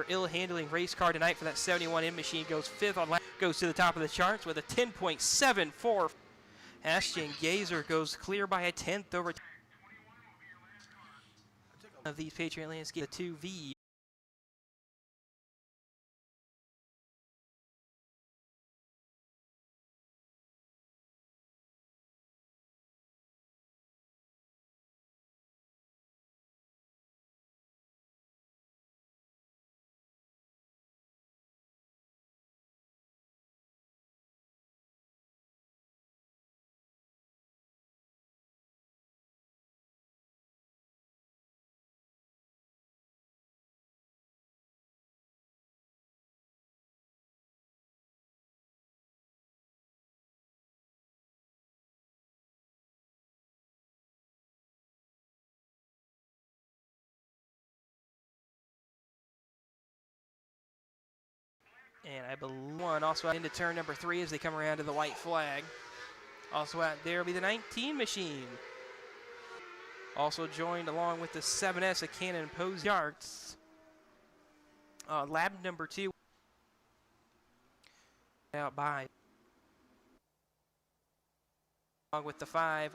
another ill-handling race car tonight for that 71M machine. Goes 5th on lap, goes to the top of the charts with a 10.74. Ashton Gazer goes clear by a 10th over of these Patriot Landscape, the 2V. And I believe one also out into turn number 3 as they come around to the white flag. Also out there will be the 19 machine. Also joined along with the 7S of Cannon Pose Yards. Lap number 2 out by. Along with the 5,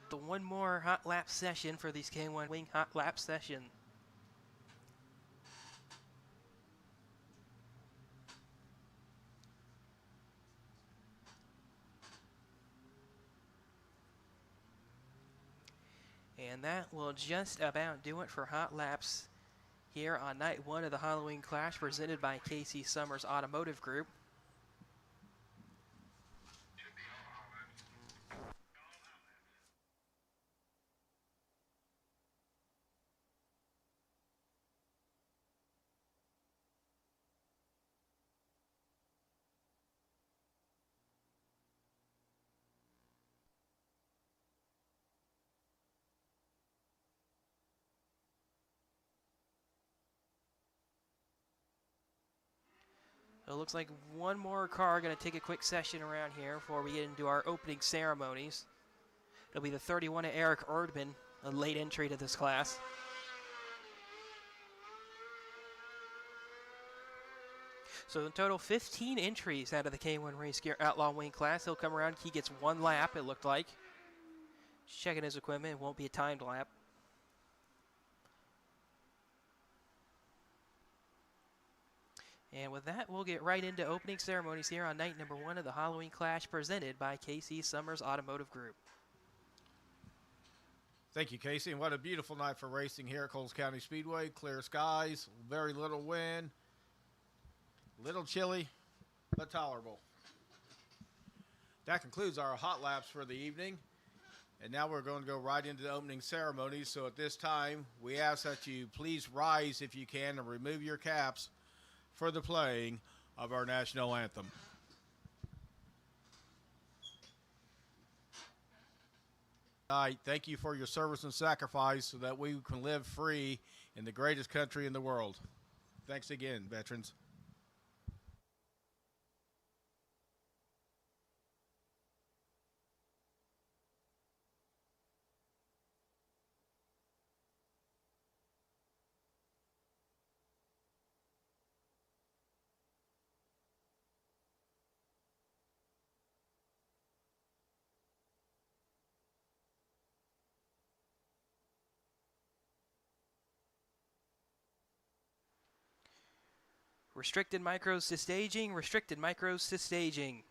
the one more hot lap session for these K1 Wing hot lap session. And that will just about do it for hot laps here on night 1 of the Halloween Clash presented by KC Summers Automotive Group. So it looks like one more car going to take a quick session around here before we get into our opening ceremonies. It'll be the 31 of Eric Erdman, a late entry to this class. So in total, 15 entries out of the K1 Race Gear Outlaw Wing class. He'll come around, he gets 1 lap, it looked like. Checking his equipment, it won't be a timed lap. And with that, we'll get right into opening ceremonies here on night number 1 of the Halloween Clash presented by KC Summers Automotive Group. Thank you, Casey, and what a beautiful night for racing here at Coles County Speedway. Clear skies, very little wind, little chilly, but tolerable. That concludes our hot laps for the evening, and now we're going to go right into the opening ceremonies. So at this time, we ask that you please rise if you can and remove your caps for the playing of our national anthem. Thank you for your service and sacrifice so that we can live free in the greatest country in the world. Thanks again, veterans. Restricted micros to staging, restricted micros to staging.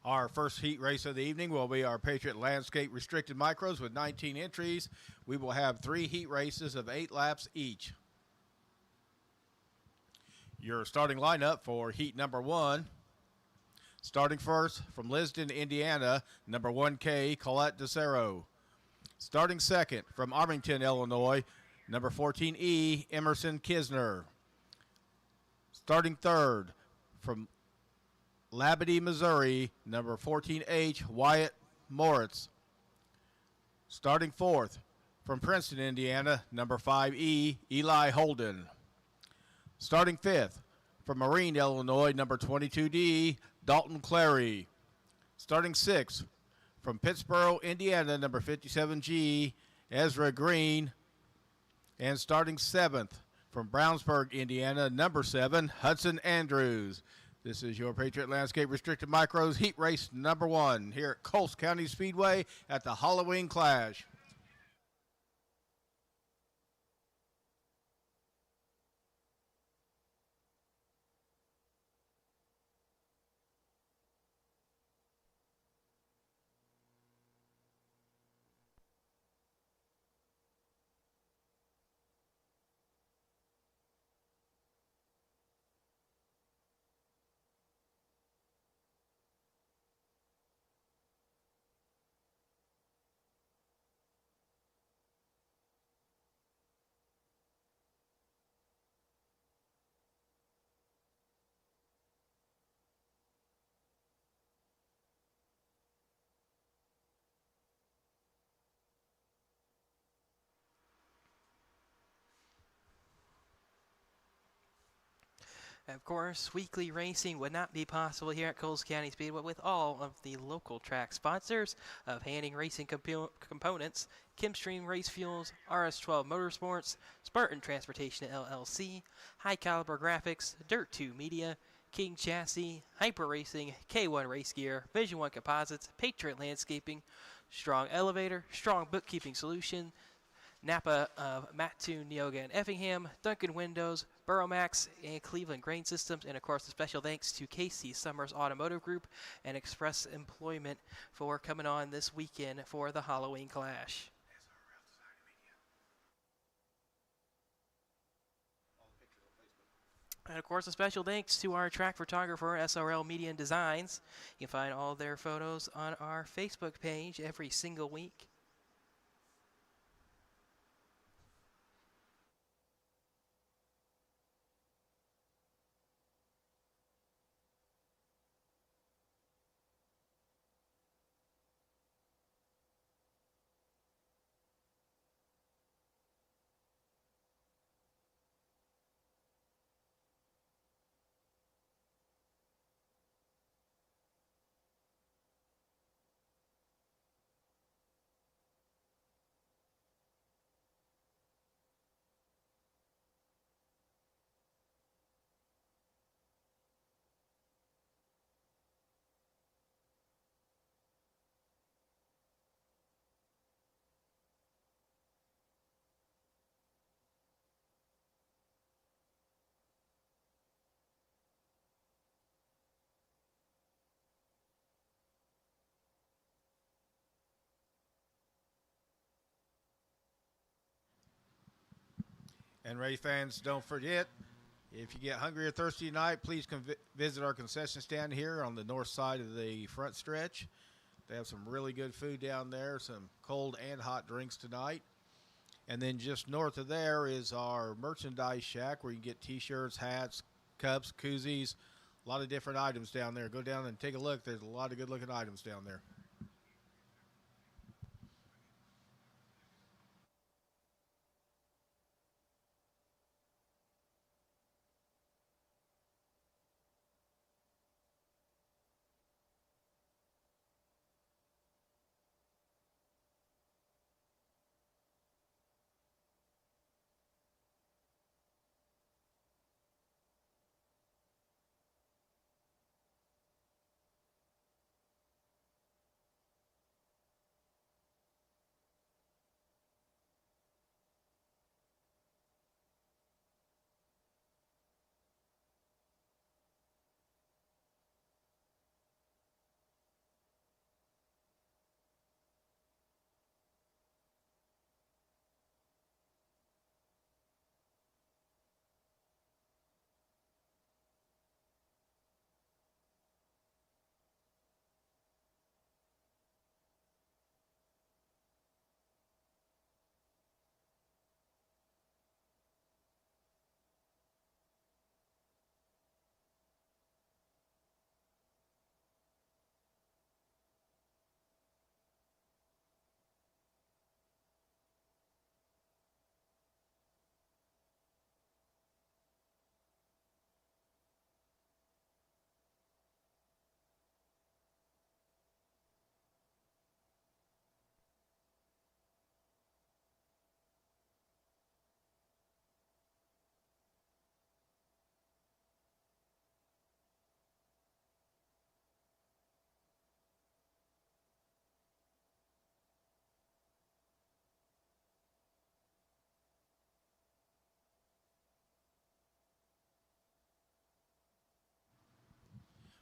Our first heat race of the evening will be our Patriot Landscape Restricted Micros with 19 entries. We will have 3 heat races of 8 laps each. Your starting lineup for heat number 1. Starting first from Lisden, Indiana, number 1K, Colette DeCero. Starting second from Armington, Illinois, number 14E, Emerson Kisner. Starting third from Labadie, Missouri, number 14H, Wyatt Moritz. Starting fourth from Princeton, Indiana, number 5E, Eli Holden. Starting fifth, from Marine, Illinois, number 22D, Dalton Clary. Starting sixth, from Pittsburgh, Indiana, number 57G, Ezra Green. And starting seventh, from Brownsburg, Indiana, number 7, Hudson Andrews. This is your Patriot Landscape Restricted Micros Heat Race number 1 here at Coles County Speedway at the Halloween Clash. Of course, weekly racing would not be possible here at Coles County Speedway with all of the local track sponsors of Hanning Racing Components, Kimstream Race Fuels, RS12 Motorsports, Spartan Transportation LLC, High Caliber Graphics, Dirt 2 Media, King Chassis, Hyper Racing, K1 Race Gear, Vision 1 Composites, Patriot Landscaping, Strong Elevator, Strong Bookkeeping Solution, Napa of Mattoon, Neoga, and Effingham, Duncan Windows, Burromax, and Cleveland Grain Systems, and of course a special thanks to Casey Summers Automotive Group and Express Employment for coming on this weekend for the Halloween Clash. And of course a special thanks to our track photographer, SRL Media and Designs. You can find all their photos on our Facebook page every single week. And race fans, don't forget, if you get hungry or thirsty tonight, please visit our concession stand here on the north side of the front stretch. They have some really good food down there, some cold and hot drinks tonight. And then just north of there is our merchandise shack where you can get t-shirts, hats, cups, koozies, a lot of different items down there. Go down and take a look. There's a lot of good-looking items down there.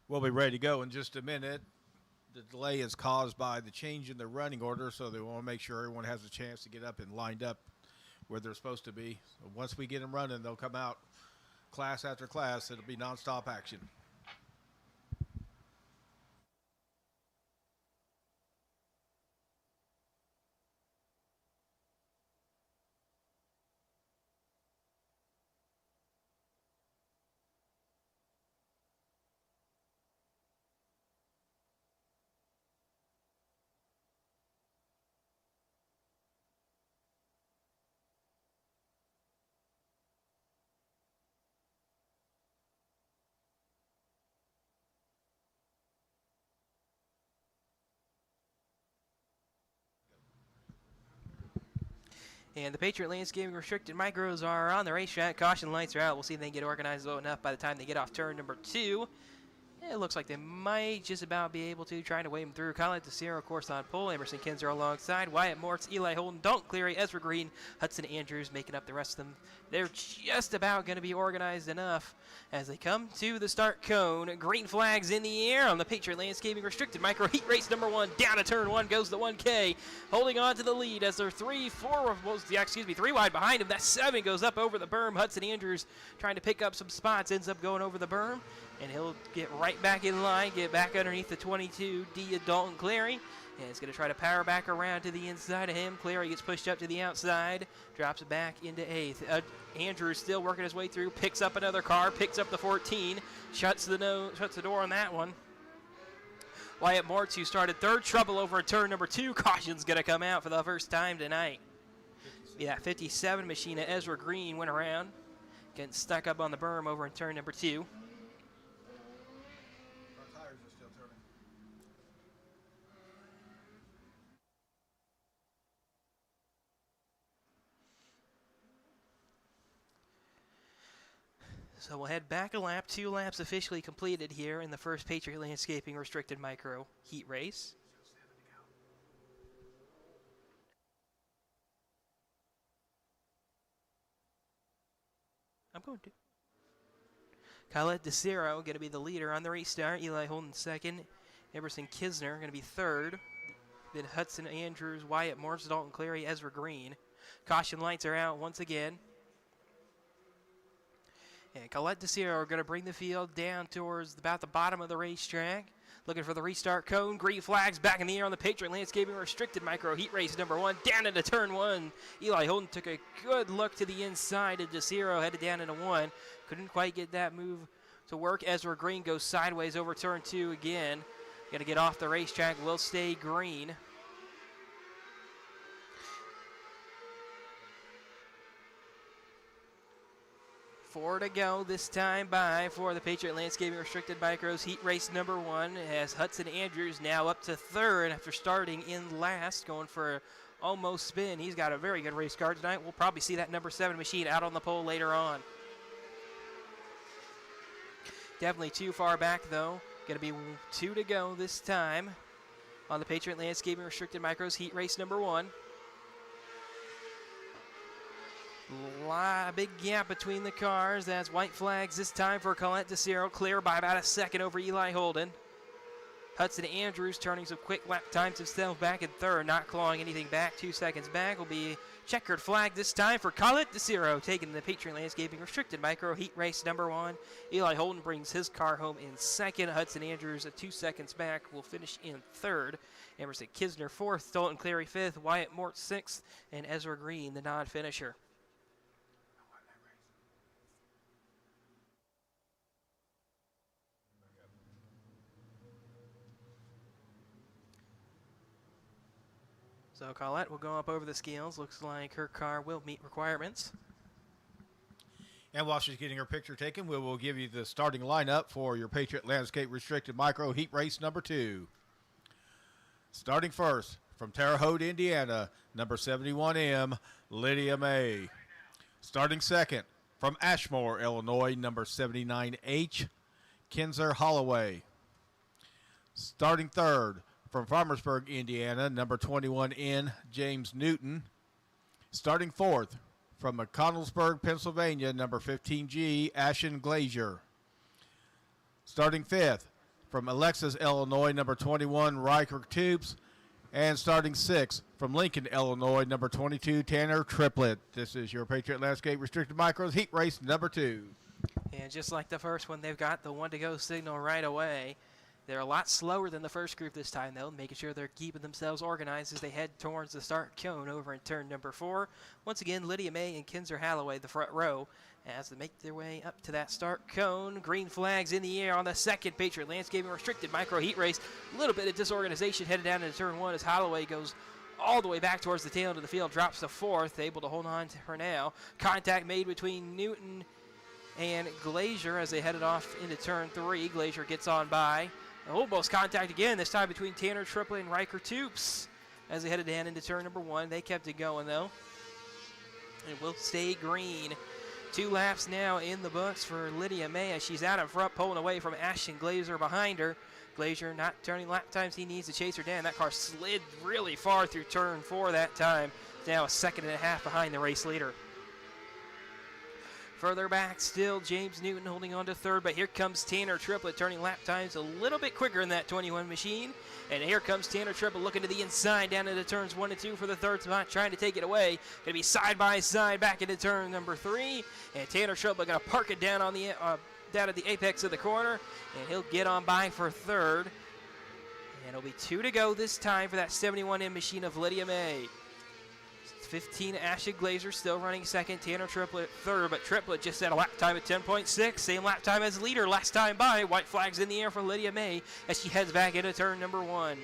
We'll be ready to go in just a minute. The delay is caused by the change in the running order, so they want to make sure everyone has a chance to get up and lined up where they're supposed to be. So once we get them running, they'll come out class after class. It'll be nonstop action. And the Patriot Landscaping Restricted Micros are on the racetrack. Caution lights are out. We'll see if they can get organized low enough by the time they get off turn number 2. It looks like they might just about be able to, trying to wave them through. Colin DeSierra, of course, on pole. Emerson Kinzer alongside. Wyatt Mortz, Eli Holden, Dalton Cleary, Ezra Green, Hudson Andrews making up the rest of them. They're just about going to be organized enough as they come to the start cone. Green flags in the air on the Patriot Landscaping Restricted Micro Heat Race number 1. Down to turn 1 goes the 1K. Holding on to the lead as they're 3 wide behind him. That 7 goes up over the berm. Hudson Andrews trying to pick up some spots, ends up going over the berm. And he'll get right back in line, get back underneath the 22D of Dalton Cleary. And he's going to try to power back around to the inside of him. Cleary gets pushed up to the outside, drops it back into 8th. Andrews still working his way through, picks up another car, picks up the 14, shuts the door on that one. Wyatt Mortz, who started 3rd, trouble over at turn number 2. Caution's going to come out for the first time tonight. 57 machine of Ezra Green went around, getting stuck up on the berm over in turn number 2. So we'll head back a lap. 2 laps officially completed here in the first Patriot Landscaping Restricted Micro Heat Race. I'm going to. Colette DeCiro going to be the leader on the restart. Eli Holden 2nd. Emerson Kisner going to be 3rd. Then Hudson Andrews, Wyatt Morse, Dalton Cleary, Ezra Green. Caution lights are out once again. And Colette DeCiro are going to bring the field down towards about the bottom of the racetrack. Looking for the restart cone. Green flags back in the air on the Patriot Landscaping Restricted Micro Heat Race number 1. Down into turn 1. Eli Holden took a good look to the inside, and DeCiro headed down into 1. Couldn't quite get that move to work. Ezra Green goes sideways over turn 2 again. Got to get off the racetrack. Will stay green. Four to go this time by for the Patriot Landscaping Restricted Micros Heat Race number 1 as Hudson Andrews now up to 3rd after starting in last, going for almost spin. He's got a very good race car tonight. We'll probably see that number 7 machine out on the pole later on. Definitely too far back though. Going to be 2 to go this time on the Patriot Landscaping Restricted Micros Heat Race number 1. Big gap between the cars. That's white flags this time for Colette DeCiro. Clear by about a second over Eli Holden. Hudson Andrews turning some quick lap times himself back in 3rd, not clawing anything back. 2 seconds back will be checkered flag this time for Colette DeCiro, taking the Patriot Landscaping Restricted Micro Heat Race number 1. Eli Holden brings his car home in 2nd. Hudson Andrews at 2 seconds back will finish in 3rd. Emerson Kisner 4th, Dalton Cleary 5th, Wyatt Mort 6th, and Ezra Green the non-finisher. So Colette will go up over the scales. Looks like her car will meet requirements. And while she's getting her picture taken, we will give you the starting lineup for your Patriot Landscape Restricted Micro Heat Race number 2. Starting first from Terre Haute, Indiana, number 71M, Lydia May. Starting second from Ashmore, Illinois, number 79H, Kinzer Holloway. Starting third from Farmersburg, Indiana, number 21N, James Newton. Starting fourth from McConnellsburg, Pennsylvania, number 15G, Ashen Glazier. Starting fifth from Alexis, Illinois, number 21, Riker Tubes. And starting 6 from Lincoln, Illinois, number 22, Tanner Triplett. This is your Patriot Landscape Restricted Micros Heat Race number 2. And just like the first one, they've got the 1-to-go signal right away. They're a lot slower than the first group this time, though, making sure they're keeping themselves organized as they head towards the start cone over in turn number 4. Once again, Lydia May and Kinzer Halloway, the front row, as they make their way up to that start cone. Green flags in the air on the second Patriot Landscaping Restricted Micro Heat Race. A little bit of disorganization headed down into turn 1 as Holloway goes all the way back towards the tail end of the field, drops to 4th, able to hold on to her now. Contact made between Newton and Glazier as they headed off into turn 3. Glazier gets on by. Almost contact again, this time between Tanner Triplett and Riker Toops as they headed down into turn number 1. They kept it going, though. And will stay green. 2 laps now in the books for Lydia May as she's out in front, pulling away from Ashton Glazier behind her. Glazier not turning lap times he needs to chase her down. That car slid really far through turn 4 that time. Now a second and a half behind the race leader. Further back still, James Newton holding on to 3rd, but here comes Tanner Triplett turning lap times a little bit quicker in that 21 machine. And here comes Tanner Triplett looking to the inside down into turns 1 and 2 for the 3rd spot, trying to take it away. Going to be side by side back into turn number 3. And Tanner Triplett going to park it down on the down at the apex of the corner, and he'll get on by for 3rd. And it'll be 2 to go this time for that 71M machine of Lydia May. 15, Ashton Glazier still running 2nd, Tanner Triplett 3rd, but Triplett just had a lap time at 10.6, same lap time as leader last time by. White flags in the air for Lydia May as she heads back into turn number 1.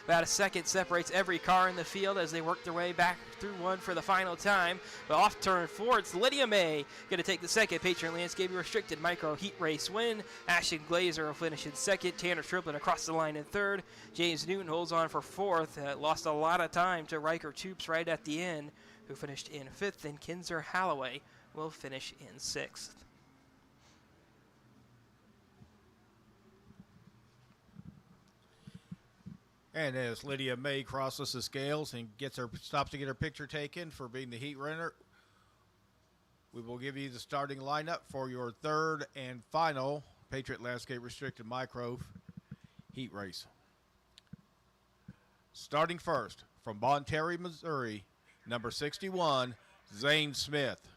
About a second separates every car in the field as they work their way back through 1 for the final time. But off turn 4, it's Lydia May going to take the 2nd Patriot Landscaping Restricted Micro Heat Race win. Ashton Glazier will finish in 2nd. Tanner Triplett across the line in 3rd. James Newton holds on for 4th. Lost a lot of time to Riker Toops right at the end, who finished in 5th. And Kinzer Halloway will finish in 6th. And as Lydia May crosses the scales and stops to get her picture taken for being the heat runner, we will give you the starting lineup for your 3rd and final Patriot Landscape Restricted Micro Heat Race. Starting first from Bon Terre, Missouri, number 61, Zane Smith.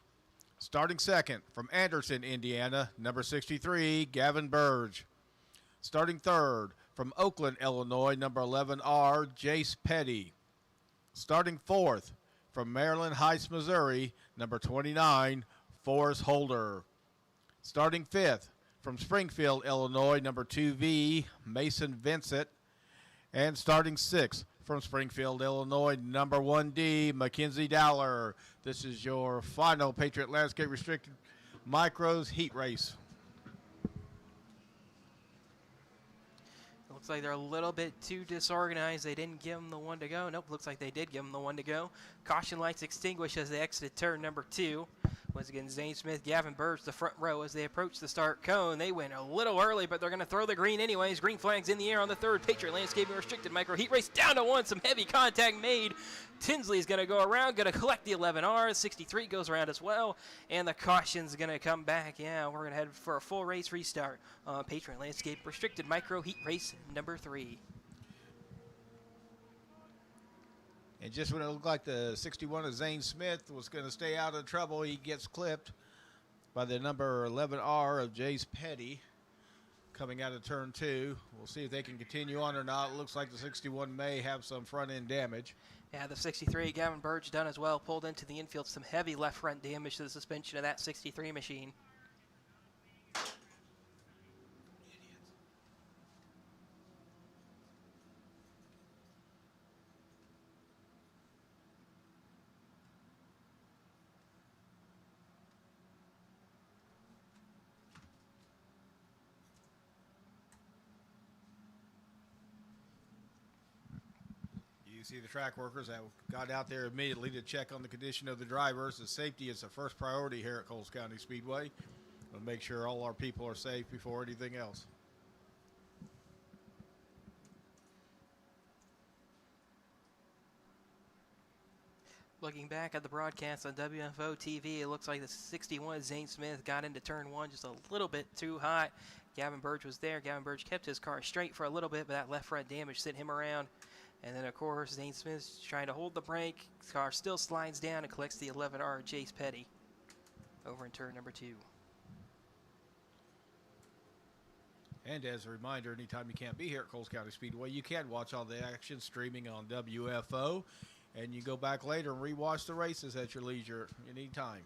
Starting 2nd from Anderson, Indiana, number 63, Gavin Burge. Starting 3rd from Oakland, Illinois, number 11R, Jace Petty. Starting 4th from Maryland Heights, Missouri, number 29, Forrest Holder. Starting 5th from Springfield, Illinois, number 2V, Mason Vincent. And starting 6th from Springfield, Illinois, number 1D, Mackenzie Dowler. This is your final Patriot Landscape Restricted Micros Heat Race. Looks like they're a little bit too disorganized. They didn't give them the 1 to go. Nope, looks like they did give them the 1 to go. Caution lights extinguished as they exited turn number 2. Once again, Zane Smith, Gavin Burge, the front row as they approach the start cone. They went a little early, but they're going to throw the green anyways. Green flags in the air on the 3rd Patriot Landscaping Restricted Micro Heat Race. Down to 1, some heavy contact made. Tinsley's going to go around, going to collect the 11R. 63 goes around as well, and the caution's going to come back. Yeah, we're going to head for a full race restart on Patriot Landscape Restricted Micro Heat Race number 3. And just when it looked like the 61 of Zane Smith was going to stay out of trouble, he gets clipped by the number 11R of Jace Petty coming out of turn 2. We'll see if they can continue on or not. It looks like the 61 may have some front-end damage. Yeah, the 63, Gavin Burge done as well. Pulled into the infield, some heavy left front damage to the suspension of that 63 machine. You see the track workers that got out there immediately to check on the condition of the drivers. The safety is the first priority here at Coles County Speedway. We'll make sure all our people are safe before anything else. Looking back at the broadcast on WFO TV, it looks like the 61 Zane Smith got into turn 1 just a little bit too hot. Gavin Burge was there. Gavin Burge kept his car straight for a little bit, but that left front damage sent him around. And then, of course, Zane Smith's trying to hold the brake. His car still slides down and collects the 11R Jace Petty over in turn number 2. And as a reminder, anytime you can't be here at Coles County Speedway, you can watch all the action streaming on WFO. And you go back later and rewatch the races at your leisure anytime.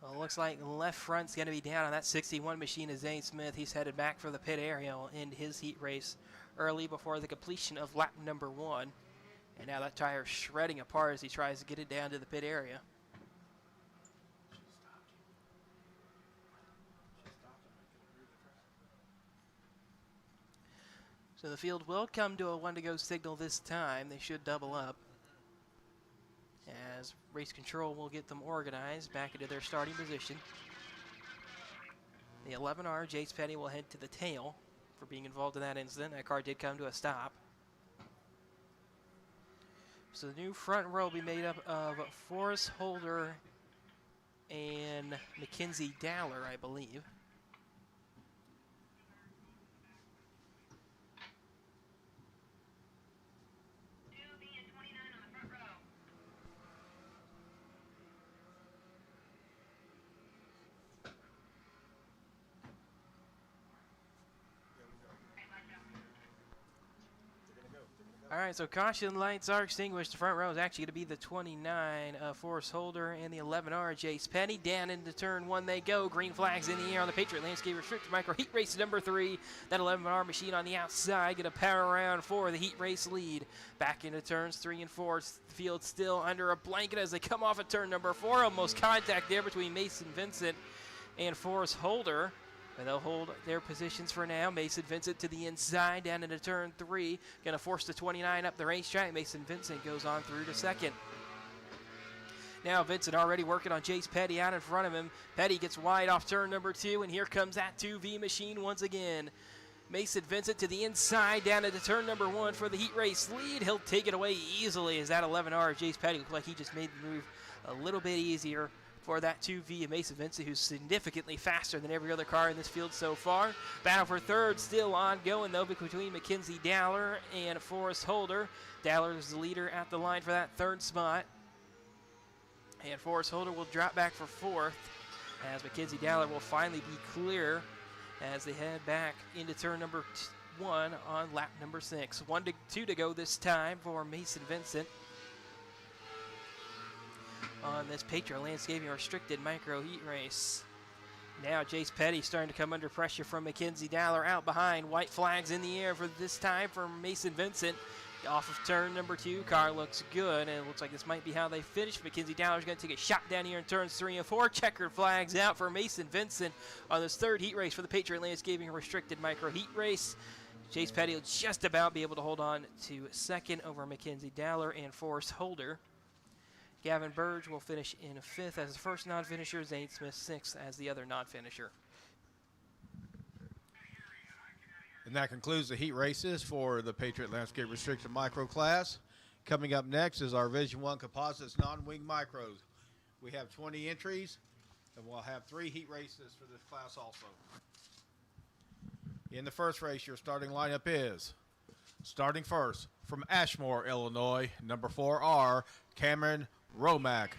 Well, it looks like left front's going to be down on that 61 machine of Zane Smith. He's headed back for the pit area. Will end his heat race early before the completion of lap number 1. And now that tire is shredding apart as he tries to get it down to the pit area. So the field will come to a 1-to-go signal this time. They should double up, as race control will get them organized back into their starting position. The 11R Jace Petty will head to the tail for being involved in that incident. That car did come to a stop. So the new front row will be made up of Forrest Holder and Mackenzie Dowler, I believe. All right, so caution lights are extinguished. The front row is actually going to be the 29 Forrest Holder and the 11R Jace Petty. Down into turn 1 they go. Green flags in the air on the Patriot Landscape Restricted Micro Heat Race number 3. That 11R machine on the outside going to power around for the heat race lead. Back into turns 3 and 4. The field still under a blanket as they come off at turn number 4. Almost contact there between Mason Vincent and Forrest Holder. And they'll hold their positions for now. Mason Vincent to the inside, down into turn 3. Going to force the 29 up the racetrack. Mason Vincent goes on through to second. Now Vincent already working on Jace Petty out in front of him. Petty gets wide off turn number 2, and here comes that 2V machine once again. Mason Vincent to the inside, down into turn number 1 for the heat race lead. He'll take it away easily as that 11R Jace Petty looked like he just made the move a little bit easier for that 2V of Mason Vincent, who's significantly faster than every other car in this field so far. Battle for third still ongoing, though, between Mackenzie Dowler and Forrest Holder. Dowler is the leader at the line for that third spot. And Forrest Holder will drop back for fourth, as Mackenzie Dowler will finally be clear as they head back into turn number 1 on lap number 6. 1-2 to go this time for Mason Vincent on this Patriot Landscaping Restricted Micro Heat Race. Now Jace Petty starting to come under pressure from Mackenzie Dowler out behind. White flags in the air for this time for Mason Vincent. Off of turn number 2, car looks good, and it looks like this might be how they finish. Mackenzie Dowler's going to take a shot down here in turns 3 and 4. Checkered flags out for Mason Vincent on this third heat race for the Patriot Landscaping Restricted Micro Heat Race. Jace Petty will just about be able to hold on to second over Mackenzie Dowler and Forrest Holder. Gavin Burge will finish in 5th as the first non-finisher. Zane Smith 6th as the other non-finisher. And that concludes the heat races for the Patriot Landscape Restricted Micro class. Coming up next is our Division 1 Composites Non-Wing Micros. We have 20 entries, and we'll have 3 heat races for this class also. In the first race, your starting lineup is, starting first from Ashmore, Illinois, number 4R, Cameron Romack.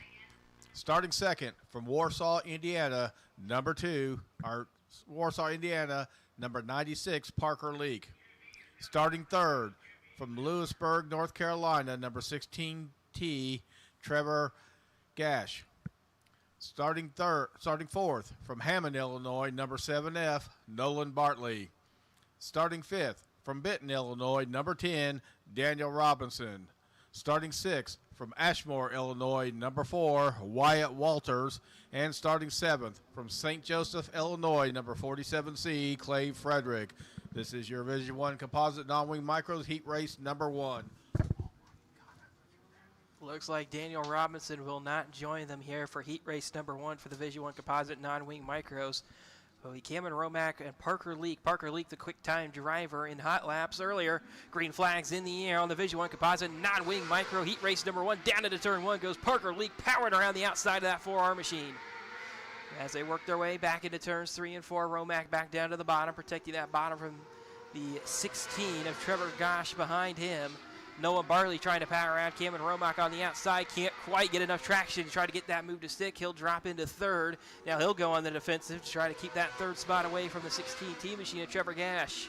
Starting second from Warsaw, Indiana, number 2, number 96, Parker Leak. Starting third from Lewisburg, North Carolina, number 16T, Trevor Gash. Starting fourth from Hammond, Illinois, number 7F, Nolan Bartley. Starting fifth from Benton, Illinois, number 10, Daniel Robinson. Starting sixth from Ashmore, Illinois, number 4, Wyatt Walters. And starting seventh from St. Joseph, Illinois, number 47C, Clay Frederick. This is your Division 1 Composite Non-Wing Micros Heat Race number 1. Looks like Daniel Robinson will not join them here for heat race number 1 for the Division 1 Composite Non-Wing Micros. Cameron Romack and Parker Leak. Parker Leak, the quick time driver in hot laps earlier. Green flags in the air on the Vision 1 composite non-wing micro heat race number 1. Down into turn 1 goes Parker Leak, powering around the outside of that 4R machine. As they work their way back into turns 3 and 4, Romack back down to the bottom, protecting that bottom from the 16 of Trevor Gosh behind him. Noah Barley trying to power around Cameron Romack on the outside. Can't quite get enough traction to try to get that move to stick. He'll drop into third. Now he'll go on the defensive to try to keep that third spot away from the 16 team machine of Trevor Gash.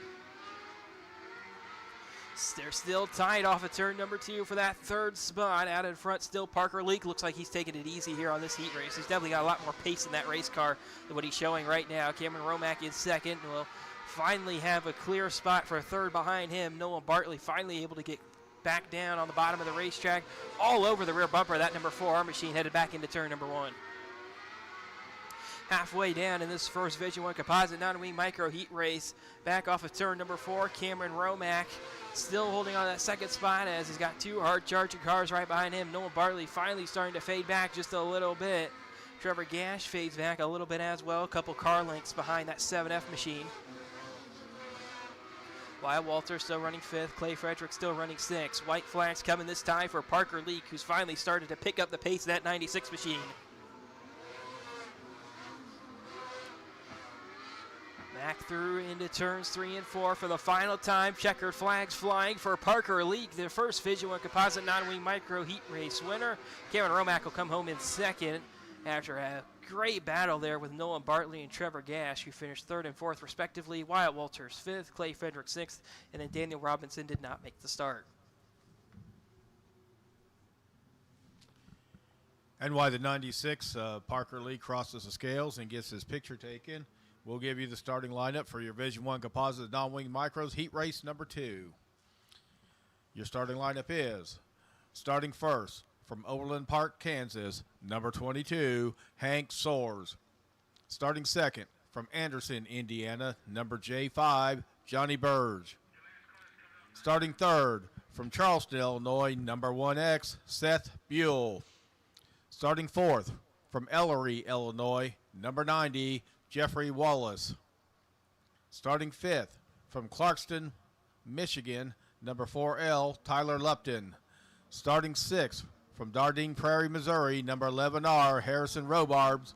They're still tied off of turn number 2 for that third spot. Out in front still Parker Leak. Looks like he's taking it easy here on this heat race. He's definitely got a lot more pace in that race car than what he's showing right now. Cameron Romack in second. Will finally have a clear spot for a third behind him. Noah Bartley finally able to get back down on the bottom of the racetrack, all over the rear bumper. That number 4R machine headed back into turn number 1. Halfway down in this first Vision 1 composite non-wing micro heat race, back off of turn number 4, Cameron Romack still holding on to that second spot as he's got 2 hard charging cars right behind him. Noah Bartley finally starting to fade back just a little bit. Trevor Gash fades back a little bit as well, a couple car lengths behind that 7F machine. Wyatt Walter still running 5th. Clay Frederick still running 6th. White flags coming this time for Parker Leak, who's finally started to pick up the pace of that 96 machine. Back through into turns 3 and 4 for the final time. Checkered flags flying for Parker Leak, the first Vision 1 composite non-wing micro heat race winner. Cameron Romack will come home in second after a great battle there with Noah Bartley and Trevor Gash, who finished 3rd and 4th respectively. Wyatt Walters 5th, Clay Frederick 6th, and then Daniel Robinson did not make the start. And why the 96, Parker Lee crosses the scales and gets his picture taken. We'll give you the starting lineup for your Vision 1 composite non-wing micros heat race number 2. Your starting lineup is, starting first, from Overland Park, Kansas, number 22, Hank Soares. Starting second, from Anderson, Indiana, number J5, Johnny Burge. Starting third, from Charleston, Illinois, number 1X, Seth Buell. Starting fourth, from Ellery, Illinois, number 90, Jeffrey Wallace. Starting fifth, from Clarkston, Michigan, number 4L, Tyler Lupton. Starting sixth, from Dardenne Prairie, Missouri, number 11R, Harrison Robarbs.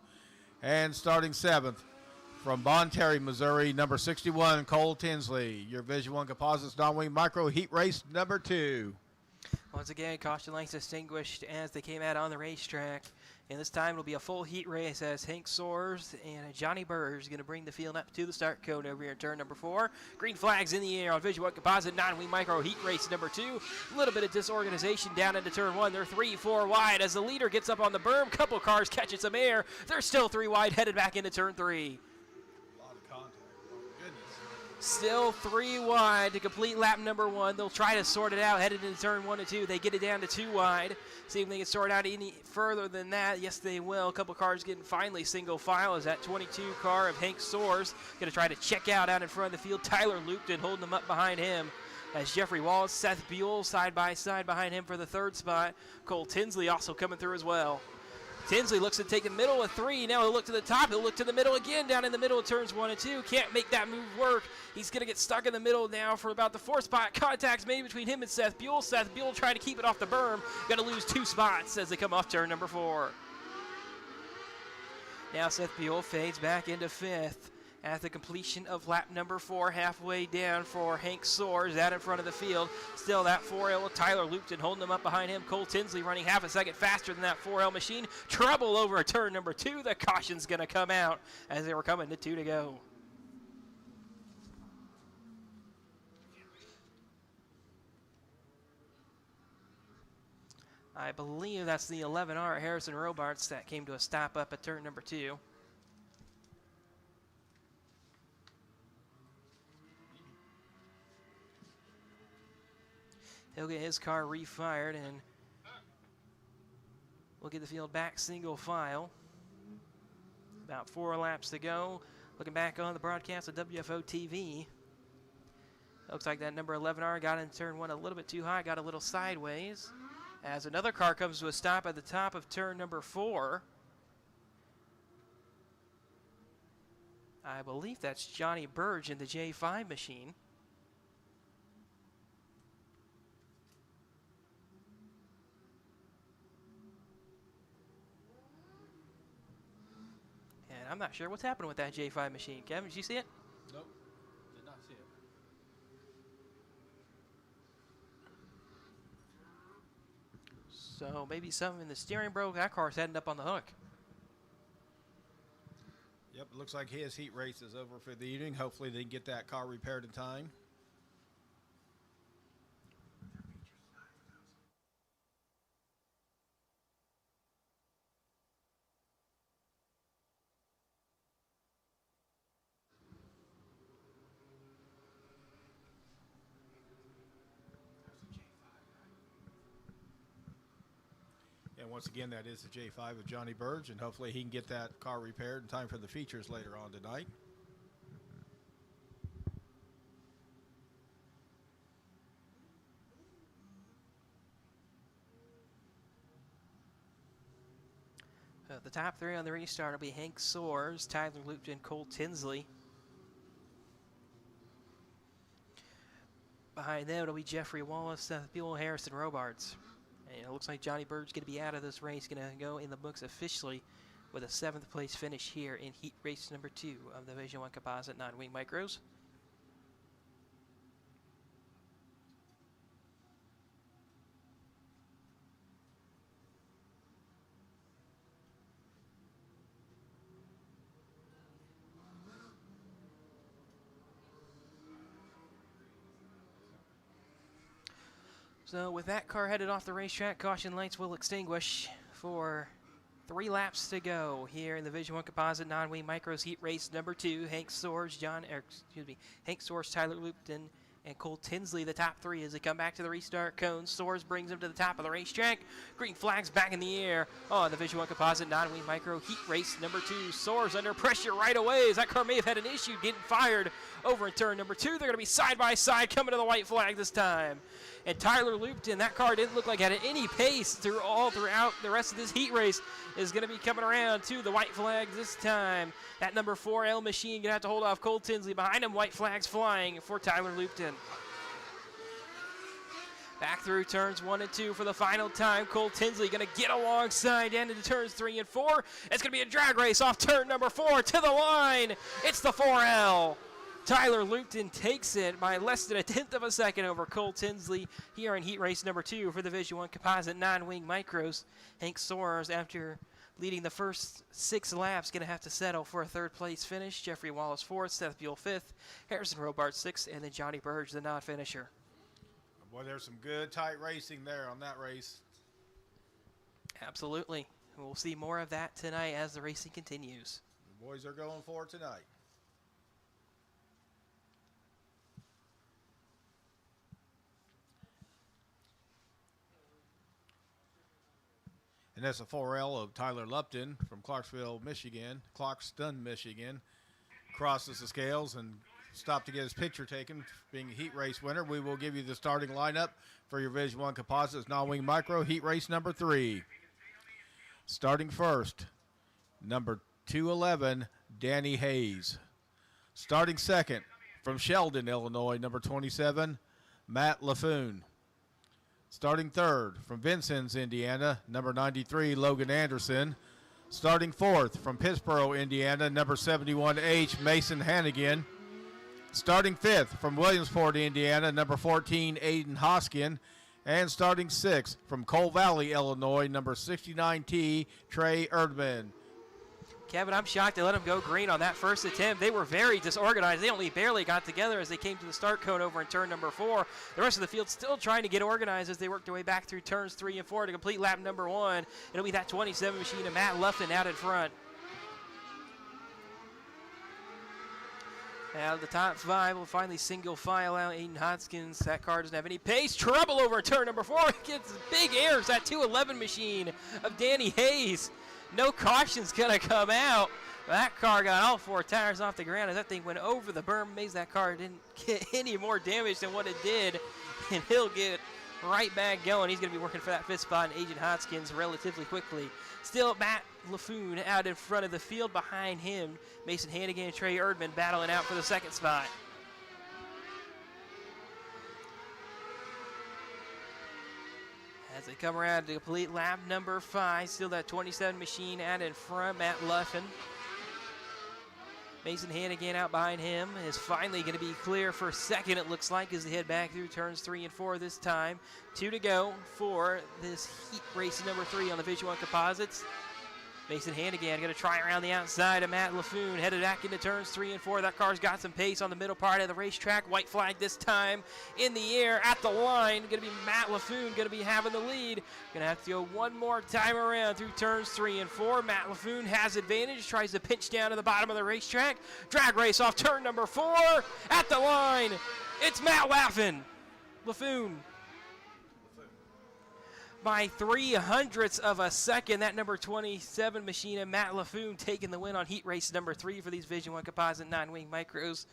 And starting seventh, from Bon Terre, Missouri, number 61, Cole Tinsley. Your Vision 1 Composites non-wing micro heat race number 2. Once again, caution lights extinguished as they came out on the racetrack. And this time it'll be a full heat race as Hank Soares and Johnny Burge going to bring the field up to the start cone over here in turn number 4. Green flags in the air on Vision 1 Composite non-wing micro heat race number 2. A little bit of disorganization down into turn 1. They're 3-4 wide as the leader gets up on the berm. Couple cars catching some air. They're still 3 wide, headed back into turn 3. Still 3 wide to complete lap number 1. They'll try to sort it out headed into turn 1 and 2. They get it down to 2 wide. See if they can sort out any further than that. Yes, they will. A couple cars getting finally single file as that 22 car of Hank Soares going to try to check out in front of the field. Tyler Lupton holding them up behind him as Jeffrey Wallace, Seth Buell side by side behind him for the 3rd spot. Cole Tinsley also coming through as well. Tinsley looks to take the middle of 3. Now he'll look to the top. He'll look to the middle again down in the middle of turns 1 and 2. Can't make that move work. He's going to get stuck in the middle now for about the 4th spot. Contacts made between him and Seth Buell. Seth Buell trying to keep it off the berm. Going to lose 2 spots as they come off turn number 4. Now Seth Buell fades back into 5th. At the completion of lap number 4, halfway down for Hank Soares out in front of the field. Still that 4L with Tyler Lupton holding him up behind him. Cole Tinsley running half a second faster than that 4L machine. Trouble over at turn number 2. The caution's going to come out as they were coming to 2 to go. I believe that's the 11R Harrison Robarts that came to a stop up at turn number 2. He'll get his car refired, and we'll get the field back single file. About 4 laps to go. Looking back on the broadcast of WFO TV. Looks like that number 11R got in turn 1 a little bit too high, got a little sideways. As another car comes to a stop at the top of turn number 4. I believe that's Johnny Burge in the J5 machine. And I'm not sure what's happening with that J5 machine. Kevin, did you see it? Nope, did not see it. So maybe something in the steering broke. That car's heading up on the hook. Yep, it looks like his heat race is over for the evening. Hopefully they can get that car repaired in time. And once again, that is the J5 of Johnny Burge, and hopefully he can get that car repaired in time for the features later on tonight. The top three on the restart will be Hank Soares, Tyler Lupton, Cole Tinsley. Behind them, it'll be Jeffrey Wallace, Seth Buell, Harrison Robards. And it looks like Johnny Bird's going to be out of this race, going to go in the books officially with a 7th place finish here in heat race number 2 of the Division 1 Composite non-wing micros. So with that car headed off the racetrack, caution lights will extinguish for 3 laps to go here in the Division 1 Composite non-wing micros heat race number 2. Hank Soares, Tyler Lupton, and Cole Tinsley, the top 3 as they come back to the restart cone. Soares brings them to the top of the racetrack. Green flags back in the air on the Division 1 Composite non-wing micro heat race number 2. Soares under pressure right away as that car may have had an issue getting fired over in turn number 2. They're going to be side by side coming to the white flag this time. And Tyler Lupton, that car didn't look like it had any pace throughout the rest of this heat race, is going to be coming around to the white flag this time. That number 4L machine going to have to hold off Cole Tinsley. Behind him, white flags flying for Tyler Lupton. Back through turns 1 and 2 for the final time. Cole Tinsley going to get alongside into turns 3 and 4. It's going to be a drag race off turn number 4 to the line. It's the 4L. Tyler Lupton takes it by less than 1/10 of a second over Cole Tinsley here in heat race number 2 for the Division 1 Composite non-wing micros. Hank Soares, after leading the first 6 laps, going to have to settle for a 3rd place finish. Jeffrey Wallace 4th, Seth Buell 5th, Harrison Robards 6th, and then Johnny Burge, the non-finisher. Boy, there's some good tight racing there on that race. Absolutely. We'll see more of that tonight as the racing continues. The boys are going for it tonight. And that's a 4L of Tyler Lupton from Clarkston, Michigan. Crosses the scales and stopped to get his picture taken, being a heat race winner. We will give you the starting lineup for your Division 1 Composites non-wing micro heat race number 3. Starting first, number 211, Danny Hayes. Starting second, from Sheldon, Illinois, number 27, Matt LaFoon. Starting third, from Vincennes, Indiana, number 93, Logan Anderson. Starting fourth, from Pittsboro, Indiana, number 71H, Mason Hannigan. Starting fifth, from Williamsport, Indiana, number 14, Aiden Hoskin. And starting sixth, from Coal Valley, Illinois, number 69T, Trey Erdman. Kevin, I'm shocked they let them go green on that first attempt. They were very disorganized. They only barely got together as they came to the start cone over in turn number 4. The rest of the field still trying to get organized as they work their way back through turns 3 and 4 to complete lap number 1. It'll be that 27 machine of Matt Luffin out in front. Now the top 5 will finally single file out. Aiden Hoskins, that car doesn't have any pace. Trouble over in turn number 4. Gets big airs, that 211 machine of Danny Hayes. No caution's going to come out. That car got all 4 tires off the ground as that thing went over the berm. Amazed that car didn't get any more damage than what it did. And he'll get right back going. He's going to be working for that fifth spot, and Agent Hoskins relatively quickly. Still, Matt LaFoon out in front of the field. Behind him, Mason Hannigan and Trey Erdman battling out for the second spot. As they come around to complete lap number 5, still that 27 machine out in front, Matt Luffin. Mason Hannigan out behind him is finally going to be clear for second, it looks like, as they head back through turns 3 and 4 this time. 2 to go for this heat race number 3 on the Division 1 Composites. Mason Hannigan going to try around the outside of Matt LaFoon, headed back into turns 3 and 4. That car's got some pace on the middle part of the racetrack. White flag this time in the air at the line. Going to be Matt LaFoon going to be having the lead. Going to have to go one more time around through turns 3 and 4. Matt LaFoon has advantage, tries to pinch down to the bottom of the racetrack. Drag race off turn number 4 at the line. It's Matt LaFoon. By 0.03 of a second, that number 27 machine and Matt LaFoon taking the win on heat race number 3 for these Division 1 Composite 9-wing micros.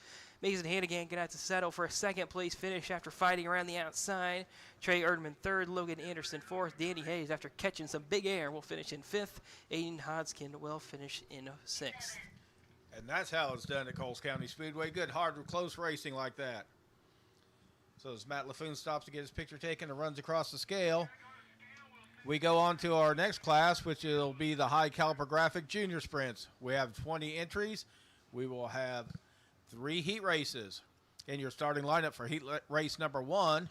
Mason Hannigan going to have to settle for a second place finish after fighting around the outside. Trey Erdman third, Logan Anderson fourth. Danny Hayes, after catching some big air, will finish in 5th. Aiden Hodgkin will finish in 6th. And that's how it's done at Coles County Speedway. Good, hard, close racing like that. So as Matt LaFoon stops to get his picture taken and runs across the scale, we go on to our next class, which will be the high caliber graphic junior sprints. We have 20 entries. We will have 3 heat races. And your starting lineup for heat race number 1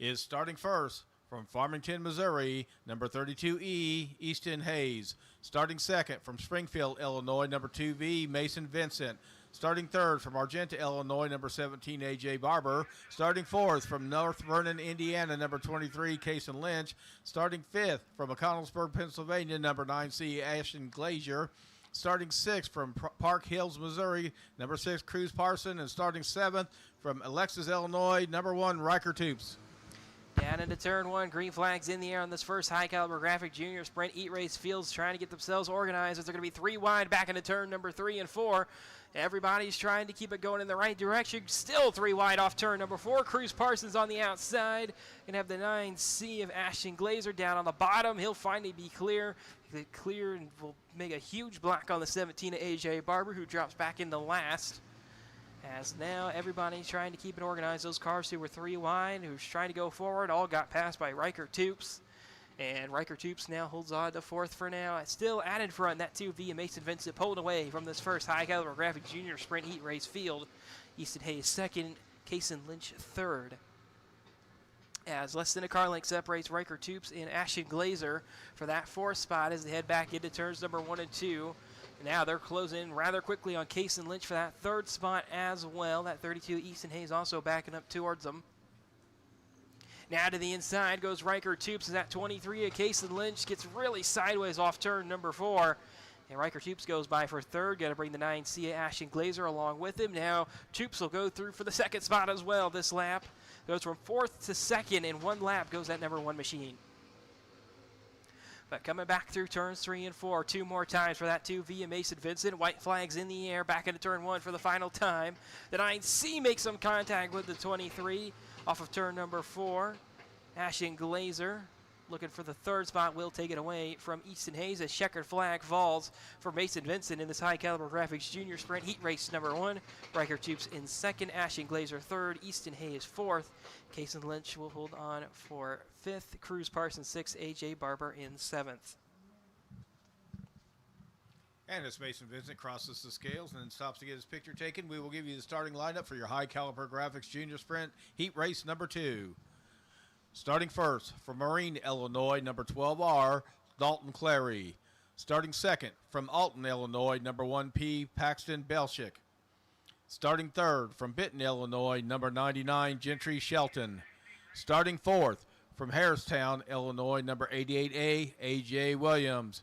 is starting first from Farmington, Missouri, number 32E, Easton Hayes. Starting second from Springfield, Illinois, number 2V, Mason Vincent. Starting third from Argenta, Illinois, number 17, A.J. Barber. Starting fourth from North Vernon, Indiana, number 23, Kason Lynch. Starting fifth from McConnellsburg, Pennsylvania, number 9C, Ashton Glazier. Starting sixth from Park Hills, Missouri, number 6, Cruz Parson. And starting seventh from Alexis, Illinois, number 1, Riker Toops. Down into turn 1, green flags in the air on this first high caliber graphic junior sprint. Heat race fields trying to get themselves organized as they're going to be 3 wide back into turn number 3 and 4. Everybody's trying to keep it going in the right direction. Still 3 wide off turn number 4. Cruz Parsons on the outside. Going to have the 9C of Ashton Glazer down on the bottom. He'll finally be clear. Clear and will make a huge block on the 17 of A.J. Barber, who drops back into last. As now everybody's trying to keep it organized. Those cars who were 3 wide, who's trying to go forward, all got passed by Riker Toops. And Riker Toops now holds on to 4th for now. Still out in front, that 2V and Mason Vincent pulled away from this first high caliber graphic junior sprint heat race field. Easton Hayes 2nd, Kason Lynch 3rd. As less than a car length separates Riker Toops and Ashton Glazer for that 4th spot as they head back into turns number 1 and 2. Now they're closing rather quickly on Kason Lynch for that 3rd spot as well. That 32 Easton Hayes also backing up towards them. Now to the inside goes Riker Toops as that 23 of Kason Lynch gets really sideways off turn number 4. And Riker Toops goes by for 3rd. Got to bring the 9C of Ashton Glazer along with him. Now Toops will go through for the 2nd spot as well this lap. Goes from 4th to 2nd in 1 lap goes that number 1 machine. But coming back through turns 3 and 4, 2 more times for that 2V and Mason Vincent. White flags in the air, back into turn 1 for the final time. The 9C makes some contact with the 23 off of turn number 4. Ashton Glazer looking for the 3rd spot, will take it away from Easton Hayes as checkered flag falls for Mason Vincent in this high caliber graphics junior sprint heat race number 1. Riker Toops in 2nd, Ashton Glazer 3rd, Easton Hayes 4th. Kason Lynch will hold on for 5th, Cruz Parsons 6th, A.J. Barber in 7th. And as Mason Vincent crosses the scales and then stops to get his picture taken, we will give you the starting lineup for your high caliber graphics junior sprint heat race number 2. Starting first from Marine, Illinois, number 12R, Dalton Clary. Starting second from Alton, Illinois, number 1P, Paxton Belchick. Starting third from Benton, Illinois, number 99, Gentry Shelton. Starting fourth from Harristown, Illinois, number 88A, A.J. Williams.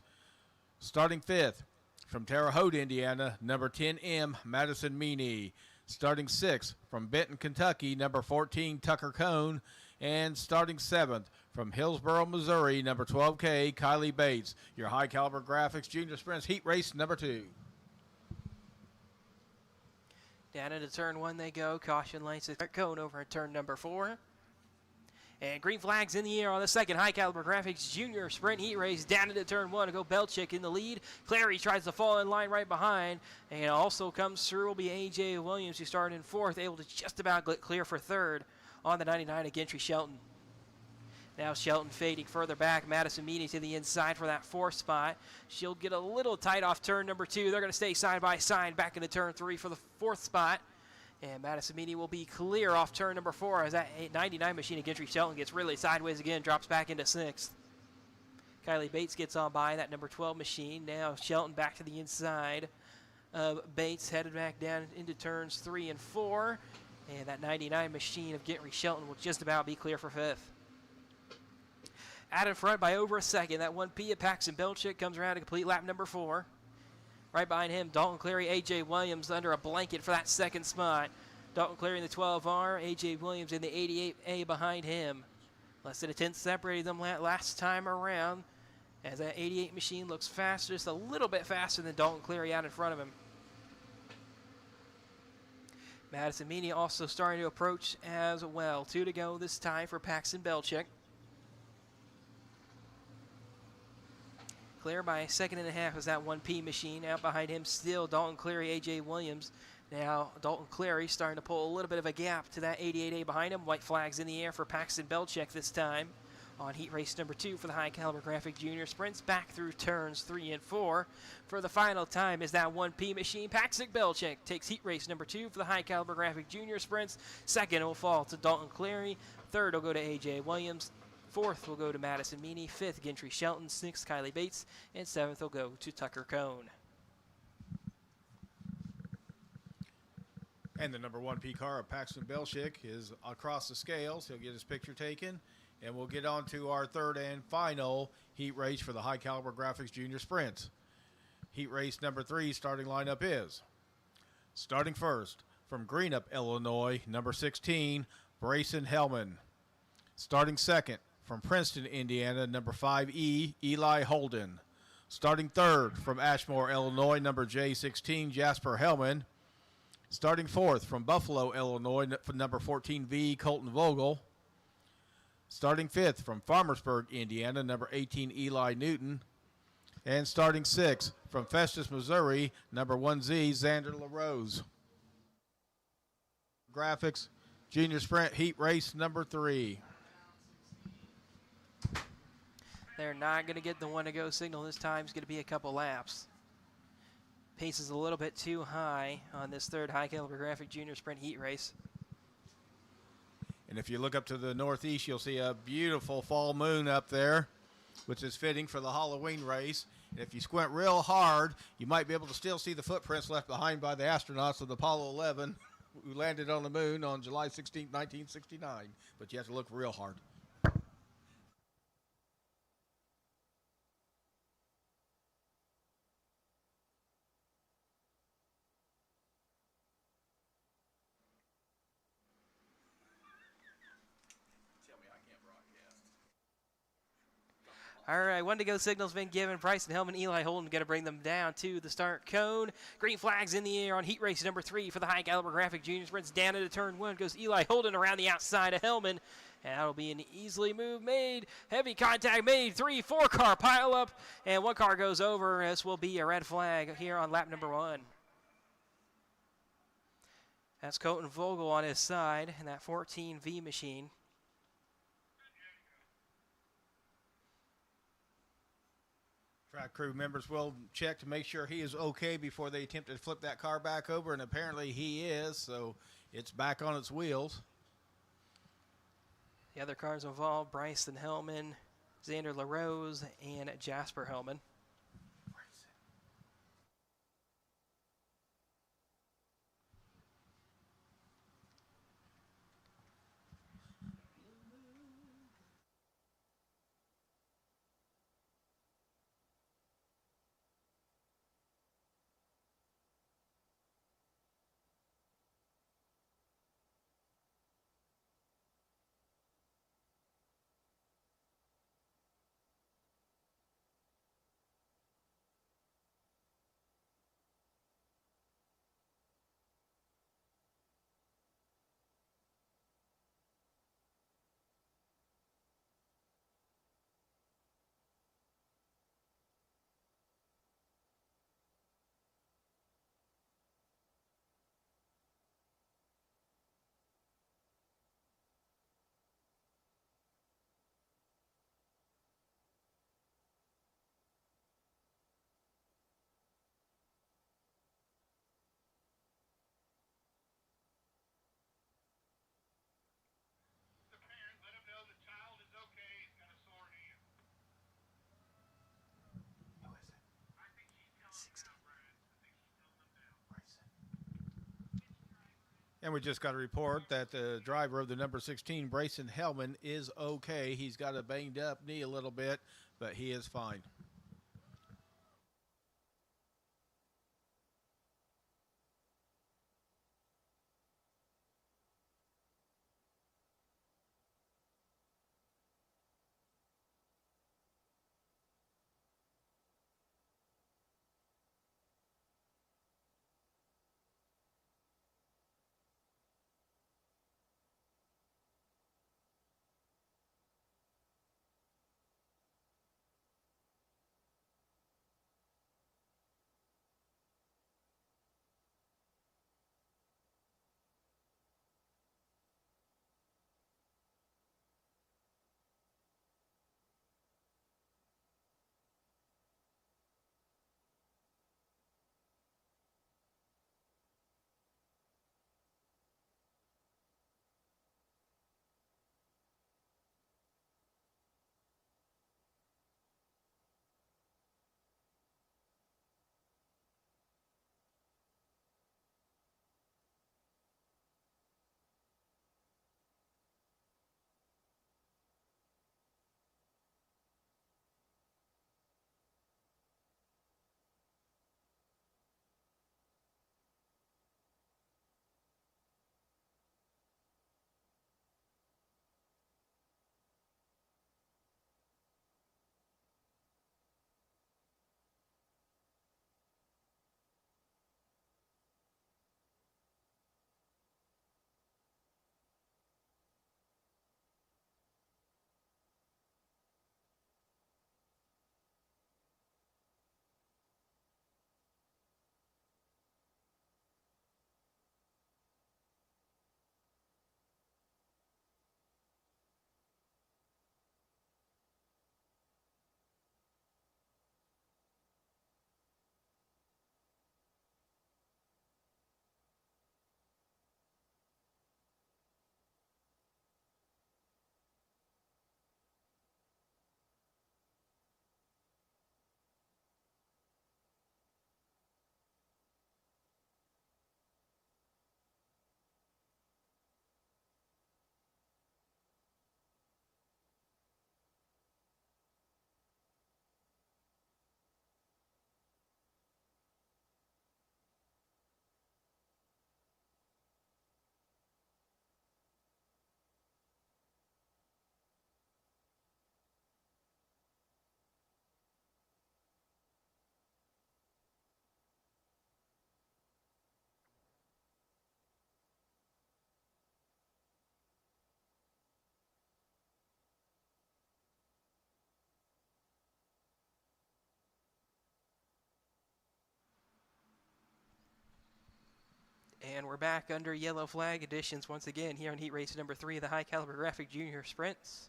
Starting fifth from Terre Haute, Indiana, number 10M, Madison Meany. Starting sixth from Benton, Kentucky, number 14, Tucker Cone. And starting seventh from Hillsboro, Missouri, number 12K, Kylie Bates. Your high caliber graphics junior sprints heat race number 2. Down into turn 1 they go. Caution lights at Cone over at turn number 4. And green flags in the air on the second High Caliber Graphics Junior Sprint Heat Race. Down into turn 1 to go Belchick in the lead. Clary tries to fall in line right behind. And also comes through will be A.J. Williams, who started in 4th, able to just about get clear for 3rd on the 99 of Gentry Shelton. Now Shelton fading further back. Madison Meany to the inside for that 4th spot. She'll get a little tight off turn number 2. They're going to stay side by side back into turn 3 for the 4th spot. And Madison Meany will be clear off turn number 4 as that 99 machine of Gentry Shelton gets really sideways again, drops back into 6th. Kylie Bates gets on by that number 12 machine. Now Shelton back to the inside of Bates, headed back down into turns 3 and 4. And that 99 machine of Gentry Shelton will just about be clear for 5th. Out in front by over a second, that 1P of Paxton Belchick comes around to complete lap number 4. Right behind him, Dalton Clary, A.J. Williams under a blanket for that 2nd spot. Dalton Clary in the 12R, A.J. Williams in the 88A behind him. Less than a tenth separated them last time around, as that 88 machine looks faster, just a little bit faster than Dalton Clary out in front of him. Madison Meany also starting to approach as well. 2 to go this time for Paxton Belchick. Clear by a 2.5 seconds is that 1P machine. Out behind him still Dalton Clary, A.J. Williams. Now Dalton Clary starting to pull a little bit of a gap to that 88A behind him. White flags in the air for Paxton Belchick this time on heat race number 2 for the High Caliber Graphic Junior Sprints back through turns 3 and 4. For the final time is that 1P machine. Paxton Belchick takes heat race number 2 for the High Caliber Graphic Junior Sprints. 2nd will fall to Dalton Clary. 3rd will go to A.J. Williams. 4th will go to Madison Meany, 5th Gentry Shelton, 6th Kylie Bates, and 7th will go to Tucker Cone. And the number 1P car of Paxton Belchick is across the scales. He'll get his picture taken, and we'll get on to our 3rd and final heat race for the High Caliber Graphics Junior Sprints. Heat race number 3 starting lineup is starting first from Greenup, Illinois, number 16, Brayson Hellman. Starting second from Princeton, Indiana, number 5E, Eli Holden. Starting 3rd from Ashmore, Illinois, number J16, Jasper Hellman. Starting 4th from Buffalo, Illinois, number 14V, Colton Vogel. Starting 5th from Farmersburg, Indiana, number 18, Eli Newton. And starting 6th from Festus, Missouri, number 1Z, Xander LaRose. Graphics Junior Sprint Heat Race number 3. They're not going to get the 1-to-go signal this time. It's going to be a couple laps. Pace is a little bit too high on this 3rd High Caliber Graphic Junior Sprint Heat Race. And if you look up to the northeast, you'll see a beautiful fall moon up there, which is fitting for the Halloween race. And if you squint real hard, you might be able to still see the footprints left behind by the astronauts of the Apollo 11 who landed on the moon on July 16, 1969. But you have to look real hard. All right, 1-to-go signal's been given. Bryson Hellman, Eli Holden going to bring them down to the start cone. Green flags in the air on heat race number 3 for the High Caliber Graphic Junior Sprints. Down into turn 1 goes Eli Holden around the outside of Hellman. And that'll be an easily move made. Heavy contact made. 3-4 car pile up. And 1 car goes over. This will be a red flag here on lap number 1. That's Colton Vogel on his side and that 14V machine. Track crew members will check to make sure he is okay before they attempt to flip that car back over, and apparently he is, so it's back on its wheels. The other cars involved, Bryson Hellman, Xander LaRose, and Jasper Hellman. And we just got a report that the driver of the number 16, Brayson Hellman, is okay. He's got a banged up knee a little bit, but he is fine. And we're back under yellow flag additions once again here on heat race number 3 of the high caliber graphic junior sprints.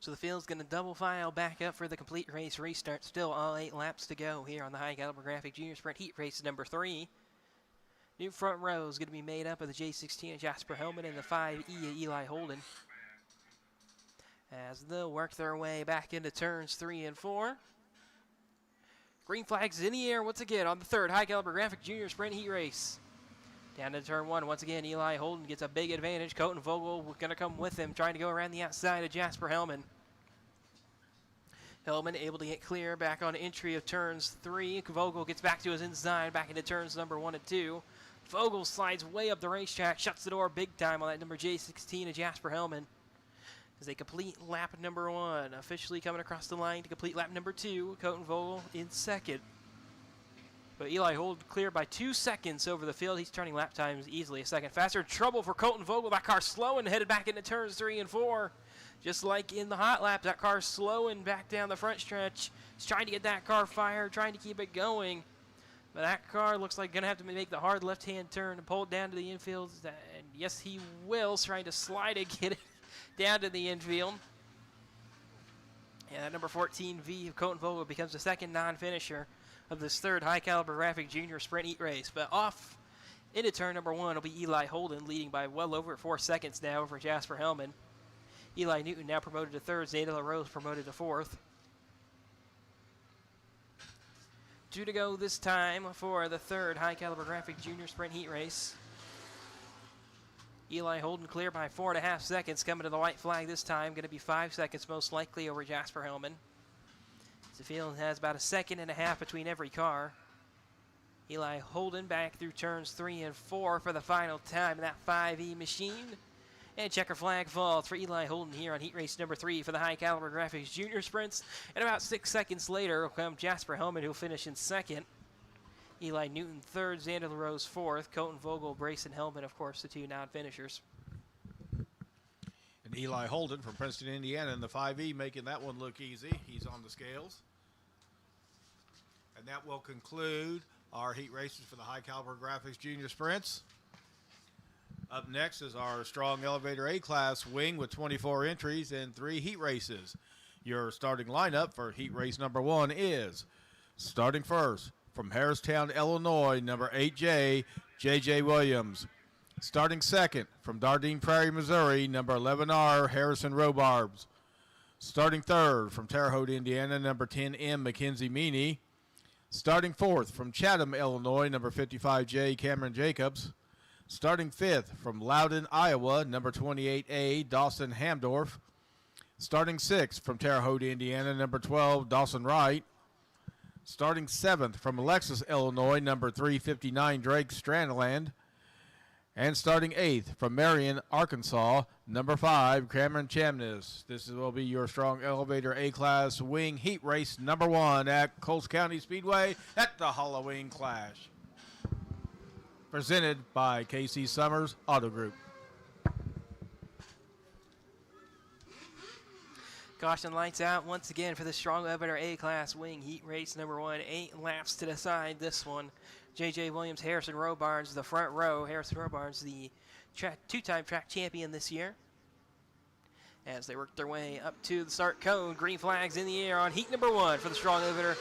So the field's going to double file back up for the complete race restart. Still all 8 laps to go here on the high caliber graphic junior sprint heat race number 3. New front row is going to be made up of the J16 of Jasper Hellman and the 5E of Eli Holden, as they'll work their way back into turns 3 and 4. Green flags in the air once again on the 3rd high caliber graphic junior sprint heat race. Down to turn 1, once again, Eli Holden gets a big advantage. Colton Vogel going to come with him, trying to go around the outside of Jasper Hellman. Hellman able to get clear back on entry of turns 3. Vogel gets back to his inside, back into turns number 1 and 2. Vogel slides way up the racetrack, shuts the door big time on that number J16 of Jasper Hellman, as they complete lap number 1. Officially coming across the line to complete lap number 2. Colton Vogel in second. But Eli Holden clear by 2 seconds over the field. He's turning lap times easily a second faster. Trouble for Colton Vogel. That car slowing, headed back into turns 3 and 4. Just like in the hot lap, that car slowing back down the front stretch. He's trying to get that car fired, trying to keep it going. But that car looks like going to have to make the hard left-hand turn to pull it down to the infield. And yes, he will, trying to slide it, get it down to the infield. And that number 14 V of Colton Vogel becomes the second non-finisher of this third high-caliber graphic junior sprint heat race. But off into turn number 1 will be Eli Holden, leading by well over 4 seconds now over Jasper Hellman. Eli Newton now promoted to third. Zeta LaRose promoted to fourth. 2 to go this time for the third high-caliber graphic junior sprint heat race. Eli Holden clear by 4.5 seconds, coming to the white flag this time. Going to be 5 seconds most likely over Jasper Hellman. The field has about 1.5 seconds between every car. Eli Holden back through turns 3 and 4 for the final time in that 5E machine. And checker flag falls for Eli Holden here on heat race number 3 for the high caliber graphics junior sprints. And about 6 seconds later will come Jasper Hellman, who'll finish in second. Eli Newton third, Xander LaRose fourth, Colton Vogel, Brayson Hellman, of course, the 2 non-finishers. And Eli Holden from Princeton, Indiana in the 5E, making that one look easy. He's on the scales. And that will conclude our heat races for the high caliber graphics junior sprints. Up next is our strong elevator A-class wing with 24 entries and 3 heat races. Your starting lineup for heat race number 1 is starting first from Harristown, Illinois, number 8J, J.J. Williams. Starting second from Dardenne Prairie, Missouri, number 11R, Harrison Robarbs. Starting third from Terre Haute, Indiana, number 10M, Mackenzie Meany. Starting fourth from Chatham, Illinois, number 55J, Cameron Jacobs. Starting fifth from Loudon, Iowa, number 28A, Dawson Hamdorf. Starting sixth from Terre Haute, Indiana, number 12, Dawson Wright. Starting seventh from Alexis, Illinois, number 359, Drake Strandland. And starting eighth from Marion, Arkansas, number 5, Cameron Chamness. This will be your strong elevator A-class wing heat race number 1 at Coles County Speedway at the Halloween Clash. Presented by KC Summers Auto Group. Caution lights out once again for the strong elevator A-class wing heat race number 1. 8 laps to decide this one. J.J. Williams, Harrison Robards, the front row. Harrison Robards, the 2-time track champion this year. As they work their way up to the start cone, green flags in the air on heat number 1 for the strong elevator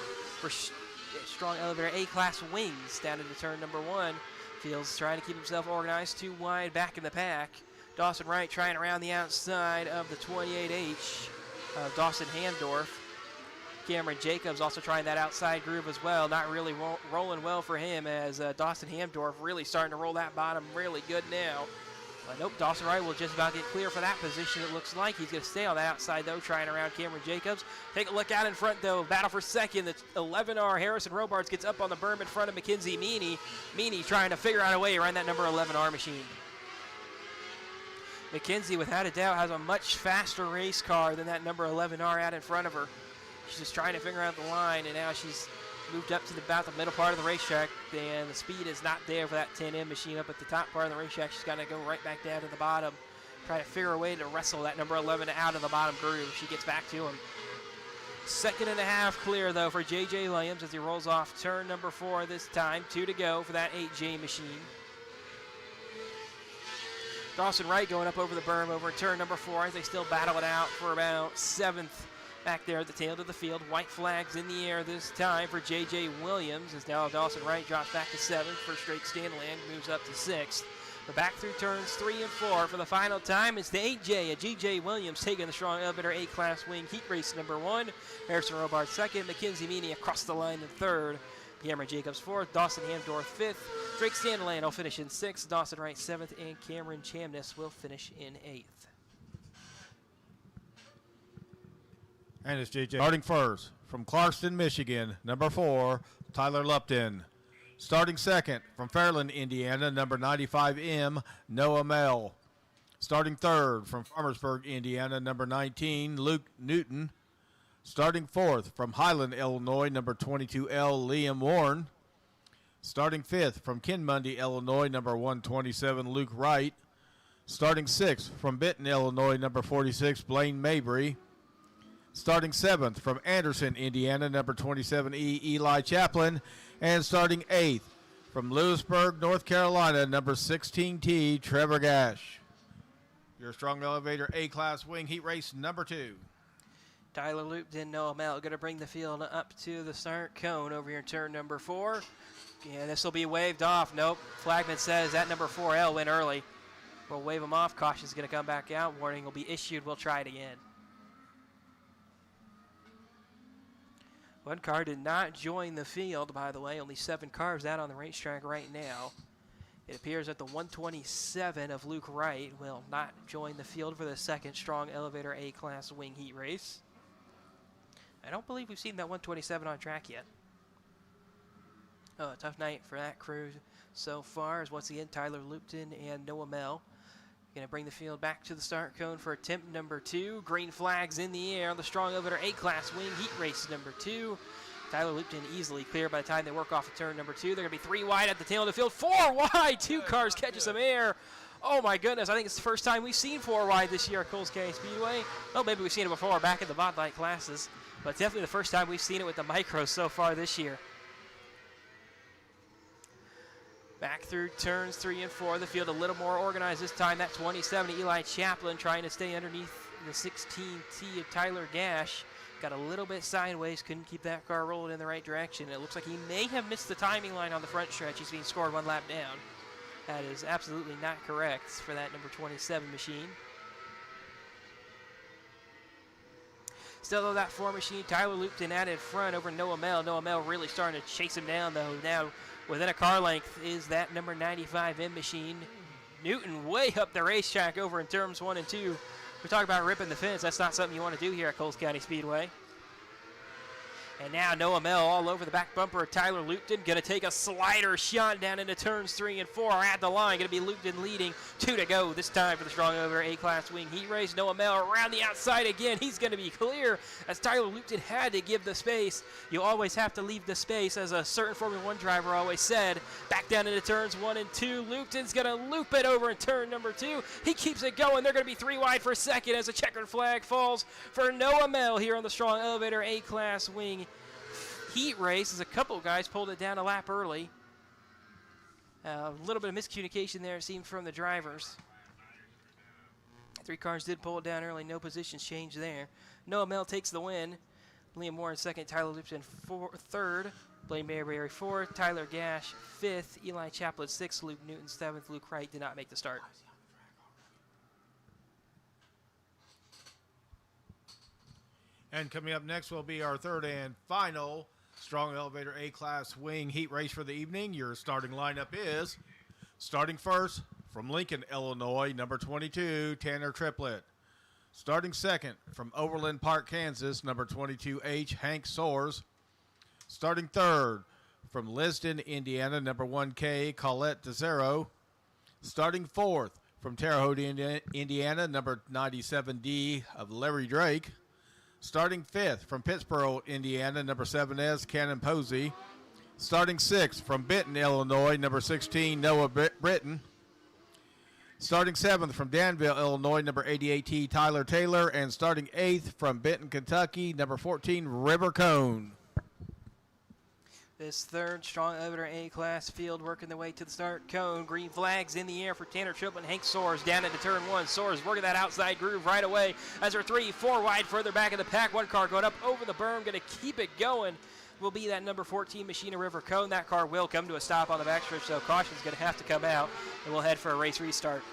A-class wings down into turn number 1. Fields trying to keep himself organized, 2 wide back in the pack. Dawson Wright trying around the outside of the 28H. Dawson Hamdorf. Cameron Jacobs also trying that outside groove as well. Not really rolling well for him as Dawson Hamdorf really starting to roll that bottom really good now. But nope, Dawson Wright will just about get clear for that position. It looks like he's going to stay on the outside though, trying around Cameron Jacobs. Take a look out in front though. Battle for second. The 11R Harrison Robards gets up on the berm in front of Mackenzie Meany. Meany trying to figure out a way around that number 11R machine. Mackenzie, without a doubt, has a much faster race car than that number 11R out in front of her. She's just trying to figure out the line, and now she's moved up to about the middle part of the racetrack, and the speed is not there for that 10M machine up at the top part of the racetrack. She's got to go right back down to the bottom, try to figure a way to wrestle that number 11 out of the bottom groove. She gets back to him. 2.5 clear, though, for J.J. Williams as he rolls off turn number 4 this time. 2 to go for that 8J machine. Dawson Wright going up over the berm over turn number 4 as they still battle it out for about 7th back there at the tail of the field. White flags in the air this time for J.J. Williams as now Dawson Wright drops back to 7th. First straight Stanland moves up to 6th. But back through turns 3 and 4 for the final time. It's the 8J, a J.J. Williams taking the strong elevator A-class wing heat race number 1. Harrison Robards 2nd, Mackenzie Meany across the line in 3rd. Cameron Jacobs 4th, Dawson Hamdorf 5th. Drake Stanland will finish in 6th, Dawson Wright 7th, and Cameron Chamness will finish in 8th. And it's JJ. Starting first from Clarkston, Michigan, number 4, Tyler Lupton. Starting second from Fairland, Indiana, number 95M, Noah Mell. Starting third from Farmersburg, Indiana, number 19, Luke Newton. Starting fourth from Highland, Illinois, number 22L, Liam Warren. Starting fifth from Kinmundy, Illinois, number 127, Luke Wright. Starting sixth from Benton, Illinois, number 46, Blaine Mabry. Starting seventh from Anderson, Indiana, number 27E, Eli Chaplin. And starting 8th from Lewisburg, North Carolina, number 16T, Trevor Gash. Your strong elevator A-class wing heat race number 2. Tyler Lupton, Noah Mel going to bring the field up to the start cone over here in turn number 4. And this will be waved off. Nope. Flagman says that number 4L went early. We'll wave him off. Caution's going to come back out. Warning will be issued. We'll try it again. One car did not join the field, by the way. Only 7 cars out on the racetrack right now. It appears that the 127 of Luke Wright will not join the field for the second strong elevator A-class wing heat race. I don't believe we've seen that 127 on track yet. Oh, a tough night for that crew so far, as once again Tyler Lupton and Noah Mel going to bring the field back to the start cone for attempt number 2. Green flags in the air on the strong elevator A-class wing heat race number 2. Tyler Lupton easily clear by the time they work off of turn number 2. They're going to be 3 wide at the tail of the field. 4 wide. 2 cars catching some air. Oh my goodness, I think it's the first time we've seen 4 wide this year at Coles County Speedway. Oh, maybe we've seen it before back in the Bud Light classes, but definitely the first time we've seen it with the micros so far this year. Back through turns 3 and 4. The field a little more organized this time. That 27 Eli Chaplin trying to stay underneath the 16T of Tyler Gash. Got a little bit sideways, couldn't keep that car rolling in the right direction. It looks like he may have missed the timing line on the front stretch. He's being scored 1 lap down. That is absolutely not correct for that number 27 machine. Still, though, that 4 machine, Tyler Lupton out in front over Noah Mel. Noah Mel really starting to chase him down, though. Now, within a car length is that number 95 M machine. Newton way up the racetrack over in turns 1 and 2. We talk about ripping the fence. That's not something you want to do here at Coles County Speedway. And now Noah Mel all over the back bumper of Tyler Lupton. Going to take a slider shot down into turns 3 and 4 at the line. Going to be Lupton leading. 2 to go this time for the strong over A-class wing heat race. Noah Mel around the outside again. He's going to be clear as Tyler Lupton had to give the space. You always have to leave the space, as a certain Formula 1 driver always said. Back down into turns 1 and 2. Lupton's going to loop it over in turn number 2. He keeps it going. They're going to be 3 wide for second as a checkered flag falls for Noah Mel here on the strong elevator A-class wing heat race, as a couple of guys pulled it down a lap early. A little bit of miscommunication there, it seemed, from the drivers. 3 cars did pull it down early, no positions changed there. Noah Mel takes the win. Liam Moore in second, Tyler Lupton third, Blaine Mayberry fourth, Tyler Gash fifth, Eli Chaplin sixth, Luke Newton seventh. Luke Wright did not make the start. And coming up next will be our third and final strong elevator A-class wing heat race for the evening. Your starting lineup is, starting first from Lincoln, Illinois, number 22, Tanner Triplett. Starting second from Overland Park, Kansas, number 22H, Hank Soares. Starting third from Liston, Indiana, number 1K, Colette DeZero. Starting fourth from Terre Haute, Indiana, number 97D of Larry Drake. Starting fifth from Pittsburgh, Indiana, number 7S, Cannon Posey. Starting sixth from Benton, Illinois, number 16, Noah Britton. Starting seventh from Danville, Illinois, number 88T, Tyler Taylor. And starting eighth from Benton, Kentucky, number 14, River Cone. This third strong elevator A-class field working their way to the start cone. Green flags in the air for Tanner Triplett and Hank Soares down into turn 1. Soares working that outside groove right away as they're 3-4 wide further back in the pack. One car going up over the berm, going to keep it going. Will be that number 14 machine of River Cone. That car will come to a stop on the backstretch, so caution's going to have to come out, and we'll head for a race restart.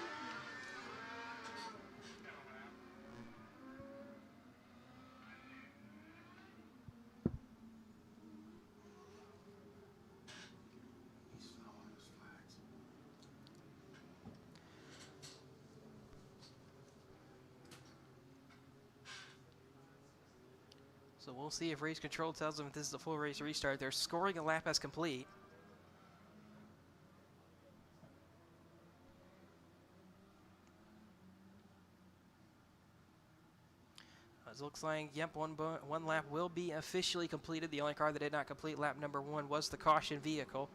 So we'll see if race control tells them if this is a full race restart. They're scoring a lap as complete. It looks like, yep, one lap will be officially completed. The only car that did not complete lap number 1 was the caution vehicle.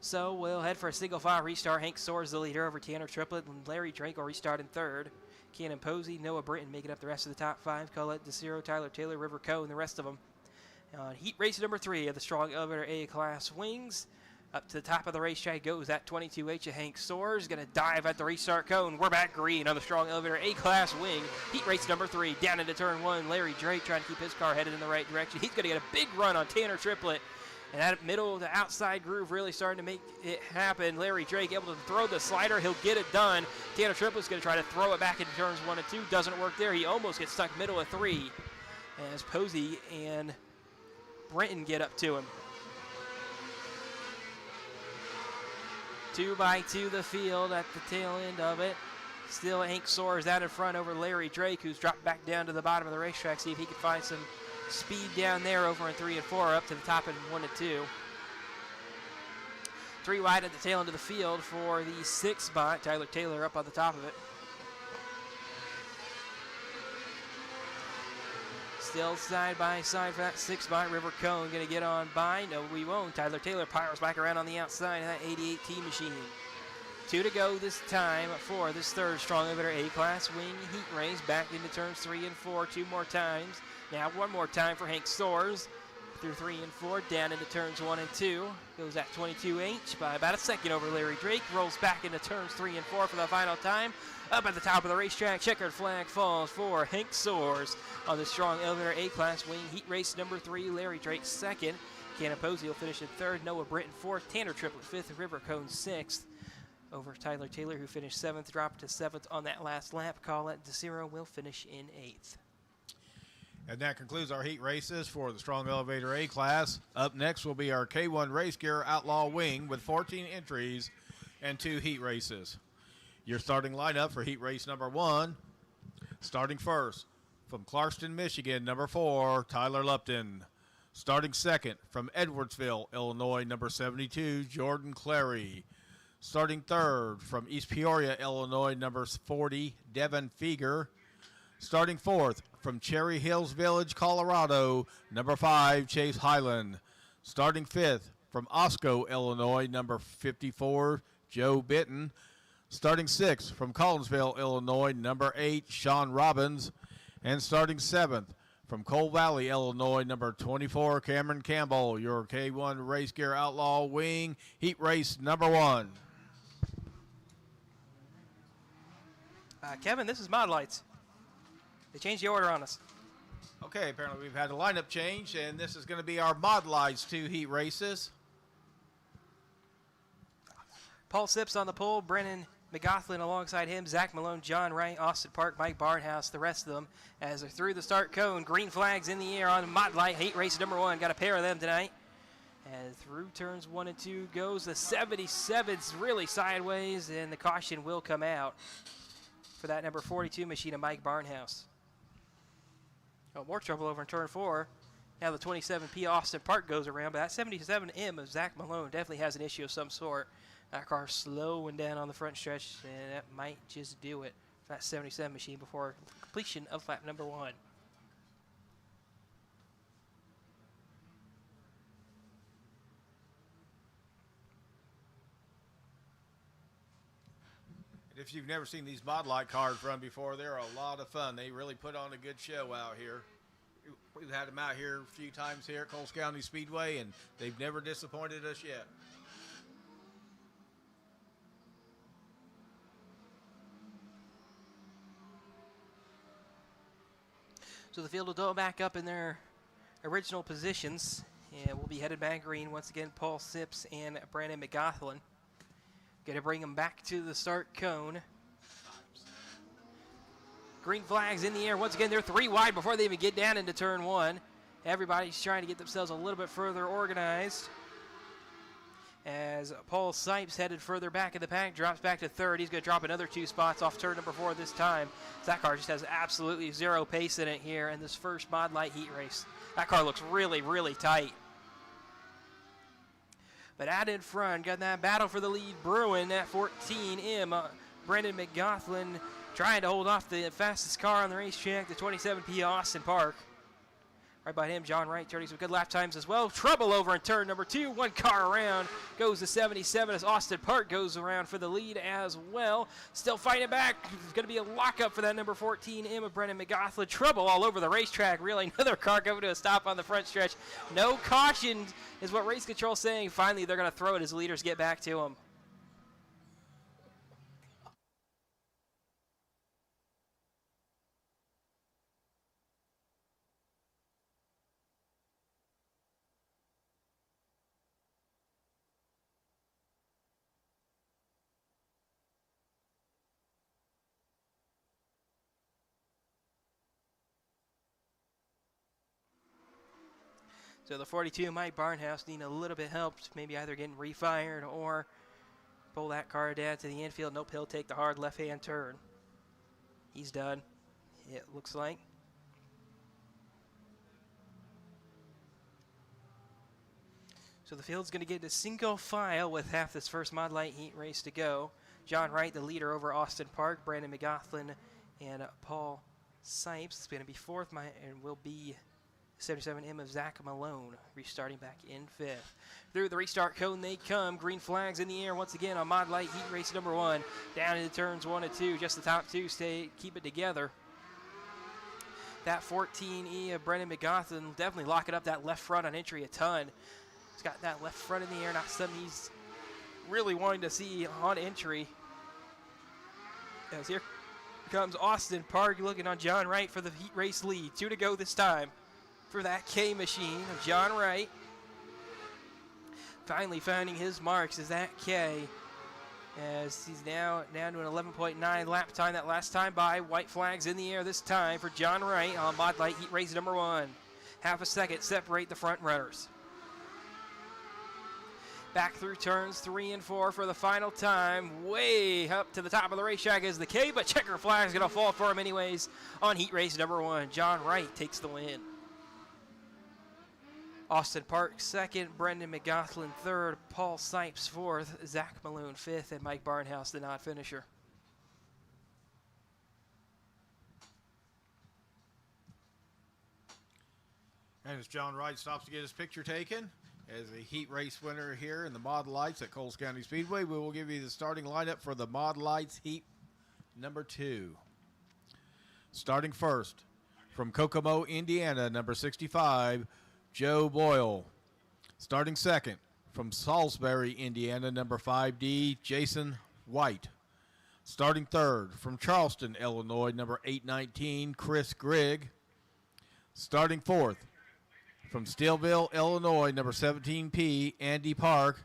So we'll head for a single file restart. Hank Soares the leader over Tanner Triplett, and Larry Drake will restart in third. Cannon Posey, Noah Britton making up the rest of the top 5. Colette DeZero, Tyler Taylor, River Cone, and the rest of them. On heat race number 3 of the Strong Elevator A-Class Wings, up to the top of the racetrack goes that 22H of Hank Soares. Going to dive at the restart cone. We're back green on the Strong Elevator A-Class Wing. Heat race number 3, down into turn 1. Larry Drake trying to keep his car headed in the right direction. He's going to get a big run on Tanner Triplett. And that middle to outside groove really starting to make it happen. Larry Drake able to throw the slider. He'll get it done. Tanner Triplett's going to try to throw it back into turns 1 and 2. Doesn't work there. He almost gets stuck middle of 3 as Posey and Brenton get up to him. 2 by 2 the field at the tail end of it. Still Hank Soares out in front over Larry Drake, who's dropped back down to the bottom of the racetrack. See if he can find some speed down there over in 3 and 4, up to the top in 1 and 2. 3 wide at the tail end of the field for the 6 spot. Tyler Taylor up on the top of it. Still side by side for that 6 spot. River Cone going to get on by. No, we won't. Tyler Taylor powers back around on the outside of that 88T machine. 2 to go this time for this 3rd Strong Elevator A-Class Wing heat race. Back into turns 3 and 4 2 more times. Now 1 more time for Hank Soares. Through 3 and 4, down into turns 1 and 2. Goes at 22H by about a second over Larry Drake. Rolls back into turns 3 and 4 for the final time. Up at the top of the racetrack, checkered flag falls for Hank Soares on the Strong Elevator A-Class Wing heat race number 3. Larry Drake 2nd. Cannon Posey will finish in 3rd. Noah Britton 4th. Tanner Triplett 5th. River Cone 6th. Over Tyler Taylor, who finished 7th, dropped to 7th on that last lap. Colette DeCiro will finish in 8th. And that concludes our heat races for the Strong Elevator A-Class. Up next will be our K1 Race Gear Outlaw Wing with 14 entries and 2 heat races. Your starting lineup for heat race number 1. Starting first from Clarkston, Michigan, number 4, Tyler Lupton. Starting second from Edwardsville, Illinois, number 72, Jordan Clary. Starting third from East Peoria, Illinois, number 40, Devin Feger. Starting fourth from Cherry Hills Village, Colorado, number 5, Chase Highland. Starting fifth from Osco, Illinois, number 54, Joe Bitton. Starting sixth from Collinsville, Illinois, number 8, Sean Robbins. And starting seventh from Coal Valley, Illinois, number 24, Cameron Campbell. Your K1 Race Gear Outlaw Wing heat race number 1. Kevin, this is Mod Lights. They changed the order on us. Okay, apparently we've had a lineup change, and this is going to be our Mod Lights 2 heat races. Paul Sips on the pole, Brennan McGoughlin alongside him, Zach Malone, John Wright, Austin Park, Mike Barnhouse, the rest of them as they're through the start cone. Green flags in the air on Mod Light heat race number 1. Got a pair of them tonight. And through turns 1 and 2 goes the 77's really sideways, and the caution will come out for that number 42 machine of Mike Barnhouse. Oh, more trouble over in turn 4. Now the 27P Austin Park goes around, but that 77M of Zach Malone definitely has an issue of some sort. That car slowing down on the front stretch, and that might just do it for that 77 machine before completion of lap number 1. If you've never seen these Mod Light cars run before, they're a lot of fun. They really put on a good show out here. We've had them out here a few times here at Coles County Speedway, and they've never disappointed us yet. So the field will go back up in their original positions, and we'll be headed back green once again. Paul Sips and Brandon McGoughlin. Going to bring them back to the start cone. Green flags in the air. Once again, they're 3 wide before they even get down into turn 1. Everybody's trying to get themselves a little bit further organized. As Paul Sipes headed further back in the pack, drops back to 3rd. He's going to drop another 2 spots off turn number 4 this time. That car just has absolutely zero pace in it here in this first Mod Light heat race. That car looks really, really tight. But out in front, got that battle for the lead brewing at 14M. Brendan McGoughlin trying to hold off the fastest car on the racetrack, the 27P Austin Park. Right by him, John Wright turning some good lap times as well. Trouble over in turn number 2. One car around goes to 77 as Austin Park goes around for the lead as well. Still fighting back. It's going to be a lockup for that number 14 Emma Brennan McGoughlin. Trouble all over the racetrack. Really, another car coming to a stop on the front stretch. No caution is what race control is saying. Finally, they're going to throw it as leaders get back to him. So the 42, Mike Barnhouse, needing a little bit help, maybe either getting refired or pull that car down to the infield. Nope, he'll take the hard left-hand turn. He's done, it looks like. So the field's going to get a single file with half this first Mod Light heat race to go. John Wright, the leader over Austin Park, Brandon McGoughlin, and Paul Sipes. It's going to be fourth, and will be 77M of Zach Malone, restarting back in fifth. Through the restart cone they come. Green flags in the air once again on Mod Light heat race number 1. Down into turns 1 and 2. Just the top two keep it together. That 14E of Brendan McGoughlin definitely locking up that left front on entry a ton. He's got that left front in the air, not something he's really wanting to see on entry. As here comes Austin Park looking on John Wright for the heat race lead. 2 to go this time for that K machine of John Wright. Finally finding his marks as that K, as he's now down to an 11.9 lap time that last time by. White flags in the air this time for John Wright on Mod Light heat race number 1. Half a second separate the front runners. Back through turns 3 and 4 for the final time. Way up to the top of the racetrack is the K, but checker flag is going to fall for him anyways on heat race number 1. John Wright takes the win. Austin Park second, Brendan McGoughlin third, Paul Sipes fourth, Zach Malone fifth, and Mike Barnhouse the non-finisher. And as John Wright stops to get his picture taken, as a heat race winner here in the Mod Lights at Coles County Speedway, we will give you the starting lineup for the Mod Lights heat number 2. Starting first, from Kokomo, Indiana, number 65, Joe Boyle. Starting second, from Salisbury, Indiana, number 5D, Jason White. Starting third, from Charleston, Illinois, number 819, Chris Grigg. Starting fourth, from Steelville, Illinois, number 17P, Andy Park.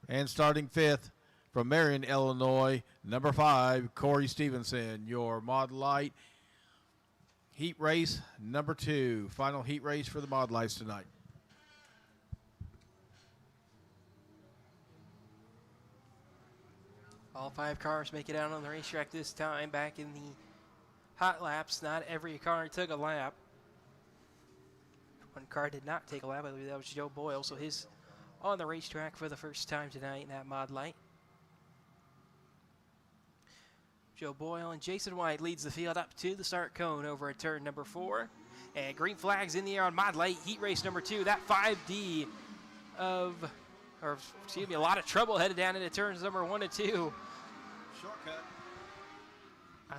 And starting fifth, from Marion, Illinois, number 5, Corey Stevenson. Your Mod Light heat race number 2. Final heat race for the Mod Lights tonight. All 5 cars make it out on the racetrack this time. Back in the hot laps, not every car took a lap. One car did not take a lap. I believe that was Joe Boyle, so he's on the racetrack for the first time tonight in that Mod Light. Joe Boyle and Jason White leads the field up to the start cone over at turn number 4. And green flags in the air on Mod Light heat race number 2. That 5D a lot of trouble headed down into turns number 1 and 2. Shortcut.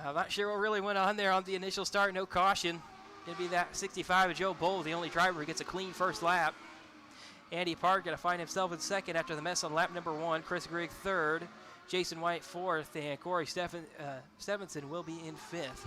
I'm not sure what really went on there on the initial start. No caution. Going to be that 65 of Joe Boyle, the only driver who gets a clean first lap. Andy Park going to find himself in second after the mess on lap number 1. Chris Grigg third. Jason White fourth, and Corey Stevenson will be in fifth.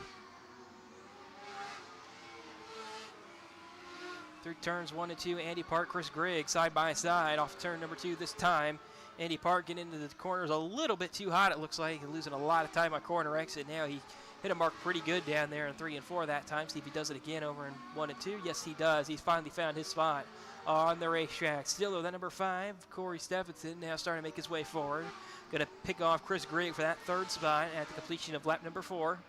Through turns 1 and 2, Andy Park, Chris Grigg side by side off turn number 2 this time. Andy Park getting into the corners a little bit too hot, it looks like. He's losing a lot of time on corner exit now. He hit a mark pretty good down there in 3 and 4 that time. See if he does it again over in 1 and 2. Yes, he does. He's finally found his spot on the racetrack. Still, though, that number 5, Corey Stevenson, now starting to make his way forward. Going to pick off Chris Grigg for that third spot at the completion of lap number 4.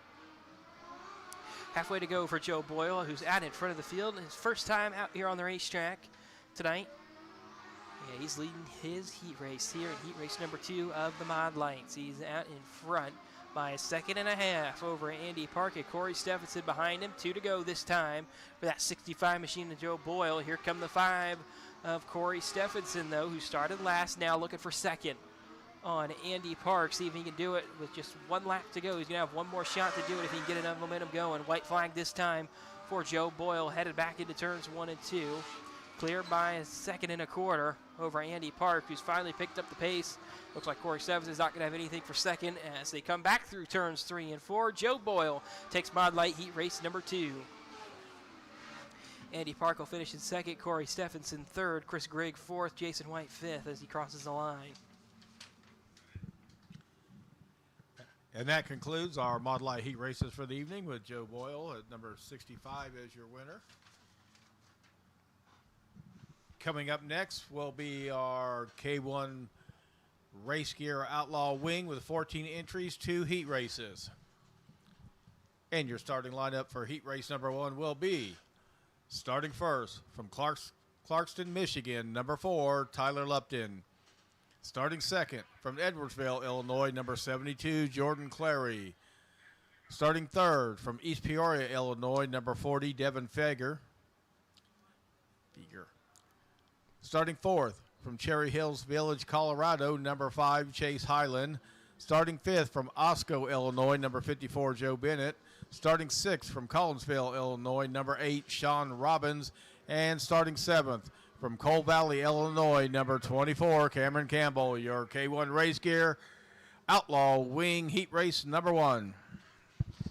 Halfway to go for Joe Boyle, who's out in front of the field. His first time out here on the racetrack tonight. Yeah, he's leading his heat race here in heat race number 2 of the Mod Lights. He's out in front by a second and a half over Andy Park and Corey Stephenson behind him. 2 to go this time for that 65 machine of Joe Boyle. Here come the 5 of Corey Stephenson, though, who started last, now looking for second on Andy Park. See if he can do it with just 1 lap to go. He's going to have one more shot to do it if he can get enough momentum going. White flag this time for Joe Boyle, headed back into turns 1 and 2. Clear by a second and a quarter over Andy Park, who's finally picked up the pace. Looks like Corey Stephenson's not going to have anything for second as they come back through turns 3 and 4. Joe Boyle takes Mod Light Heat Race number 2. Andy Park will finish in second, Corey Stephenson third, Chris Grigg fourth, Jason White fifth as he crosses the line. And that concludes our Mod Light Heat Races for the evening with Joe Boyle at number 65 as your winner. Coming up next will be our K1 Race Gear Outlaw Wing with 14 entries, 2 heat races. And your starting lineup for heat race number 1 will be, starting first from Clarkston, Michigan, number 4, Tyler Lupton. Starting second from Edwardsville, Illinois, number 72, Jordan Clary. Starting third from East Peoria, Illinois, number 40, Devin Feger. Starting fourth from Cherry Hills Village, Colorado, number 5, Chase Highland. Starting fifth from Osco, Illinois, number 54, Joe Bennett. Starting sixth from Collinsville, Illinois, number 8, Sean Robbins. And starting seventh from Coal Valley, Illinois, number 24, Cameron Campbell. Your K1 Race Gear Outlaw Wing Heat Race number 1.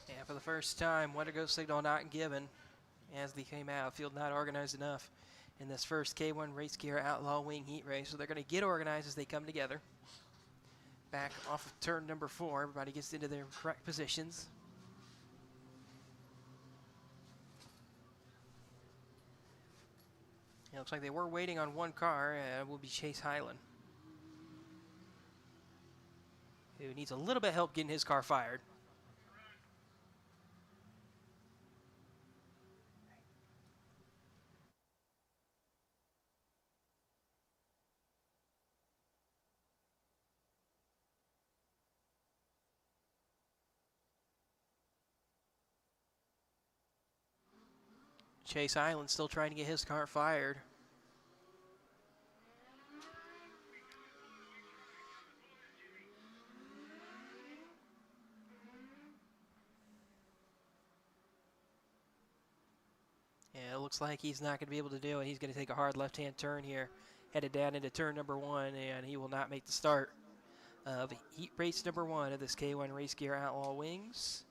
And for the first time, Winter Go signal not given as they came out. Field not organized enough in this first K1 Race Gear Outlaw Wing Heat Race. So they're going to get organized as they come together. Back off of turn number 4. Everybody gets into their correct positions. It looks like they were waiting on one car. It will be Chase Highland, who needs a little bit of help getting his car fired. Chase Highland still trying to get his car fired. Yeah, it looks like he's not going to be able to do it. He's going to take a hard left-hand turn here, headed down into turn number 1, and he will not make the start of heat race number 1 of this K1 Race Gear Outlaw Wings.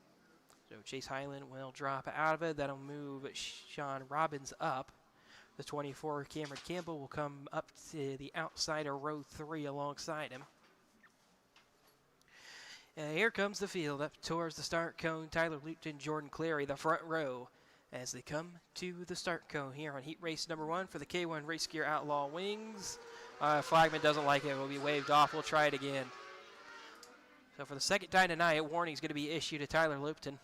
So Chase Highland will drop out of it. That'll move Sean Robbins up. The 24, Cameron Campbell, will come up to the outside of row 3 alongside him. And here comes the field up towards the start cone. Tyler Lupton, Jordan Clary, the front row, as they come to the start cone here on heat race number 1 for the K1 Race Gear Outlaw Wings. Flagman doesn't like it. It will be waved off. We'll try it again. So for the second time tonight, a warning is going to be issued to Tyler Lupton.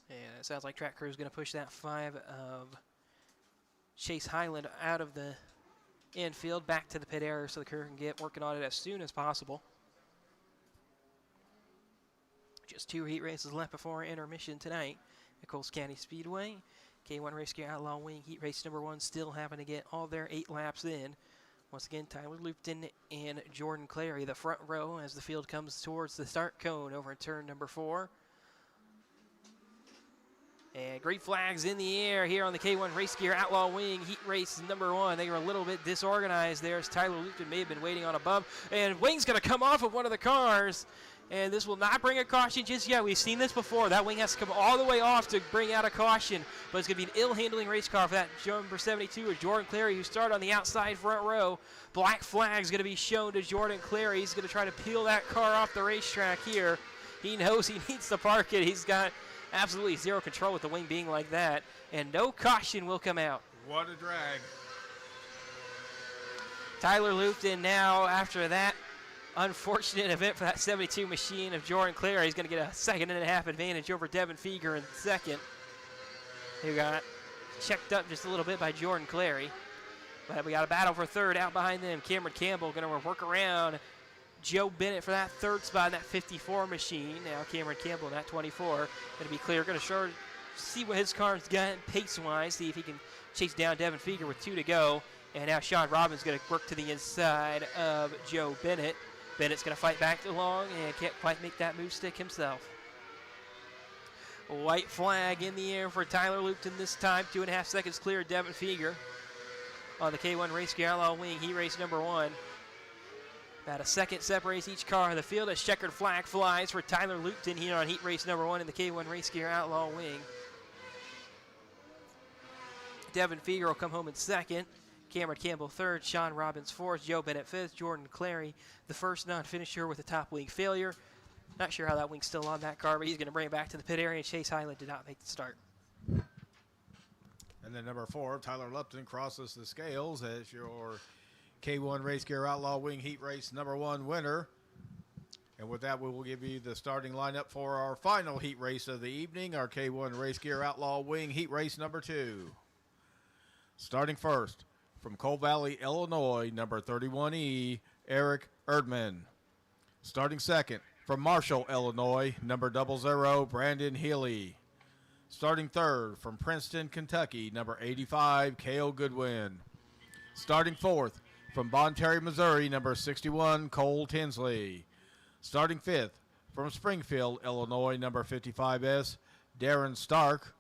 And it sounds like track crew is going to push that 5 of Chase Highland out of the infield back to the pit area so the crew can get working on it as soon as possible. Just 2 heat races left before intermission tonight at Coles County Speedway. K1 Race Gear Outlaw Wing heat race number 1 still having to get all their 8 laps in. Once again, Tyler Lupton and Jordan Clary, the front row, as the field comes towards the start cone over in turn number 4. And green flags in the air here on the K1 Race Gear Outlaw Wing heat race number 1. They were a little bit disorganized there as Tyler Lupton may have been waiting on above. And wing's going to come off of one of the cars. And this will not bring a caution just yet. We've seen this before. That wing has to come all the way off to bring out a caution. But it's going to be an ill-handling race car for that number 72 of Jordan Clary, who started on the outside front row. Black flag is going to be shown to Jordan Clary. He's going to try to peel that car off the racetrack here. He knows he needs to park it. He's got absolutely zero control with the wing being like that. And no caution will come out. What a drag. Tyler Lupton now, after that unfortunate event for that 72 machine of Jordan Clary, he's going to get a 2.5 seconds advantage over Devin Feger in second, who got checked up just a little bit by Jordan Clary. But we got a battle for third out behind them. Cameron Campbell going to work around Joe Bennett for that third spot in that 54 machine. Now Cameron Campbell in that 24. Going to be clear. Going to see what his car's got pace-wise. See if he can chase down Devin Feger with 2 to go. And now Sean Robbins going to work to the inside of Joe Bennett. Bennett's going to fight back along and can't quite make that move stick himself. White flag in the air for Tyler Lupton this time. 2.5 seconds clear. Devin Feger on the K1 Race Gear Outlaw Wing, heat race number 1. About a second separates each car in the field. A checkered flag flies for Tyler Lupton here on heat race number 1 in the K1 Race Gear Outlaw Wing. Devin Feger will come home in second. Cameron Campbell third. Sean Robbins fourth. Joe Bennett fifth. Jordan Clary, the first non-finisher with a top wing failure. Not sure how that wing's still on that car, but he's going to bring it back to the pit area. And Chase Highland did not make the start. And then number 4, Tyler Lupton crosses the scales as your K1 Race Gear Outlaw Wing Heat Race number 1 winner. And with that, we will give you the starting lineup for our final heat race of the evening, our K1 Race Gear Outlaw Wing Heat Race number 2. Starting first, from Coal Valley, Illinois, number 31E, Eric Erdman. Starting second, from Marshall, Illinois, number 00, Brandon Healy. Starting third, from Princeton, Kentucky, number 85, Cale Goodwin. Starting fourth, from Bon Terre, Missouri, number 61, Cole Tinsley. Starting fifth, from Springfield, Illinois, number 55S, Darren Stark.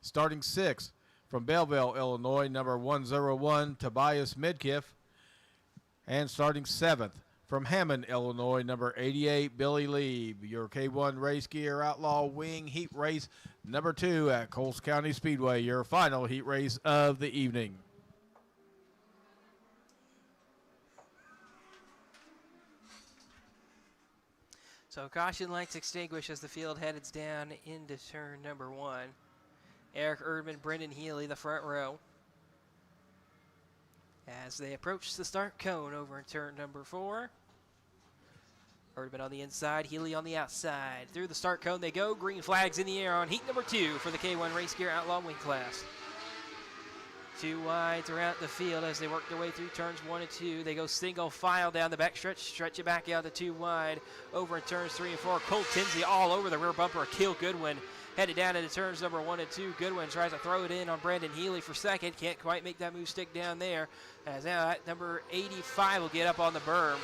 Starting sixth, from Belleville, Illinois, number 101, Tobias Midkiff. And starting seventh, from Hammond, Illinois, number 88, Billy Lieb. Your K1 Race Gear Outlaw Wing Heat Race number 2 at Coles County Speedway, your final heat race of the evening. So caution lights extinguish as the field heads down into turn number 1. Eric Erdman, Brendan Healy, the front row. As they approach the start cone over in turn number 4. Erdman on the inside, Healy on the outside. Through the start cone they go. Green flags in the air on heat number 2 for the K1 Race Gear Outlaw Wing class. 2 wide throughout the field as they work their way through turns 1 and 2. They go single file down the back stretch it back out to 2 wide. Over in turns 3 and 4. Cole Tinsley all over the rear bumper. Cale Goodwin headed down into turns number 1 and 2. Goodwin tries to throw it in on Brandon Healy for second. Can't quite make that move stick down there. As now that number 85 will get up on the berm.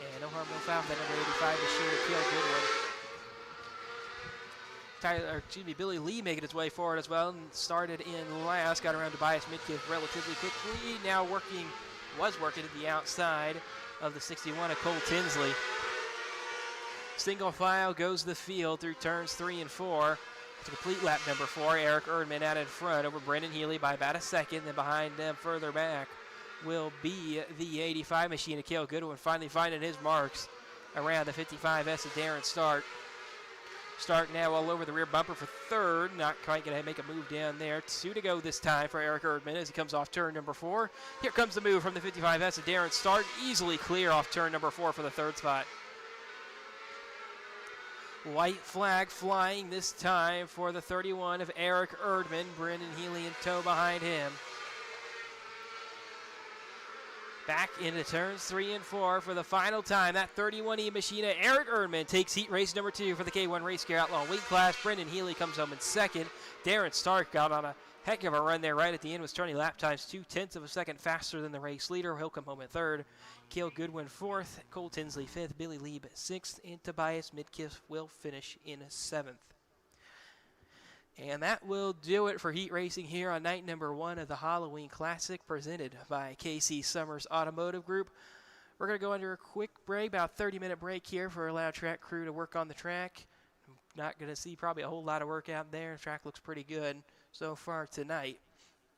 And no harm, no foul for that number 85 to Cale Goodwin. Billy Lee making his way forward as well and started in last. Got around Tobias Midkiff relatively quickly. Now was working at the outside of the 61 of Cole Tinsley. Single file goes the field through turns 3 and 4. To complete lap number 4, Eric Erdman out in front over Brendan Healy by about a second. Then behind them further back will be the 85 machine of Cale Goodwin, finally finding his marks around the 55S of Darren Stark. Stark now all over the rear bumper for third. Not quite going to make a move down there. 2 to go this time for Eric Erdman as he comes off turn number 4. Here comes the move from the 55S of Darren Stark. Easily clear off turn number 4 for the third spot. White flag flying this time for the 31 of Eric Erdman. Brendan Healy in tow behind him. Back into turns 3 and 4 for the final time. That 31E machine of Eric Erdman takes heat race number 2 for the K1 Race Gear Outlaw Wing class. Brendan Healy comes home in second. Darren Stark got on a heck of a run there right at the end, was turning lap times 0.2 of a second faster than the race leader. He'll come home in third. Cale Goodwin fourth, Cole Tinsley fifth, Billy Lieb sixth, and Tobias Midkiff will finish in seventh. And that will do it for heat racing here on night number 1 of the Halloween Classic presented by KC Summers Automotive Group. We're going to go under a quick break, about a 30-minute break here for our Loud Track crew to work on the track. Not going to see probably a whole lot of work out there. The track looks pretty good so far tonight.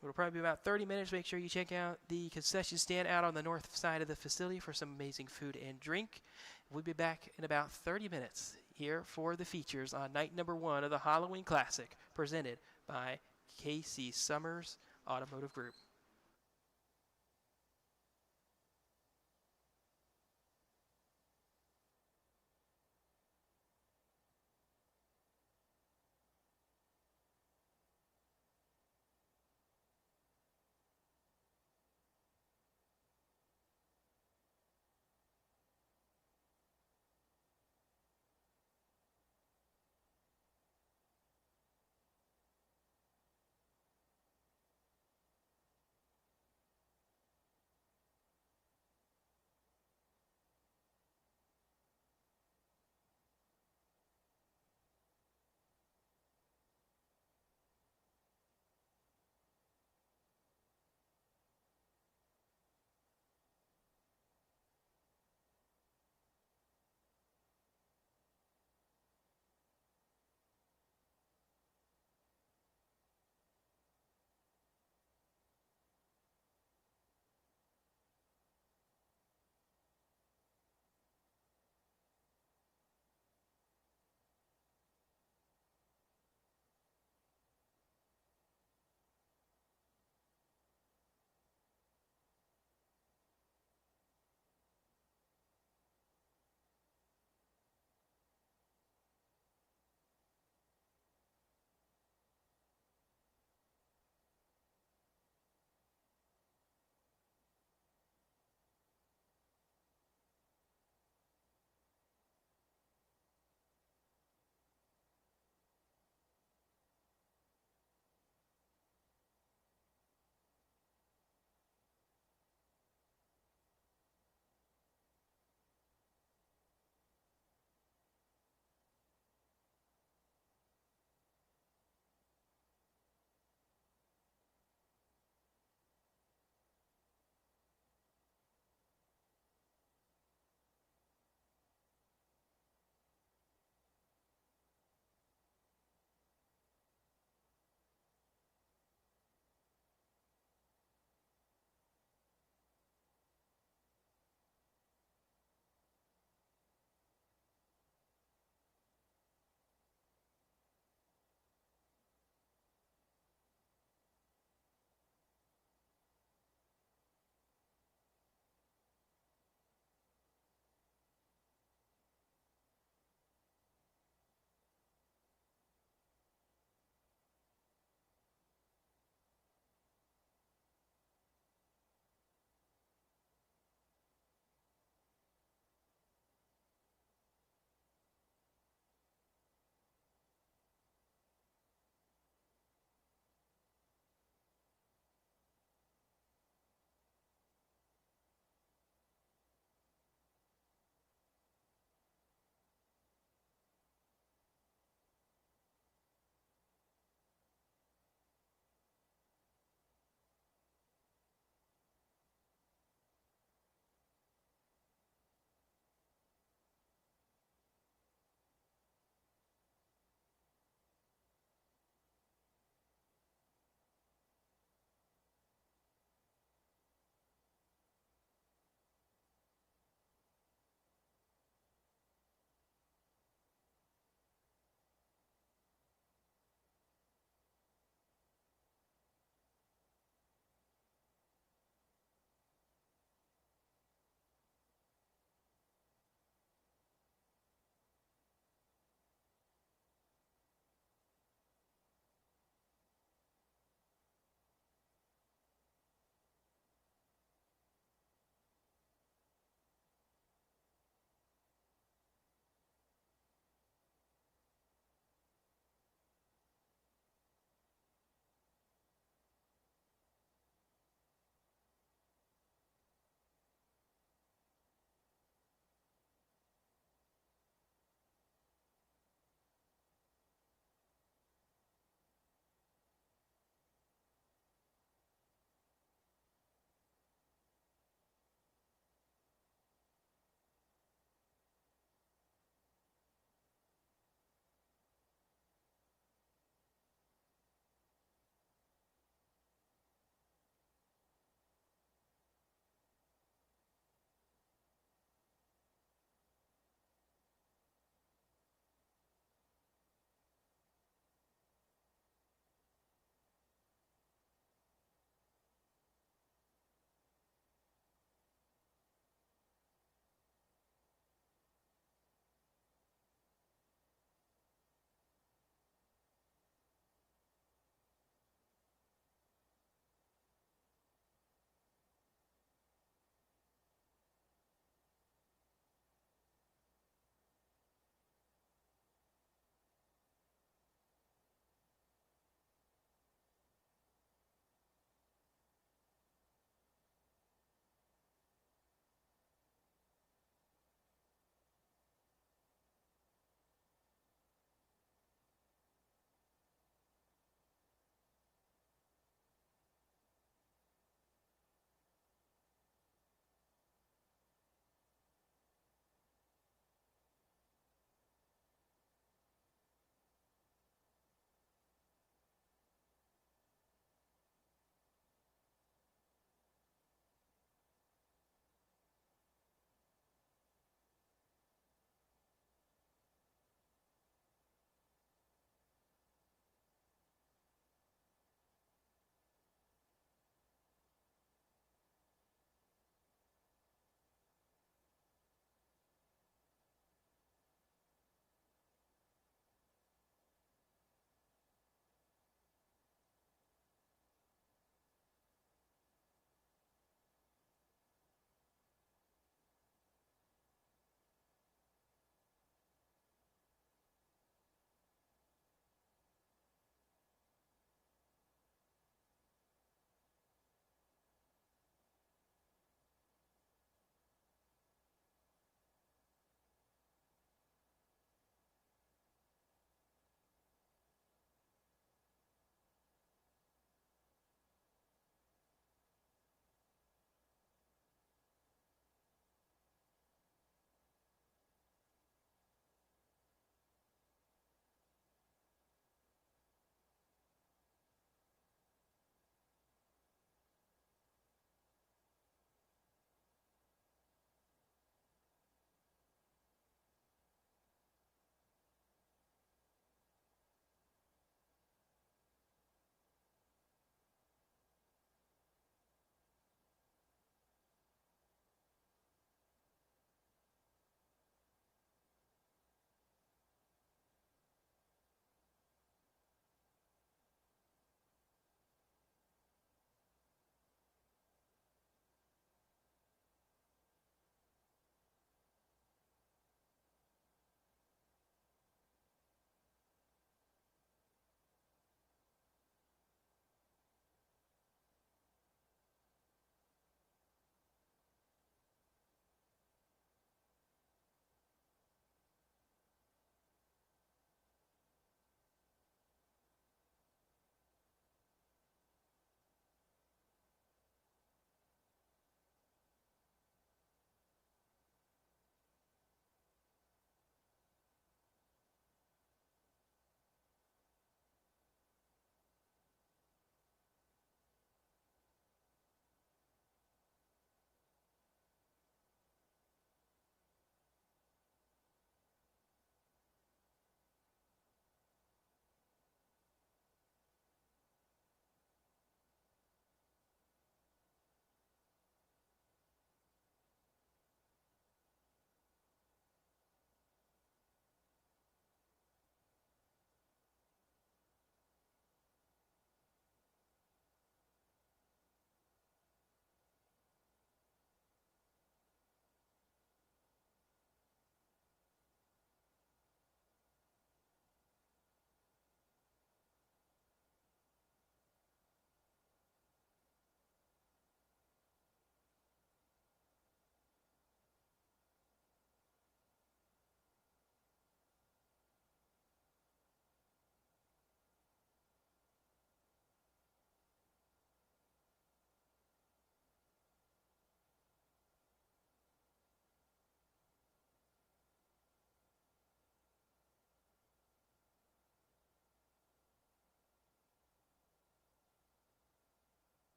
It'll probably be about 30 minutes. Make sure you check out the concession stand out on the north side of the facility for some amazing food and drink. We'll be back in about 30 minutes here for the features on night number 1 of the Halloween Classic presented by KC Summers Automotive Group.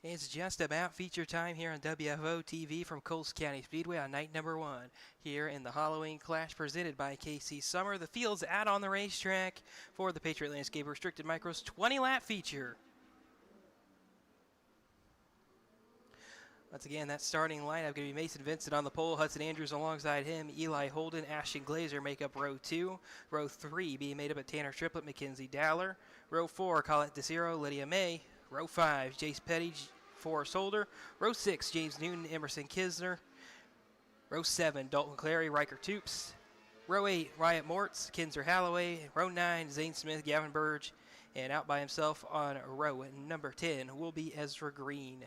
It's just about feature time here on WFO TV from Coles County Speedway on night number 1. Here in the Halloween Clash presented by KC Summer. The field's out on the racetrack for the Patriot Landscape Restricted Micros 20-lap feature. Once again, that starting lineup going to be Mason Vincent on the pole, Hudson Andrews alongside him, Eli Holden, Ashton Glazer make up row 2. Row 3 being made up of Tanner Triplett, Mackenzie Dowler. Row 4, Colette DeCiro, Lydia May. Row 5, Jace Petty, Forrest Holder. Row 6, James Newton, Emerson Kisner. Row 7, Dalton Clary, Riker Toops. Row 8, Wyatt Mortz, Kinzer Halloway. Row 9, Zane Smith, Gavin Burge. And out by himself on row number 10 will be Ezra Green.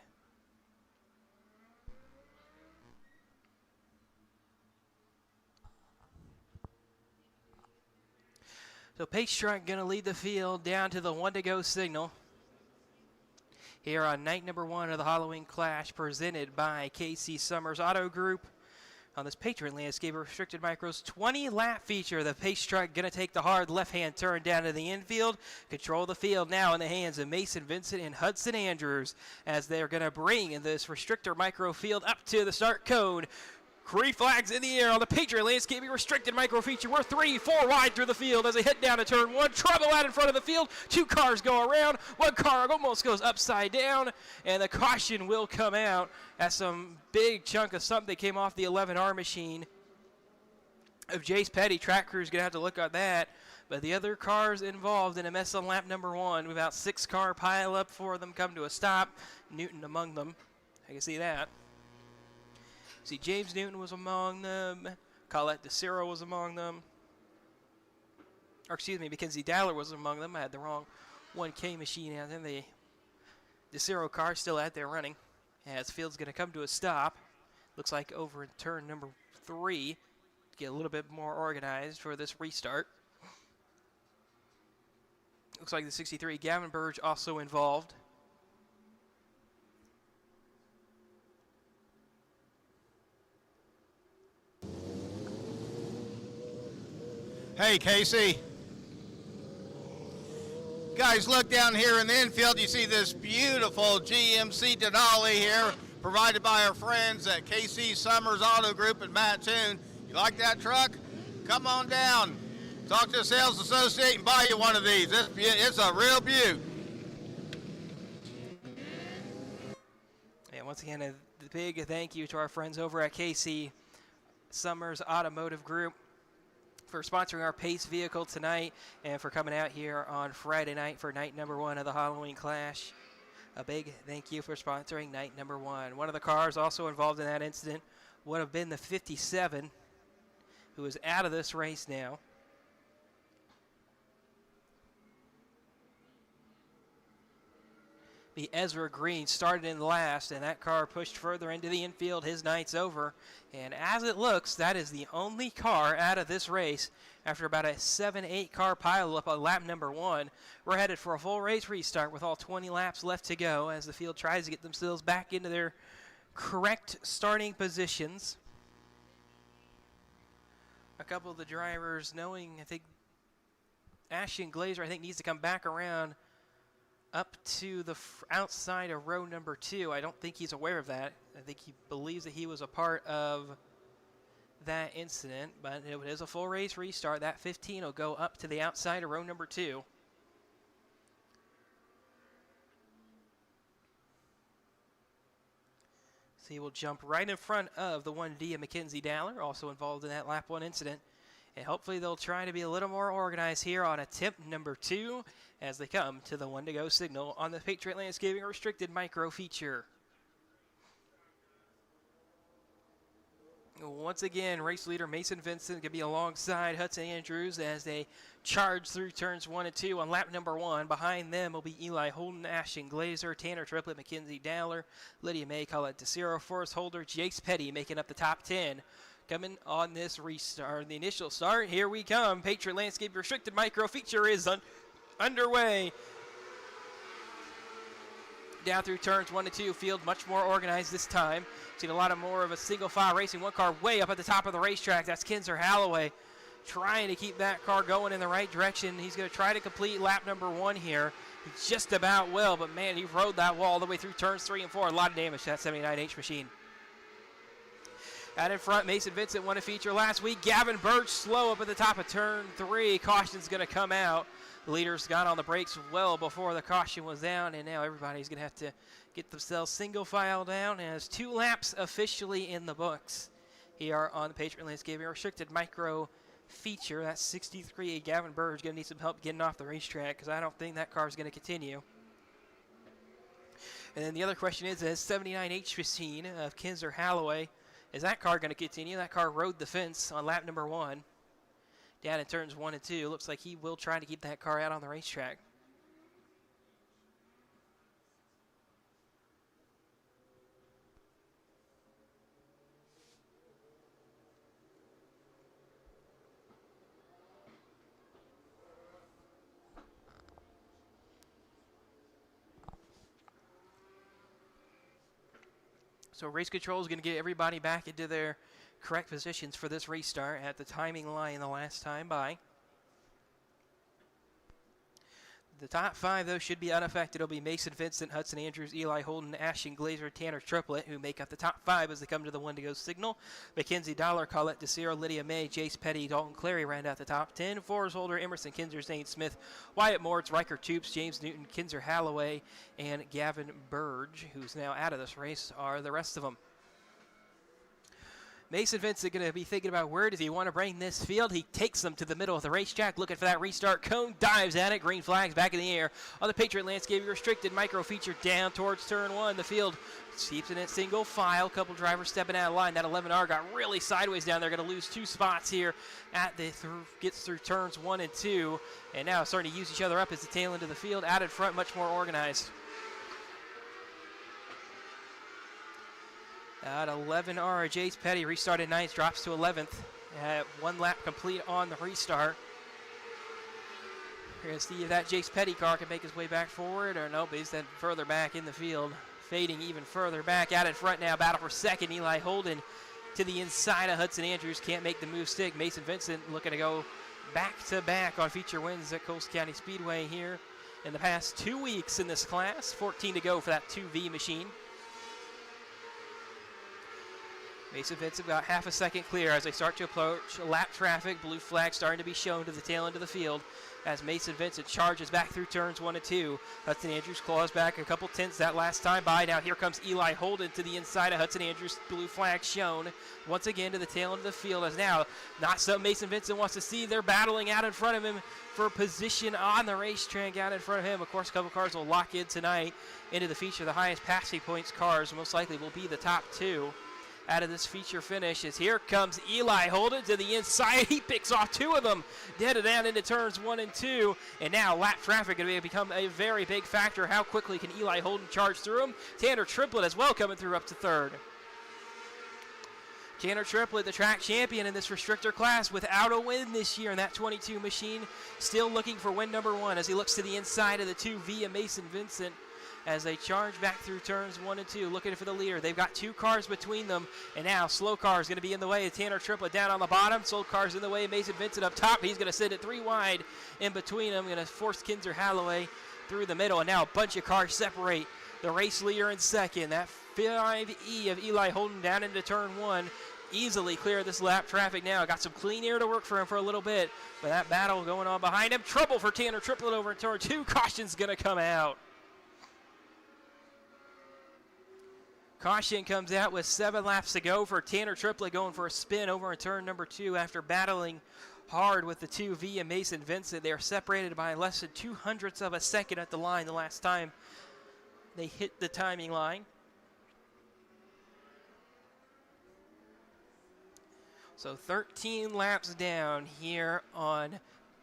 So Pace Truck going to lead the field down to the 1-to-go signal. Here on night number 1 of the Halloween Clash presented by KC Summers Auto Group. On this Patriot Landscape Restricted Micros 20-lap feature, the Pace Truck going to take the hard left-hand turn down to the infield. Control the field now in the hands of Mason Vincent and Hudson Andrews as they're going to bring this restrictor micro field up to the start cone. Green flags in the air on the Patriot Landscaping Restricted Micro Feature. We're 3-4 wide through the field as they head down to turn 1. Trouble out in front of the field. 2 cars go around. 1 car almost goes upside down. And the caution will come out as some big chunk of something came off the 11R machine of Jace Petty. Track crew's going to have to look at that. But the other cars involved in a mess on lap number 1. About 6 car pile up for them come to a stop. Newton among them. I can see that. See, James Newton was among them. Colette DeCiro was among them. Or excuse me, Mackenzie Dowler was among them. I had the wrong 1K machine out there. The DeCiro car still out there running. As field's going to come to a stop. Looks like over in turn number 3. To get a little bit more organized for this restart. Looks like the 63 Gavin Burge also involved. Hey, Casey. Guys, look down here in the infield. You see this beautiful GMC Denali here, provided by our friends at KC Summers Auto Group in Mattoon. You like that truck? Come on down. Talk to a sales associate and buy you one of these. It's a real beaut. And once again, a big thank you to our friends over at KC Summers Automotive Group for sponsoring our Pace vehicle tonight and for coming out here on Friday night for night number 1 of the Halloween Clash. A big thank you for sponsoring night number 1. One of the cars also involved in that incident would have been the 57, who is out of this race now. The Ezra Green started in last, and that car pushed further into the infield. His night's over. And as it looks, that is the only car out of this race after about a 7-8 car pileup on lap number 1. We're headed for a full race restart with all 20 laps left to go as the field tries to get themselves back into their correct starting positions. A couple of the drivers knowing, I think, Ashton Glazer, I think, needs to come back around up to the outside of row number 2. I don't think he's aware of that. I think he believes that he was a part of that incident, but it is a full race restart. That 15 will go up to the outside of row number 2. So he will jump right in front of the 1D of Mackenzie Dowler, also involved in that lap 1 incident. And hopefully they'll try to be a little more organized here on attempt number 2 as they come to the 1-to-go signal on the Patriot Landscaping Restricted Micro Feature. Once again, race leader Mason Vincent going to be alongside Hudson Andrews as they charge through turns 1 and 2 on lap number 1. Behind them will be Eli Holden, Ashton Glazer, Tanner Triplett, Mackenzie Dowler, Lydia May, Colette DeCiro, Forrest Holder, Jace Petty making up the top 10. Coming on this restart, the initial start, here we come. Patriot Landscape Restricted Micro Feature is underway. Down through turns 1 and 2, field much more organized this time. Seen a lot more of a single file racing. One car way up at the top of the racetrack. That's Kinzer Halloway. trying to keep that car going in the right direction. He's going to try to complete lap number 1 here. He just about will, but man, he rode that wall all the way through turns 3 and 4. A lot of damage to that 79H machine. Out in front, Mason Vincent won a feature last week. Gavin Birch slow up at the top of turn 3. Caution's going to come out. The leaders got on the brakes well before the caution was down, and now everybody's going to have to get themselves single file down as 2 laps officially in the books here on the Patriot Landscaping Restricted Micro feature. That's 63. Gavin Birch going to need some help getting off the racetrack because I don't think that car is going to continue. And then the other question is 79H machine of Kinzer Halloway. Is that car going to continue? That car rode the fence on lap number 1. Down in turns 1 and 2. Looks like he will try to keep that car out on the racetrack. So race control is going to get everybody back into their correct positions for this restart at the timing line the last time by. The top 5, though, should be unaffected. It'll be Mason Vincent, Hudson Andrews, Eli Holden, Ashton Glazer, Tanner Triplett, who make up the top 5 as they come to the 1-to-go signal. Mackenzie Dollar, Colette DeCiro, Lydia May, Jace Petty, Dalton Clary round out the top 10. Forrest Holder, Emerson Kinzer, Zane Smith, Wyatt Moritz, Riker Toops, James Newton, Kinzer Halloway, and Gavin Burge, who's now out of this race, are the rest of them. Mason Vincent going to be thinking about where does he want to bring this field. He takes them to the middle of the racetrack, looking for that restart cone, dives at it, green flags back in the air on the Patriot Landscaping Restricted Micro feature down towards turn 1. The field keeps in a single file. Couple drivers stepping out of line. That 11R got really sideways down there. Going to lose 2 spots here at the gets through turns 1 and 2, and now starting to use each other up as the tail end of the field. Out in front, much more organized. At 11R, Jace Petty restarted 9th, drops to 11th. 1 lap complete on the restart. We're going to see if that Jace Petty car can make his way back forward, or nope, he's then further back in the field. Fading even further back. Out in front now, battle for second. Eli Holden to the inside of Hudson Andrews. Can't make the move stick. Mason Vincent looking to go back-to-back on feature wins at Coles County Speedway here in the past 2 weeks in this class. 14 to go for that 2V machine. Mason Vincent about half a second clear as they start to approach lap traffic. Blue flag starting to be shown to the tail end of the field as Mason Vincent charges back through turns 1 and 2. Hudson Andrews claws back a couple tenths that last time by. Now here comes Eli Holden to the inside of Hudson Andrews. Blue flag shown once again to the tail end of the field as now not something Mason Vincent wants to see. They're battling out in front of him for position on the racetrack out in front of him. Of course, a couple cars will lock in tonight into the feature. The highest passing points cars most likely will be the top 2. Out of this feature finish as here comes Eli Holden to the inside. He picks off 2 of them, dead down into turns 1 and 2. And now lap traffic going to become a very big factor. How quickly can Eli Holden charge through him? Tanner Triplett as well coming through up to 3rd. Tanner Triplett, the track champion in this restrictor class without a win this year in that 22 machine. Still looking for win number 1 as he looks to the inside of the 2 via Mason Vincent. As they charge back through turns 1 and 2, looking for the leader. They've got 2 cars between them, and now slow car is going to be in the way of Tanner Triplett down on the bottom. Slow car's in the way of Mason Vincent up top. He's going to sit it 3 wide in between them. Going to force Kinzer Halloway through the middle, and now a bunch of cars separate the race leader in second. That 5E of Eli Holden down into turn 1. Easily clear this lap traffic now. Got some clean air to work for him for a little bit, but that battle going on behind him. Trouble for Tanner Triplett over in turn 2. Caution's going to come out. Caution comes out with 7 laps to go for Tanner Triplett going for a spin over in turn number 2 after battling hard with the 2V and Mason Vincent. They are separated by less than 0.02 of a second at the line the last time they hit the timing line. So 13 laps down here on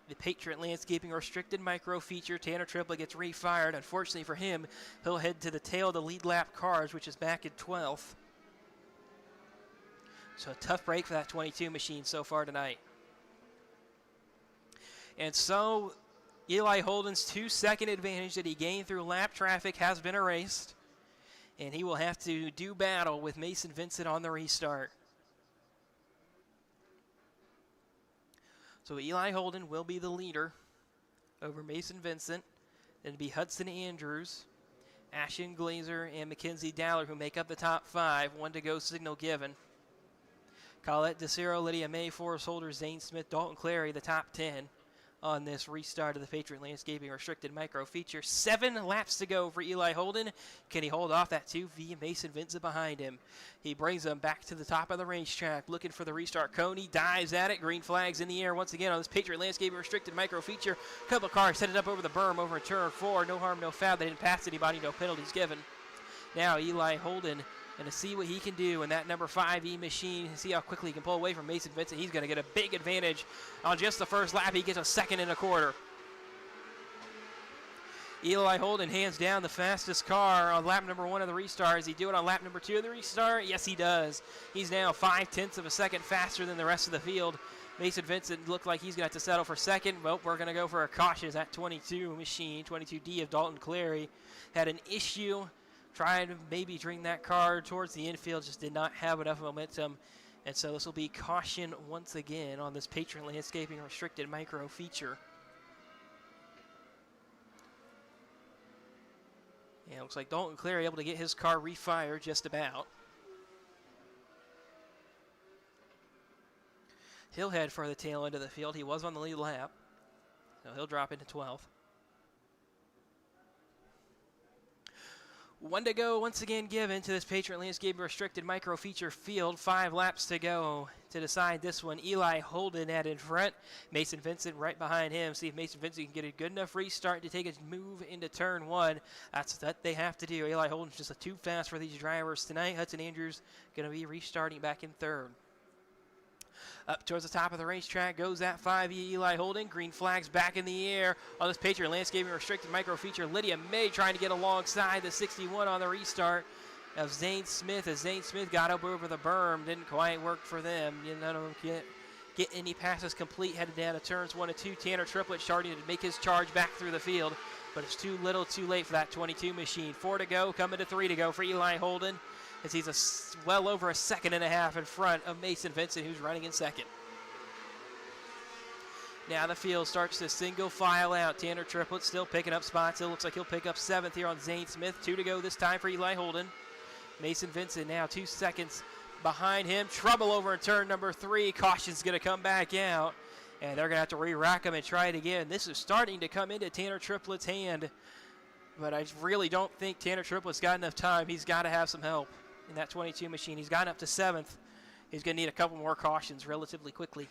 the Patriot Landscaping Restricted Micro feature. Tanner Triplett gets refired. Unfortunately for him, he'll head to the tail of the lead lap cars, which is back in 12th. So a tough break for that 22 machine so far tonight. And so Eli Holden's 2-second advantage that he gained through lap traffic has been erased. And he will have to do battle with Mason Vincent on the restart. So Eli Holden will be the leader over Mason Vincent. Then it'll be Hudson Andrews, Ashton Glazer, and Mackenzie Dowler who make up the top 5. 1 to go, signal given. Colette DeCiro, Lydia May, Forrest Holder, Zane Smith, Dalton Clary, the top 10 on this restart of the Patriot Landscaping Restricted Micro Feature. 7 laps to go for Eli Holden. Can he hold off that 2V Mason Vincent behind him? He brings them back to the top of the racetrack, looking for the restart cone. He dives at it. Green flags in the air once again on this Patriot Landscaping Restricted Micro Feature. A couple of cars headed up over the berm over in turn 4. No harm, no foul. They didn't pass anybody. No penalties given. Now Eli Holden going to see what he can do in that number 5E machine. See how quickly he can pull away from Mason Vincent. He's going to get a big advantage on just the first lap. He gets a 2nd and a quarter. Eli Holden hands down the fastest car on lap number 1 of the restart. Does he do it on lap number 2 of the restart? Yes, he does. He's now 0.5 of a second faster than the rest of the field. Mason Vincent looked like he's going to have to settle for 2nd. Well, we're going to go for a caution. That 22 machine, 22D of Dalton Clary, had an issue. Tried to maybe bring that car towards the infield, just did not have enough momentum. And so this will be caution once again on this Patriot Landscaping Restricted Micro Feature. Yeah, looks like Dalton Clary able to get his car refired just about. He'll head for the tail end of the field. He was on the lead lap, so he'll drop into 12th. 1 to go, once again given to this Patriot Landscaping Restricted Micro Feature field. 5 laps to go to decide this one. Eli Holden out in front. Mason Vincent right behind him. See if Mason Vincent can get a good enough restart to take a move into turn 1. That's what they have to do. Eli Holden's just too fast for these drivers tonight. Hudson Andrews going to be restarting back in 3rd. Up towards the top of the racetrack goes that 5E Eli Holden. Green flags back in the air on this Patriot Landscaping Restricted Micro Feature. Lydia May trying to get alongside the 61 on the restart of Zane Smith. As Zane Smith got up over the berm, didn't quite work for them. None of them get any passes complete. Headed down to turns 1 and 2. Tanner Triplett starting to make his charge back through the field, but it's too little too late for that 22 machine. 4 to go, coming to 3 to go for Eli Holden, as he's well over a 2.5 seconds in front of Mason Vincent, who's running in 2nd. Now the field starts to single file out. Tanner Triplett still picking up spots. It looks like he'll pick up 7th here on Zane Smith. 2 to go this time for Eli Holden. Mason Vincent now 2 seconds behind him. Trouble over in turn number 3. Caution's going to come back out, and they're going to have to re-rack him and try it again. This is starting to come into Tanner Triplett's hand, but I really don't think Tanner Triplett's got enough time. He's got to have some help in that 22 machine. He's gotten up to 7th. He's going to need a couple more cautions relatively quickly.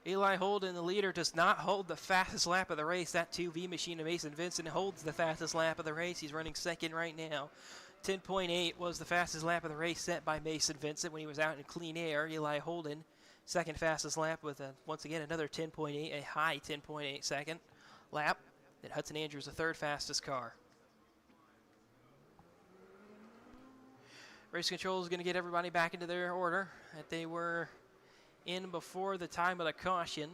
Eli Holden, the leader, does not hold the fastest lap of the race. That 2V machine of Mason Vincent holds the fastest lap of the race. He's running 2nd right now. 10.8 was the fastest lap of the race set by Mason Vincent when he was out in clean air. Eli Holden, 2nd fastest lap with, once again, another 10.8, a high 10.8 second lap. Then Hudson Andrews, the 3rd fastest car. Race control is going to get everybody back into their order that they were in before the time of the caution.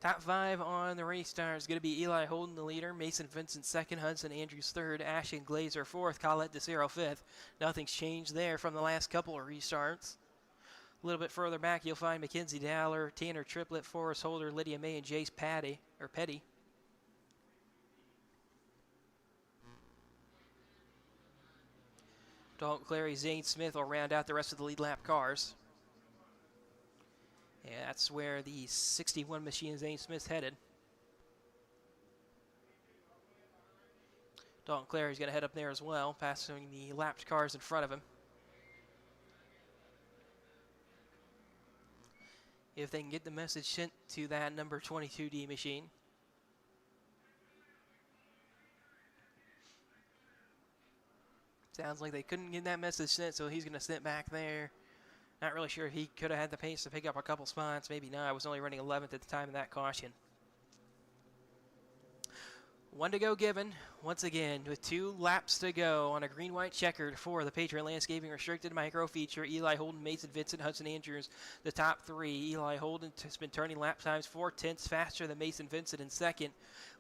Top 5 on the restart is going to be Eli Holden, the leader. Mason Vincent 2nd, Hudson Andrews 3rd, Ashton Glazer 4th, Colette DeCiro 5th. Nothing's changed there from the last couple of restarts. A little bit further back, you'll find Mackenzie Dowler, Tanner Triplett, Forrest Holder, Lydia May, and Jace Petty. Dalton Clary, Zane Smith will round out the rest of the lead lap cars. Yeah, that's where the 61 machine Zane Smith's headed. Dalton Clary's going to head up there as well, passing the lapped cars in front of him. If they can get the message sent to that number 22D machine. Sounds like they couldn't get that message sent, so he's going to sit back there. Not really sure if he could have had the pace to pick up a couple spots. Maybe not. I was only running 11th at the time of that caution. 1 to go given. Once again, with 2 laps to go on a green-white checkered for the Patriot Landscaping Restricted Micro Feature. Eli Holden, Mason Vincent, Hudson Andrews, the top 3. Eli Holden has been turning lap times 4/10 faster than Mason Vincent in second.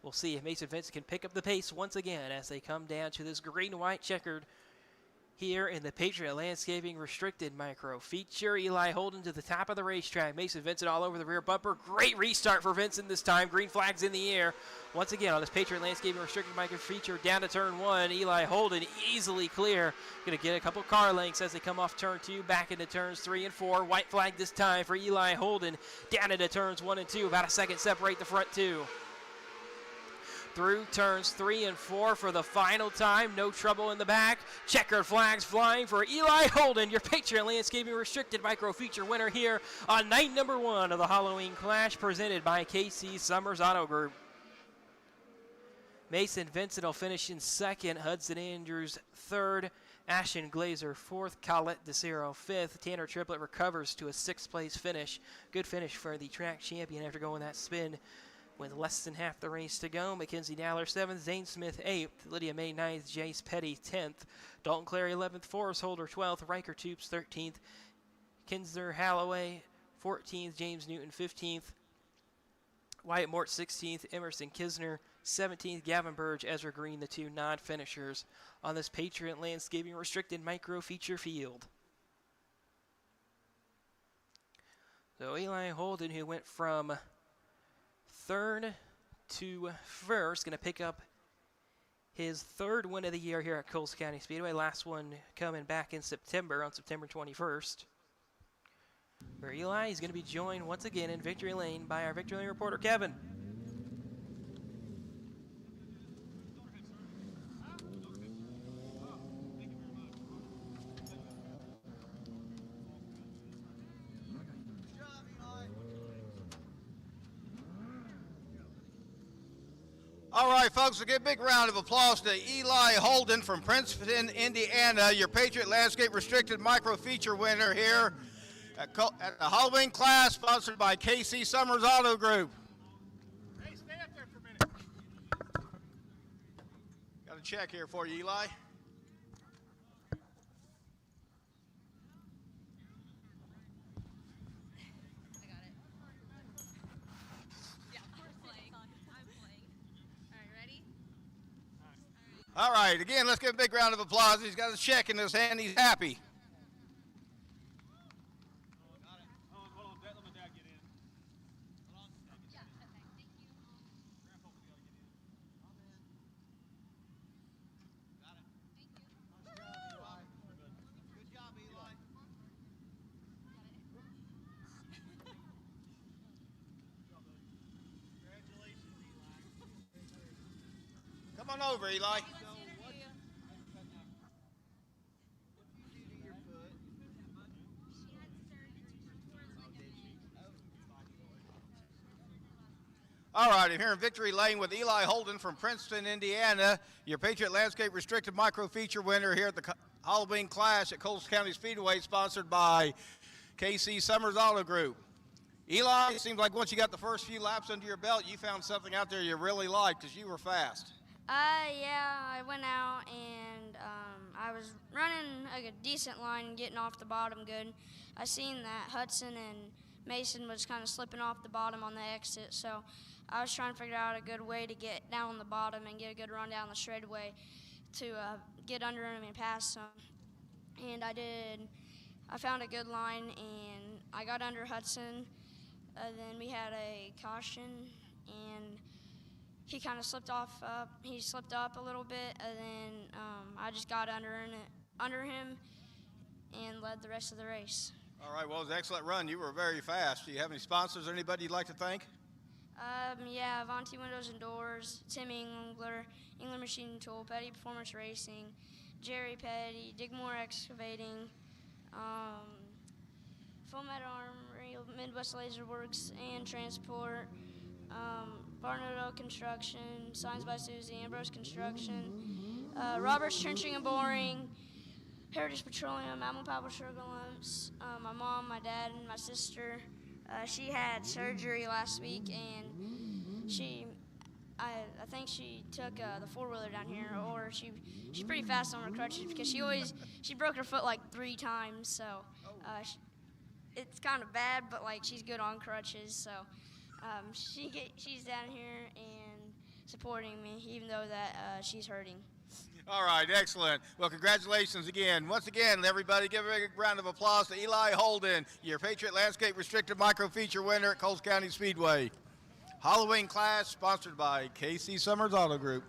We'll see if Mason Vincent can pick up the pace once again as they come down to this green-white checkered here in the Patriot Landscaping Restricted Micro Feature. Eli Holden to the top of the racetrack. Mason Vincent all over the rear bumper. Great restart for Vincent this time. Green flags in the air. Once again on this Patriot Landscaping Restricted Micro Feature down to turn 1. Eli Holden easily clear. Going to get a couple car lengths as they come off turn 2 back into turns 3 and 4. White flag this time for Eli Holden down into turns 1 and 2. About a second separate the front 2. Through turns 3 and 4 for the final time. No trouble in the back. Checkered flags flying for Eli Holden, your Patriot Landscaping Restricted Micro Feature winner here on night number 1 of the Halloween Clash presented by KC Summers Auto Group. Mason Vincent will finish in second. Hudson Andrews third. Ashton Glazer fourth. Colette DeCero fifth. Tanner Triplett recovers to a 6th place finish. Good finish for the track champion after going that spin with less than half the race to go. Mackenzie Dowler 7th, Zane Smith 8th, Lydia May 9th, Jace Petty 10th, Dalton Clary 11th, Forrest Holder 12th, Riker Toops 13th, Kinsler Halloway 14th, James Newton 15th, Wyatt Mort 16th, Emerson Kisner 17th, Gavin Burge, Ezra Green, the 2 non-finishers on this Patriot Landscaping Restricted Micro Feature field. So Eli Holden, who went from 3rd to 1st, going to pick up his 3rd win of the year here at Coles County Speedway. Last one coming back in September, on September 21st. Where Eli is going to be joined once again in Victory Lane by our Victory Lane reporter, Kevin. All right, folks, we'll give a big round of applause to Eli Holden from Princeton, Indiana, your Patriot Landscape Restricted Micro Feature winner here at the Halloween Class, sponsored by KC Summers Auto Group. Hey, stay up there for a minute. Got a check here for you, Eli. I got it. Yeah, I'm playing. All right, ready? All right, again, let's give a big round of applause. He's got a check in his hand. He's happy. Hold on. Let my dad get in. Hold on. Yeah, okay, thank you. Grandpa, we gotta get in. Got it. Thank you. Good job, Eli. Congratulations, Eli. Come on over, Eli. All right, I'm here in Victory Lane with Eli Holden from Princeton, Indiana, your Patriot Landscape Restricted Micro Feature winner here at the Halloween Clash at Coles County Speedway, sponsored by KC Summers Auto Group. Eli, it seems like once you got the first few laps under your belt, you found something out there you really liked because you were fast. Yeah, I went out and I was running a decent line, getting off the bottom good. I seen that Hudson and Mason was kind of slipping off the bottom on the exit, so I was trying to figure out a good way to get down on the bottom and get a good run down the straightaway to get under him and pass him. And I did. I found a good line and I got under Hudson. Then we had a caution and he kind of slipped off. He slipped up a little bit, and then I just got under him and led the rest of the race. All right, well, it was an excellent run. You were very fast. Do you have any sponsors or anybody you'd like to thank? Yeah, Avanti Windows and Doors, Tim Engler, Engler Machine Tool, Petty Performance Racing, Jerry Petty, Digmore Excavating, Fomet Armory, Midwest Laser Works and Transport, Barnard Oak Construction, Signs by Susie, Ambrose Construction, Roberts Trenching and Boring, Heritage Petroleum, Alma Power Sugar Lumps, my mom, my dad, and my sister. She had surgery last week, and she I think she took the four-wheeler down here, or she's pretty fast on her crutches because she broke her foot like 3 times. So it's kind of bad, but like she's good on crutches. So she's down here and supporting me, even though that she's hurting. All right, excellent. Well, congratulations again. Once again, everybody give a big round of applause to Eli Holden, your Patriot Landscape Restricted Micro Feature winner at Coles County Speedway. Halloween class sponsored by KC Summers Auto Group.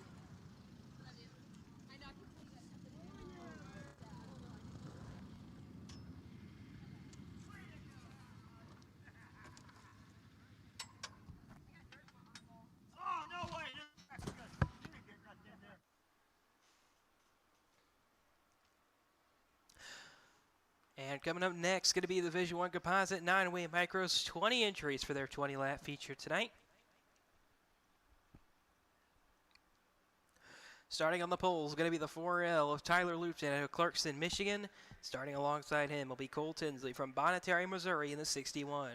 And coming up next, going to be the Division 1 Composite 9-way micros, 20 entries for their 20-lap feature tonight. Starting on the poles, going to be the 4L of Tyler Lupton out of Clarkston, Michigan. Starting alongside him will be Cole Tinsley from Bonnetary, Missouri in the 61.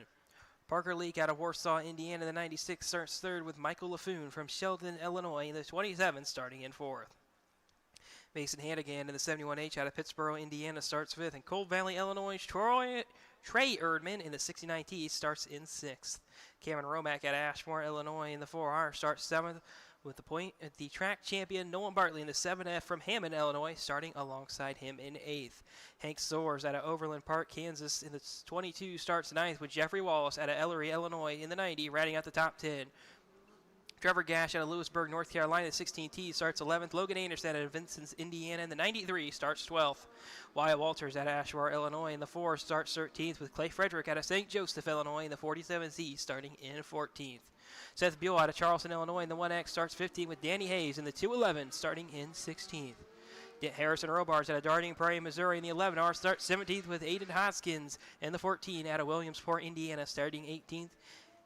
Parker Leak out of Warsaw, Indiana, the 96 starts third with Michael LaFoon from Shelton, Illinois in the 27, starting in fourth. Mason Hannigan in the 71H out of Pittsboro, Indiana starts fifth, and Cold Valley, Illinois, Trey Erdman in the 69T starts in sixth. Cameron Romack out of Ashmore, Illinois in the 4R starts seventh, with the point at the track champion Nolan Bartley in the 7F from Hammond, Illinois, starting alongside him in eighth. Hank Soares out of Overland Park, Kansas in the 22 starts ninth, with Jeffrey Wallace out of Ellery, Illinois in the 90, rounding out the top 10. Trevor Gash out of Lewisburg, North Carolina, 16T starts 11th. Logan Anderson out of Vincennes, Indiana, in the 93 starts 12th. Wyatt Walters out of Ashmore, Illinois, in the 4 starts 13th, with Clay Frederick out of St. Joseph, Illinois, in the 47Z starting in 14th. Seth Buell out of Charleston, Illinois, in the 1X starts 15th, with Danny Hayes in the 211 starting in 16th. Harrison Robards out of Darting Prairie, Missouri, in the 11R starts 17th, with Aiden Hoskins in the 14 out of Williamsport, Indiana, starting 18th.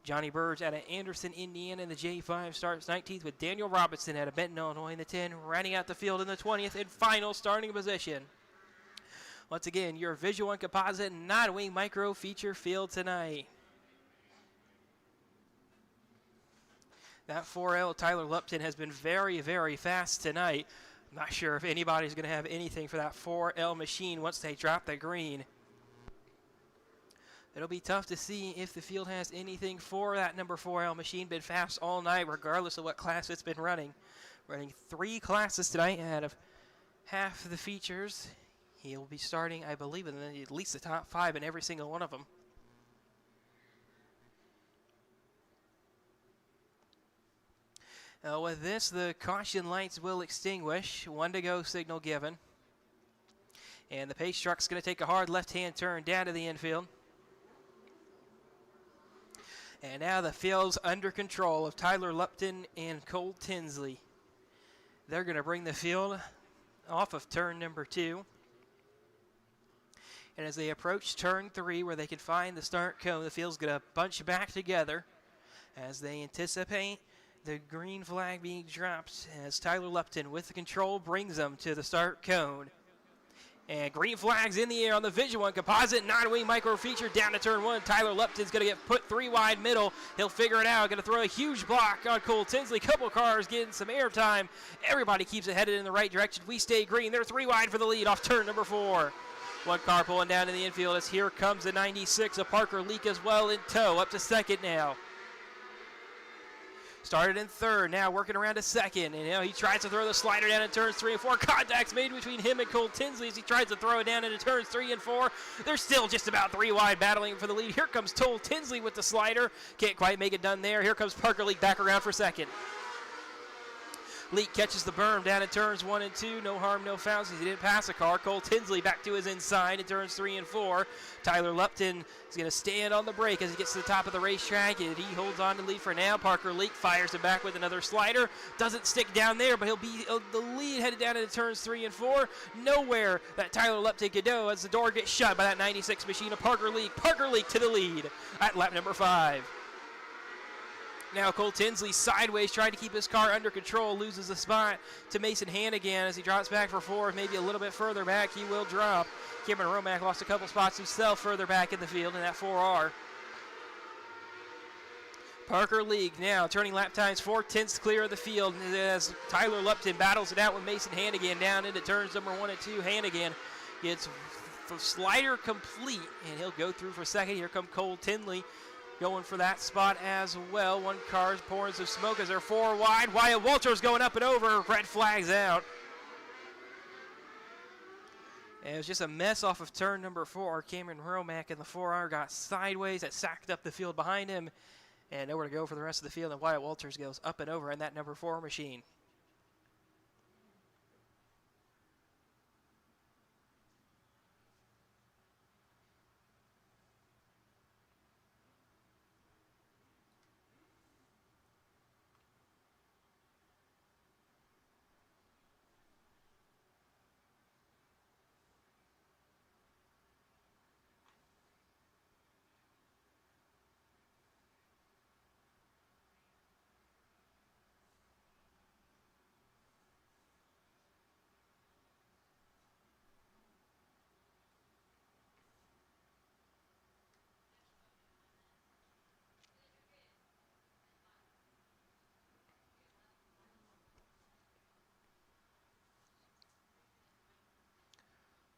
Johnny Burge out of Anderson, Indiana in the J5 starts 19th, with Daniel Robinson out of Benton, Illinois in the 10, rounding out the field in the 20th and final starting position. Once again, your Division 1 Composite 9-wing micro feature field tonight. That 4L Tyler Lupton has been very, very fast tonight. I'm not sure if anybody's going to have anything for that 4L machine once they drop the green. It'll be tough to see if the field has anything for that number 4L machine. Been fast all night, regardless of what class it's been running. Running 3 classes tonight out of half the features. He'll be starting, I believe, in at least the top 5 in every single one of them. With this, the caution lights will extinguish. 1 to go signal given. And the pace truck's going to take a hard left-hand turn down to the infield. And now the field's under control of Tyler Lupton and Cole Tinsley. They're going to bring the field off of turn number 2. And as they approach turn 3, where they can find the start cone, the field's going to bunch back together as they anticipate the green flag being dropped as Tyler Lupton with the control brings them to the start cone. And green flags in the air on the Division 1 Composite 9-wing micro feature down to turn 1. Tyler Lupton's going to get put 3 wide middle. He'll figure it out. Going to throw a huge block on Cole Tinsley. Couple cars getting some airtime. Everybody keeps it headed in the right direction. We stay green. They're 3 wide for the lead off turn number 4. 1 car pulling down to the infield as here comes the 96 of Parker Leak as well in tow. Up to second now. Started in third, now working around to second, and now he tries to throw the slider down in turns 3 and 4. Contacts made between him and Cole Tinsley as he tries to throw it down into turns 3 and 4. They're still just about 3 wide, battling for the lead. Here comes Cole Tinsley with the slider. Can't quite make it done there. Here comes Parker Leak back around for second. Leak catches the berm down in turns 1 and 2. No harm, no foul since he didn't pass a car. Cole Tinsley back to his inside in turns 3 and 4. Tyler Lupton is going to stand on the brake as he gets to the top of the racetrack, and he holds on to lead for now. Parker Leak fires it back with another slider. Doesn't stick down there, but he'll be the lead headed down into turns 3 and 4. Nowhere that Tyler Lupton could go as the door gets shut by that 96 machine of Parker Leak. Parker Leak to the lead at lap number 5. Now Cole Tinsley sideways trying to keep his car under control, loses the spot to Mason Hannigan as he drops back for 4, maybe a little bit further back he will drop. Cameron Romack lost a couple spots himself further back in the field in that 4R. Parker League now turning lap times 4/10 clear of the field as Tyler Lupton battles it out with Mason Hannigan down into turns number 1 and 2. Hannigan gets slider complete, and he'll go through for second. Here come Cole Tinley going for that spot as well. One car's pouring some smoke as they're 4 wide. Wyatt Walters going up and over. Red flags out. And it was just a mess off of turn number 4. Cameron Romack in the 4R got sideways. That sacked up the field behind him. And nowhere to go for the rest of the field. And Wyatt Walters goes up and over in that number 4 machine.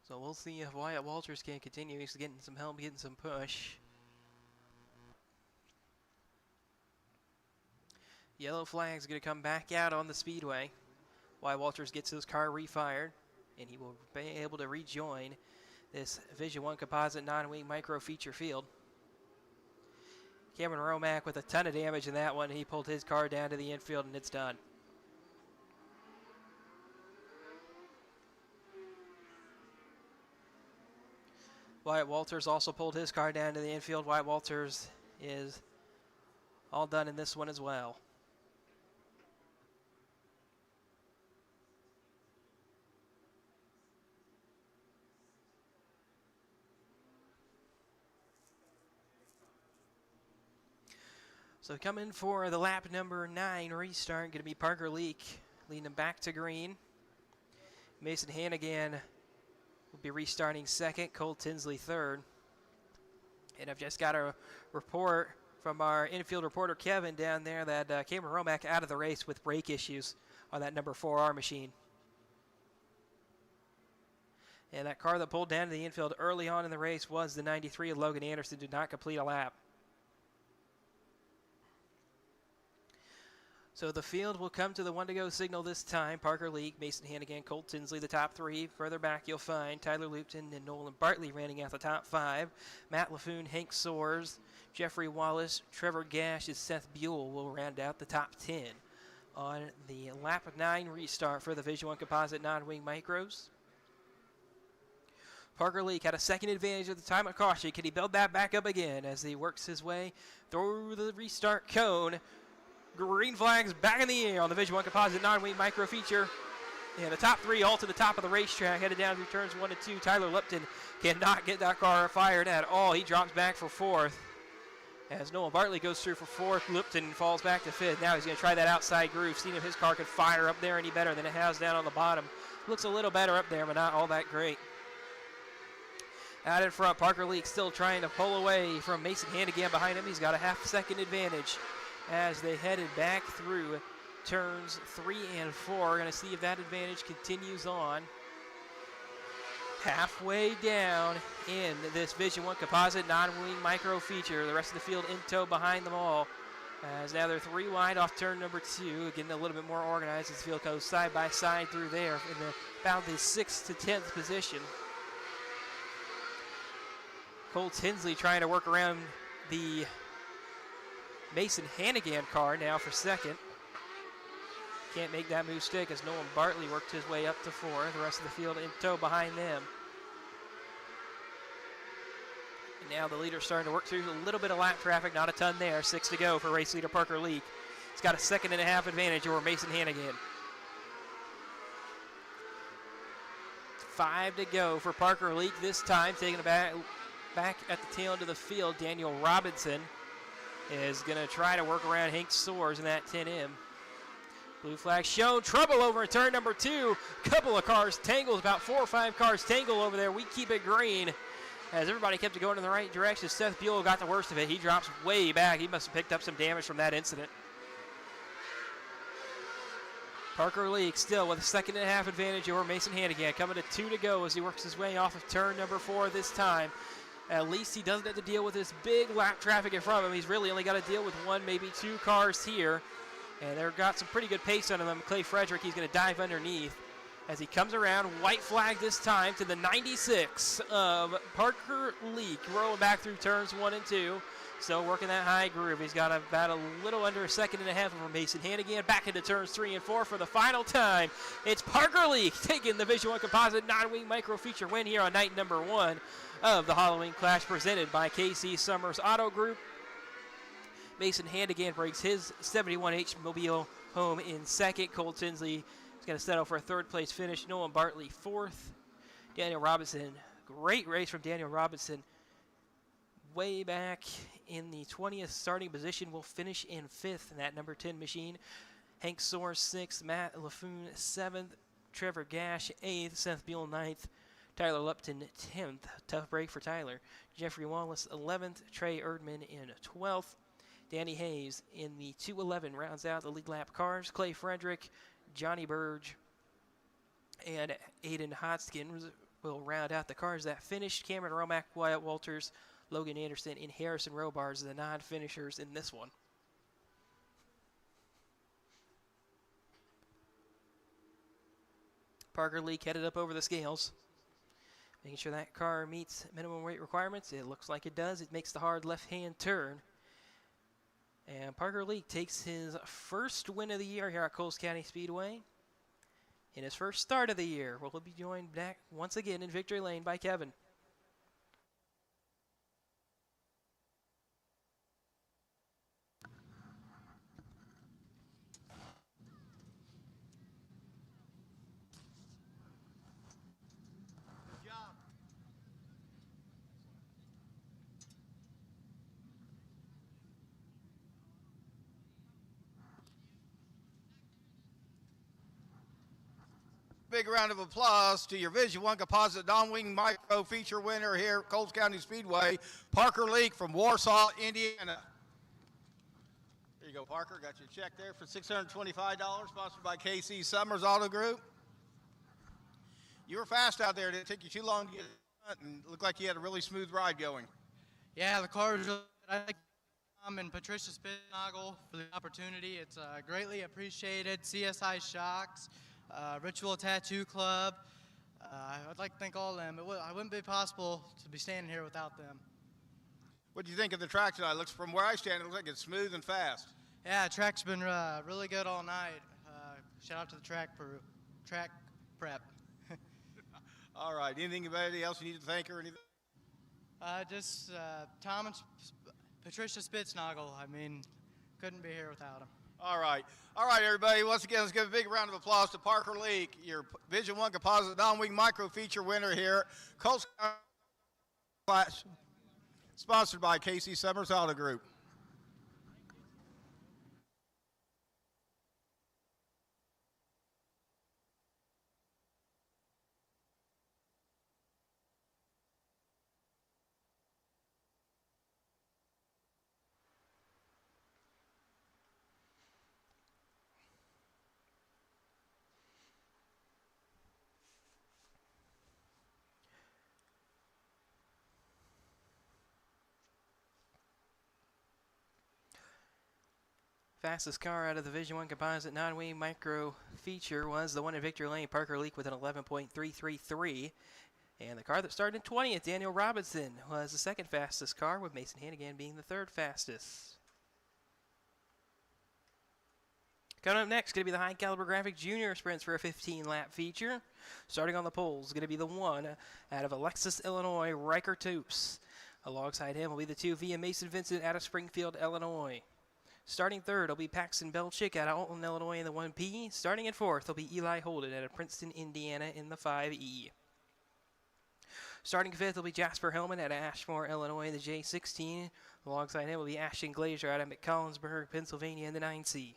So we'll see if Wyatt Walters can continue. He's getting some help, getting some push. Yellow flag's going to come back out on the speedway. Wyatt Walters gets his car refired, and he will be able to rejoin this Vision 1 composite non-wing micro feature field. Cameron Romack with a ton of damage in that one. He pulled his car down to the infield, and it's done. Wyatt Walters also pulled his car down to the infield. Wyatt Walters is all done in this one as well. So coming for the lap number 9 restart, going to be Parker Leak leading them back to green. Mason Hannigan will be restarting second, Cole Tinsley third. And I've just got a report from our infield reporter Kevin down there that Cameron Romack out of the race with brake issues on that number 4R machine. And that car that pulled down to the infield early on in the race was the 93 of Logan Anderson, did not complete a lap. So the field will come to the 1-to-go signal this time. Parker Leak, Mason Hannigan, Cole Tinsley, the top 3. Further back, you'll find Tyler Lupton and Nolan Bartley rounding out the top 5. Matt LaFoon, Hank Soares, Jeffrey Wallace, Trevor Gash, and Seth Buell will round out the top 10 on the lap 9 restart for the Vision 1 Composite Non-Wing Micros. Parker Leak had a second advantage at the time of caution. Can he build that back up again as he works his way through the restart cone? Green flags back in the air on the Vision 1 Composite Non-Wing Micro Feature. And the top 3 all to the top of the racetrack, headed down through turns 1 and 2. Tyler Lupton cannot get that car fired at all. He drops back for 4th. As Nolan Bartley goes through for 4th, Lupton falls back to 5th. Now he's going to try that outside groove, seeing if his car can fire up there any better than it has down on the bottom. Looks a little better up there, but not all that great. Out in front, Parker Leak still trying to pull away from Mason Hannigan behind him. He's got a half-second advantage as they headed back through turns 3 and 4. We're going to see if that advantage continues on. Halfway down in this Vision 1 Composite Non-Wing Micro Feature. The rest of the field in tow behind them all. As now they're 3 wide off turn number 2. Getting a little bit more organized as the field goes side by side through there in about the 6th to 10th position. Cole Tinsley trying to work around the Mason Hannigan car now for second. Can't make that move stick as Nolan Bartley worked his way up to 4. The rest of the field in tow behind them. And now the leader's starting to work through a little bit of lap traffic, not a ton there. 6 to go for race leader Parker Leak. He's got a 1.5 second advantage over Mason Hannigan. 5 to go for Parker Leak this time. Taking it back at the tail end of the field, Daniel Robinson is going to try to work around Hank Soares in that 10M. Blue flag shown. Trouble over in turn number 2. Couple of cars tangled, about 4 or 5 cars tangle over there. We keep it green As everybody kept it going in the right direction, Seth Buell got the worst of it. He drops way back. He must have picked up some damage from that incident. Parker Leak still with a 2.5 advantage over Mason Hannigan. Coming to 2 to go as he works his way off of turn number 4 this time. At least he doesn't have to deal with this big lap traffic in front of him. He's really only got to deal with 1, maybe 2 cars here. And they've got some pretty good pace under them. Clay Frederick, he's going to dive underneath as he comes around. White flag this time to the 96 of Parker Leak, rolling back through turns 1 and 2. Still working that high groove. He's got about a little under a 2.5 over Mason Hannigan. Back into turns 3 and 4 for the final time. It's Parker Leak taking the Division 1 Composite non-wing micro feature win here on night number 1 of the Halloween Clash presented by KC Summers Auto Group. Mason Hannigan brings his 71H Mobile home in second. Cole Tinsley is going to settle for a 3rd place finish. Nolan Bartley 4th. Daniel Robinson, great race from Daniel Robinson. Way back in the 20th starting position, will finish in 5th in that number 10 machine. Hank Soares 6th, Matt LaFoon 7th, Trevor Gash 8th, Seth Buell 9th, Tyler Lupton 10th. Tough break for Tyler. Jeffrey Wallace 11th, Trey Erdman in 12th. Danny Hayes in the 2:11 rounds out the lead lap cars. Clay Frederick, Johnny Burge, and Aiden Hodgkins will round out the cars that finished. Cameron Romack, Wyatt Walters, Logan Anderson, and Harrison Robars, the non-finishers in this one. Parker Leak headed up over the scales, making sure that car meets minimum weight requirements. It looks like it does. It makes the hard left-hand turn. And Parker Leak takes his first win of the year here at Coles County Speedway. In his first start of the year, we'll be joined back once again in victory lane by Kevin. Big round of applause to your Vision 1 Composite non-wing micro feature winner here at Coles County Speedway, Parker Leak from Warsaw, Indiana. There you go, Parker. Got your check there for $625, sponsored by KC Summers Auto Group. You were fast out there. Did it take you too long to get it, and it looked like you had a really smooth ride going? Yeah, the car was really good. I like Tom and Patricia Spitnagel for the opportunity. It's greatly appreciated. CSI Shocks, Ritual Tattoo Club. I'd like to thank all of them. It wouldn't be possible to be standing here without them. What do you think of the track tonight? Looks from where I stand, it looks like it's smooth and fast. Yeah, the track's been really good all night. Shout out to the track prep. All right. Anybody else you need to thank or anything? Just Tom and Patricia Spitznagel. I mean, couldn't be here without them. All right. All right, everybody. Once again, let's give a big round of applause to Parker Leak, your Vision 1 Composite non-wing micro feature winner here. Coles Clash, sponsored by KC Summers Auto Group. Fastest car out of the Division 1 Composite non-wing micro feature was the one in victory lane, Parker Leak, with an 11.333. And the car that started in 20th, Daniel Robinson, was the second fastest car, with Mason Hannigan being the third fastest. Coming up next, going to be the High Caliber Graphic Junior Sprints for a 15-lap feature. Starting on the poles, going to be the one out of Alexis, Illinois, Riker Toops. Alongside him will be the two via Mason Vincent out of Springfield, Illinois. Starting third will be Paxton Belchick out of Alton, Illinois in the 1P. Starting in fourth will be Eli Holden out of Princeton, Indiana in the 5E. Starting fifth will be Jasper Hellman out of Ashmore, Illinois in the J16. Alongside him will be Ashton Glazier out of McCollinsburg, Pennsylvania in the 9C.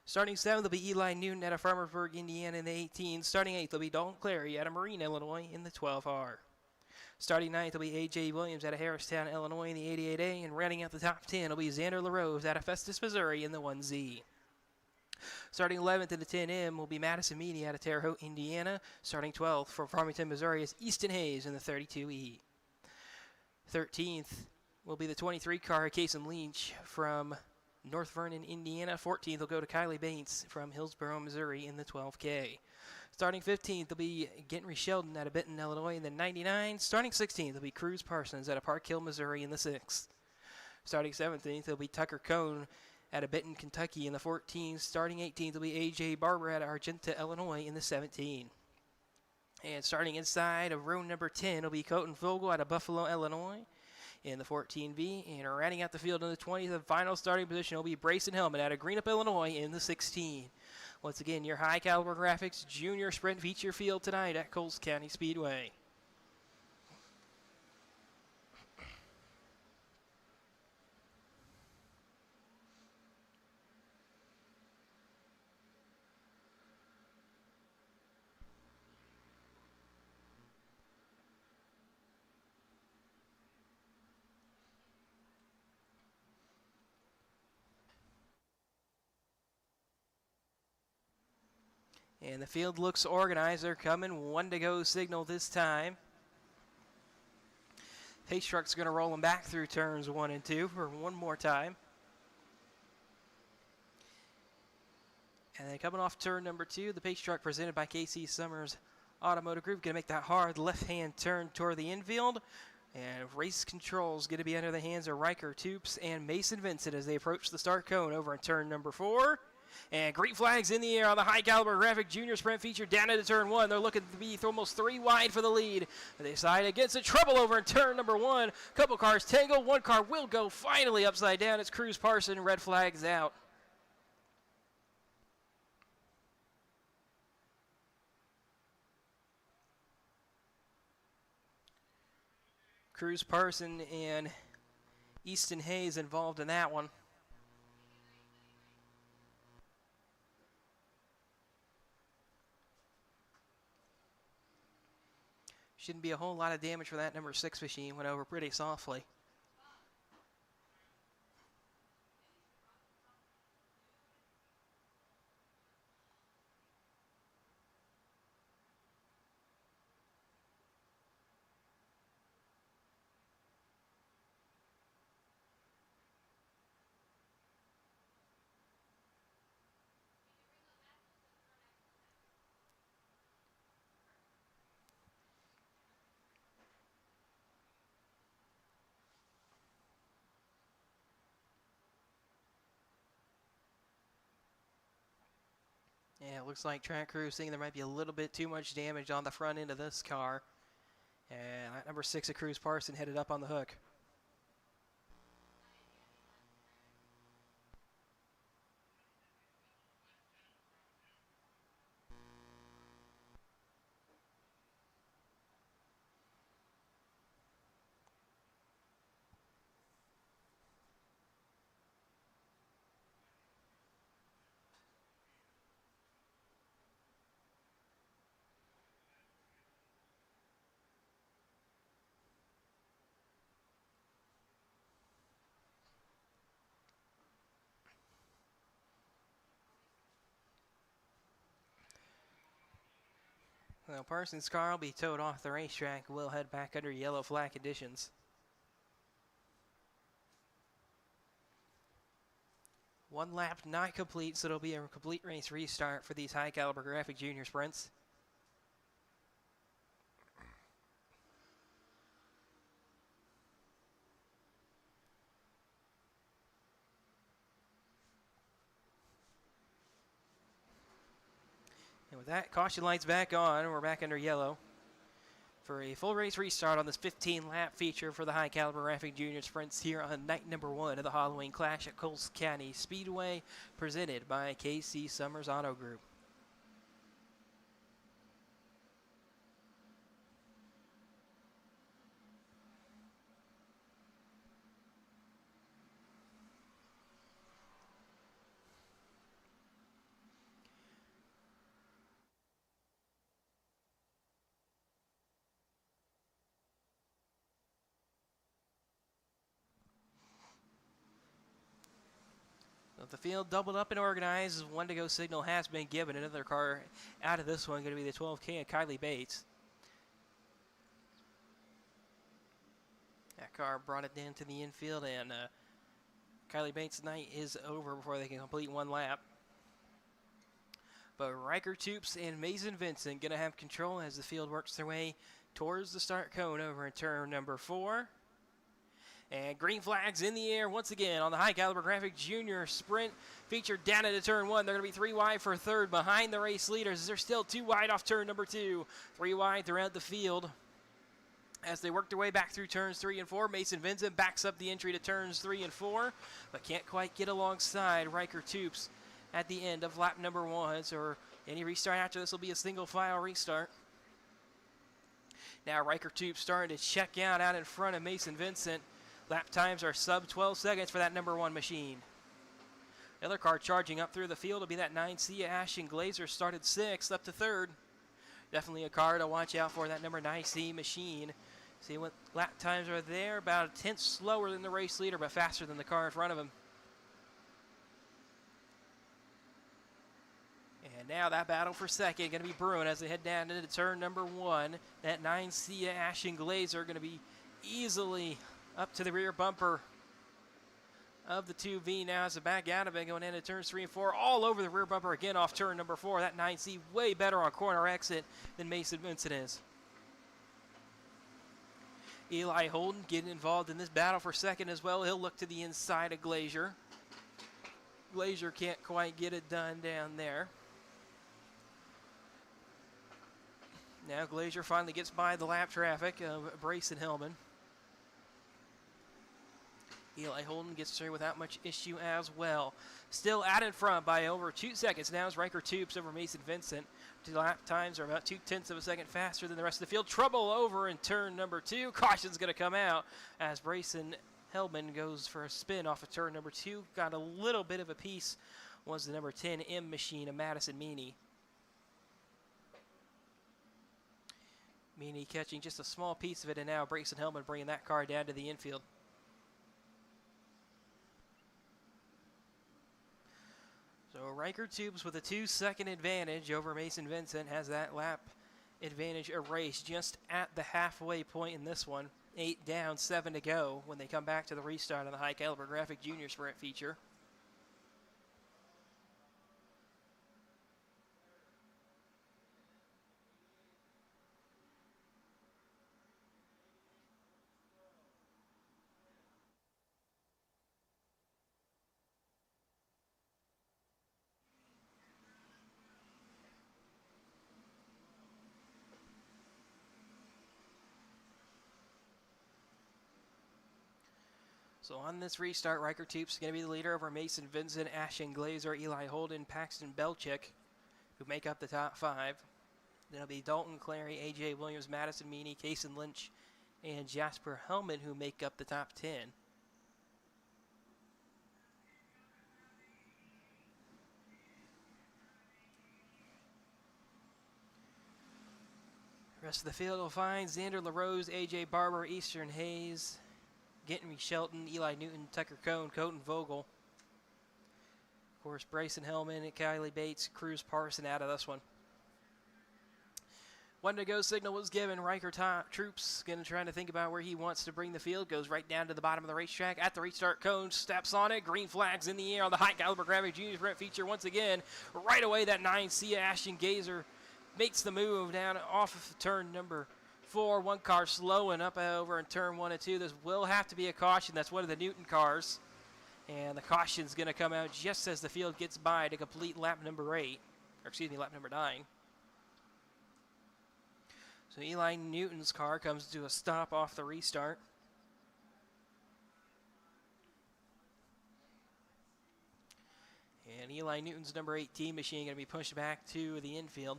Starting seventh will be Eli Newton out of Farmersburg, Indiana in the 18. Starting eighth will be Dalton Clary out of Marine, Illinois in the 12R. Starting ninth will be A.J. Williams out of Harristown, Illinois in the 88A, and rounding out the top 10 will be Xander LaRose out of Festus, Missouri in the 1Z. Starting 11th in the 10M will be Madison Meany out of Terre Haute, Indiana. Starting 12th from Farmington, Missouri is Easton Hayes in the 32E. 13th will be the 23 car, Kason Leach from North Vernon, Indiana. 14th will go to Kylie Bates from Hillsboro, Missouri in the 12K. Starting 15th will be Gentry Sheldon out of Benton, Illinois in the 99. Starting 16th will be Cruz Parsons out of Park Hill, Missouri in the 6th. Starting 17th will be Tucker Cone out of Benton, Kentucky in the 14. Starting 18th will be A.J. Barber out of Argenta, Illinois in the 17. And starting inside of row number 10 will be Colton Vogel out of Buffalo, Illinois in the 14V. And rounding out the field in the 20th and final starting position will be Brayson Hellman out of Greenup, Illinois in the 16. Once again, your high caliber graphics junior sprint feature field tonight at Coles County Speedway. And the field looks organized. They're coming. 1 to go signal this time. Pace truck's going to roll them back through turns 1 and 2 for one more time. And then coming off turn number 2, the pace truck presented by KC Summers Automotive Group going to make that hard left-hand turn toward the infield. And race control is going to be under the hands of Riker Toops and Mason Vincent as they approach the start cone over in turn number 4. And great flags in the air on the high caliber graphic junior sprint feature down into turn 1. They're looking to be almost 3 wide for the lead. They side against it. Trouble over in turn number 1. Couple cars tangle. One car will go finally upside down. It's Cruz Parson. Red flags out. Cruz Parson and Easton Hayes involved in that one. Shouldn't be a whole lot of damage for that number 6 machine. Went over pretty softly. Yeah, it looks like track crew thinking there might be a little bit too much damage on the front end of this car. And number 6 of Cruz Parson headed up on the hook. Well, Parsons' car will be towed off the racetrack. We'll head back under yellow flag conditions. One lap not complete, so it'll be a complete race restart for these high caliber graphic junior sprints. And with that, caution lights back on. We're back under yellow for a full race restart on this 15-lap feature for the high caliber graphic junior sprints here on night number 1 of the Halloween Clash at Coles County Speedway, presented by KC Summers Auto Group. The field doubled up and organized. One to go signal has been given. Another car out of this one going to be the 12K of Kylie Bates. That car brought it into the infield, and Kylie Bates' night is over before they can complete one lap. But Riker Toops and Mason Vincent going to have control as the field works their way towards the start cone over in turn number 4. And green flags in the air once again on the High Caliber Graphic Junior Sprint feature down into turn 1. They're going to be 3 wide for third behind the race leaders. They're still 2 wide off turn number 2. 3 wide throughout the field. As they work their way back through turns 3 and 4, Mason Vincent backs up the entry to turns 3 and 4, but can't quite get alongside Riker Toops at the end of lap number 1. So any restart after this will be a single file restart. Now Riker Toops starting to check out in front of Mason Vincent. Lap times are sub 12 seconds for that number 1 machine. The other car charging up through the field will be that 9C Ashton Glazer, started 6th up to 3rd. Definitely a car to watch out for, that number 9C machine. See what lap times are there, about a tenth slower than the race leader, but faster than the car in front of him. And now that battle for second going to be brewing as they head down into turn number 1. That 9C Ashton Glazer going to be easily up to the rear bumper of the 2V now as they back out of it, going into turns 3 and 4, all over the rear bumper again off turn number 4. That 9C way better on corner exit than Mason Vincent is. Eli Holden getting involved in this battle for second as well. He'll look to the inside of Glazer. Glazer can't quite get it done down there. Now Glazer finally gets by the lap traffic of Brayson Hellman. Eli Holden gets through without much issue as well. Still out in front by over 2 seconds now is Riker Toops over Mason Vincent. The lap times are about 0.2 of a second faster than the rest of the field. Trouble over in turn number 2. Caution's going to come out as Brayson Hellman goes for a spin off of turn number 2. Got a little bit of a piece was the number 10 M machine of Madison Meany. Meany catching just a small piece of it, and now Brayson Hellman bringing that car down to the infield. So Riker Toops with a 2-second advantage over Mason Vincent has that lap advantage erased just at the halfway point in this one. 8 down, 7 to go when they come back to the restart on the High Caliber Graphic Junior Sprint feature. So on this restart, Riker Toops is going to be the leader over Mason Vincent, Ashton Glazer, Eli Holden, Paxton Belchick, who make up the top 5. Then it'll be Dalton Clary, AJ Williams, Madison Meany, Kason Lynch, and Jasper Hellman, who make up the top 10. The rest of the field will find Xander LaRose, AJ Barber, Eastern Hayes, Gentry Shelton, Eli Newton, Tucker Cone, Colton Vogel. Of course, Brayson Hellman, Kylie Bates, Cruz Parson out of this one. 1 to go signal was given. Riker Troops going to try to think about where he wants to bring the field. Goes right down to the bottom of the racetrack at the restart cone. Steps on it. Green flags in the air on the High Caliber Graphic Junior Sprint feature once again. Right away, that 9C Ashton Glazer makes the move down off of turn number 4. One car slowing up over in turn 1 and 2. This will have to be a caution. That's one of the Newton cars. And the caution's going to come out just as the field gets by to complete lap number 8. Or excuse me, lap number 9. So Eli Newton's car comes to a stop off the restart. And Eli Newton's number 18 machine going to be pushed back to the infield.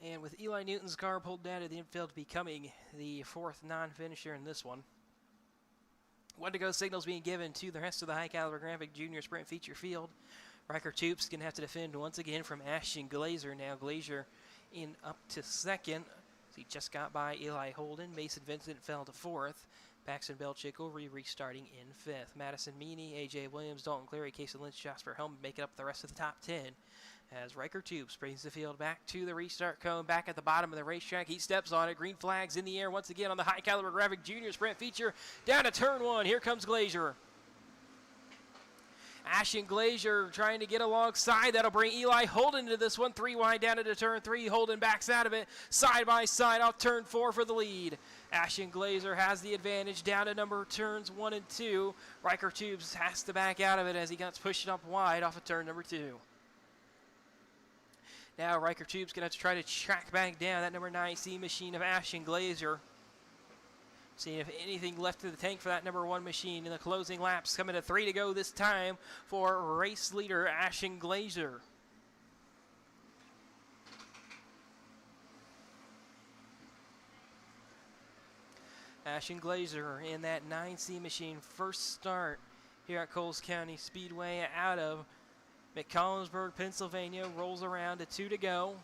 And with Eli Newton's car pulled down to the infield, becoming the fourth non-finisher in this one. 1 to go signals being given to the rest of the high caliber graphic junior sprint feature field. Riker Toops going to have to defend once again from Ashton Glazer. Now Glazer in up to second. He just got by Eli Holden. Mason Vincent fell to fourth. Paxton Belchick will be restarting in fifth. Madison Meany, A.J. Williams, Dalton Cleary, Casey Lynch, Jasper Helm making up the rest of the top 10. As Riker Tubes brings the field back to the restart cone, back at the bottom of the racetrack. He steps on it. Green flags in the air once again on the high caliber graphic junior sprint feature. Down to turn 1. Here comes Glazer. Ashton Glazer trying to get alongside. That'll bring Eli Holden into this one. 3 wide down into turn 3. Holden backs out of it. Side by side off turn 4 for the lead. Ashton Glazer has the advantage down to turns 1 and 2. Riker Tubes has to back out of it as he gets pushed up wide off of turn number 2. Now Riker Tubes going to have to try to track back down that number 9 C machine of Ashton Glazer. Seeing if anything left in the tank for that number 1 machine in the closing laps. Coming to 3 to go this time for race leader Ashton Glazer. Ashton Glazer in that 9C machine. First start here at Coles County Speedway out of McCollinsburg, Pennsylvania. Rolls around to 2 to go.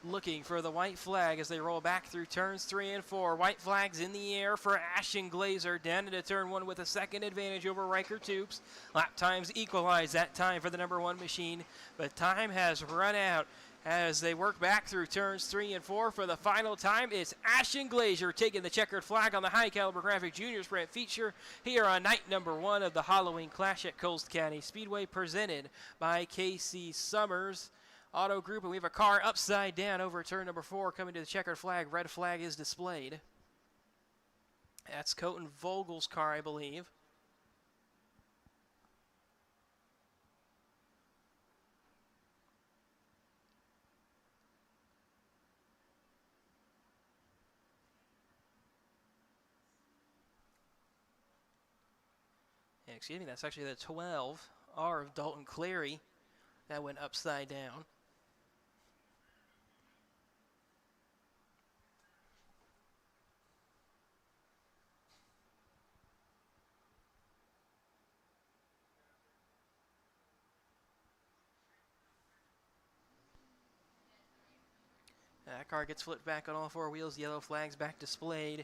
Looking for the white flag as they roll back through turns 3 and 4. White flags in the air for Ashton Glazer down into turn 1 with a second advantage over Riker Tubes. Lap times equalize that time for the number 1 machine, but time has run out as they work back through turns 3 and 4 for the final time. It's Ashton Glazer taking the checkered flag on the high caliber graphic junior sprint feature here on night number 1 of the Halloween Clash at Coles County Speedway, presented by KC Summers Auto Group. And we have a car upside down over turn number 4 coming to the checkered flag. Red flag is displayed. That's Colton Vogel's car, I believe. Excuse me, that's actually the 12R of Dalton Cleary that went upside down. That car gets flipped back on all 4 wheels, yellow flags back displayed,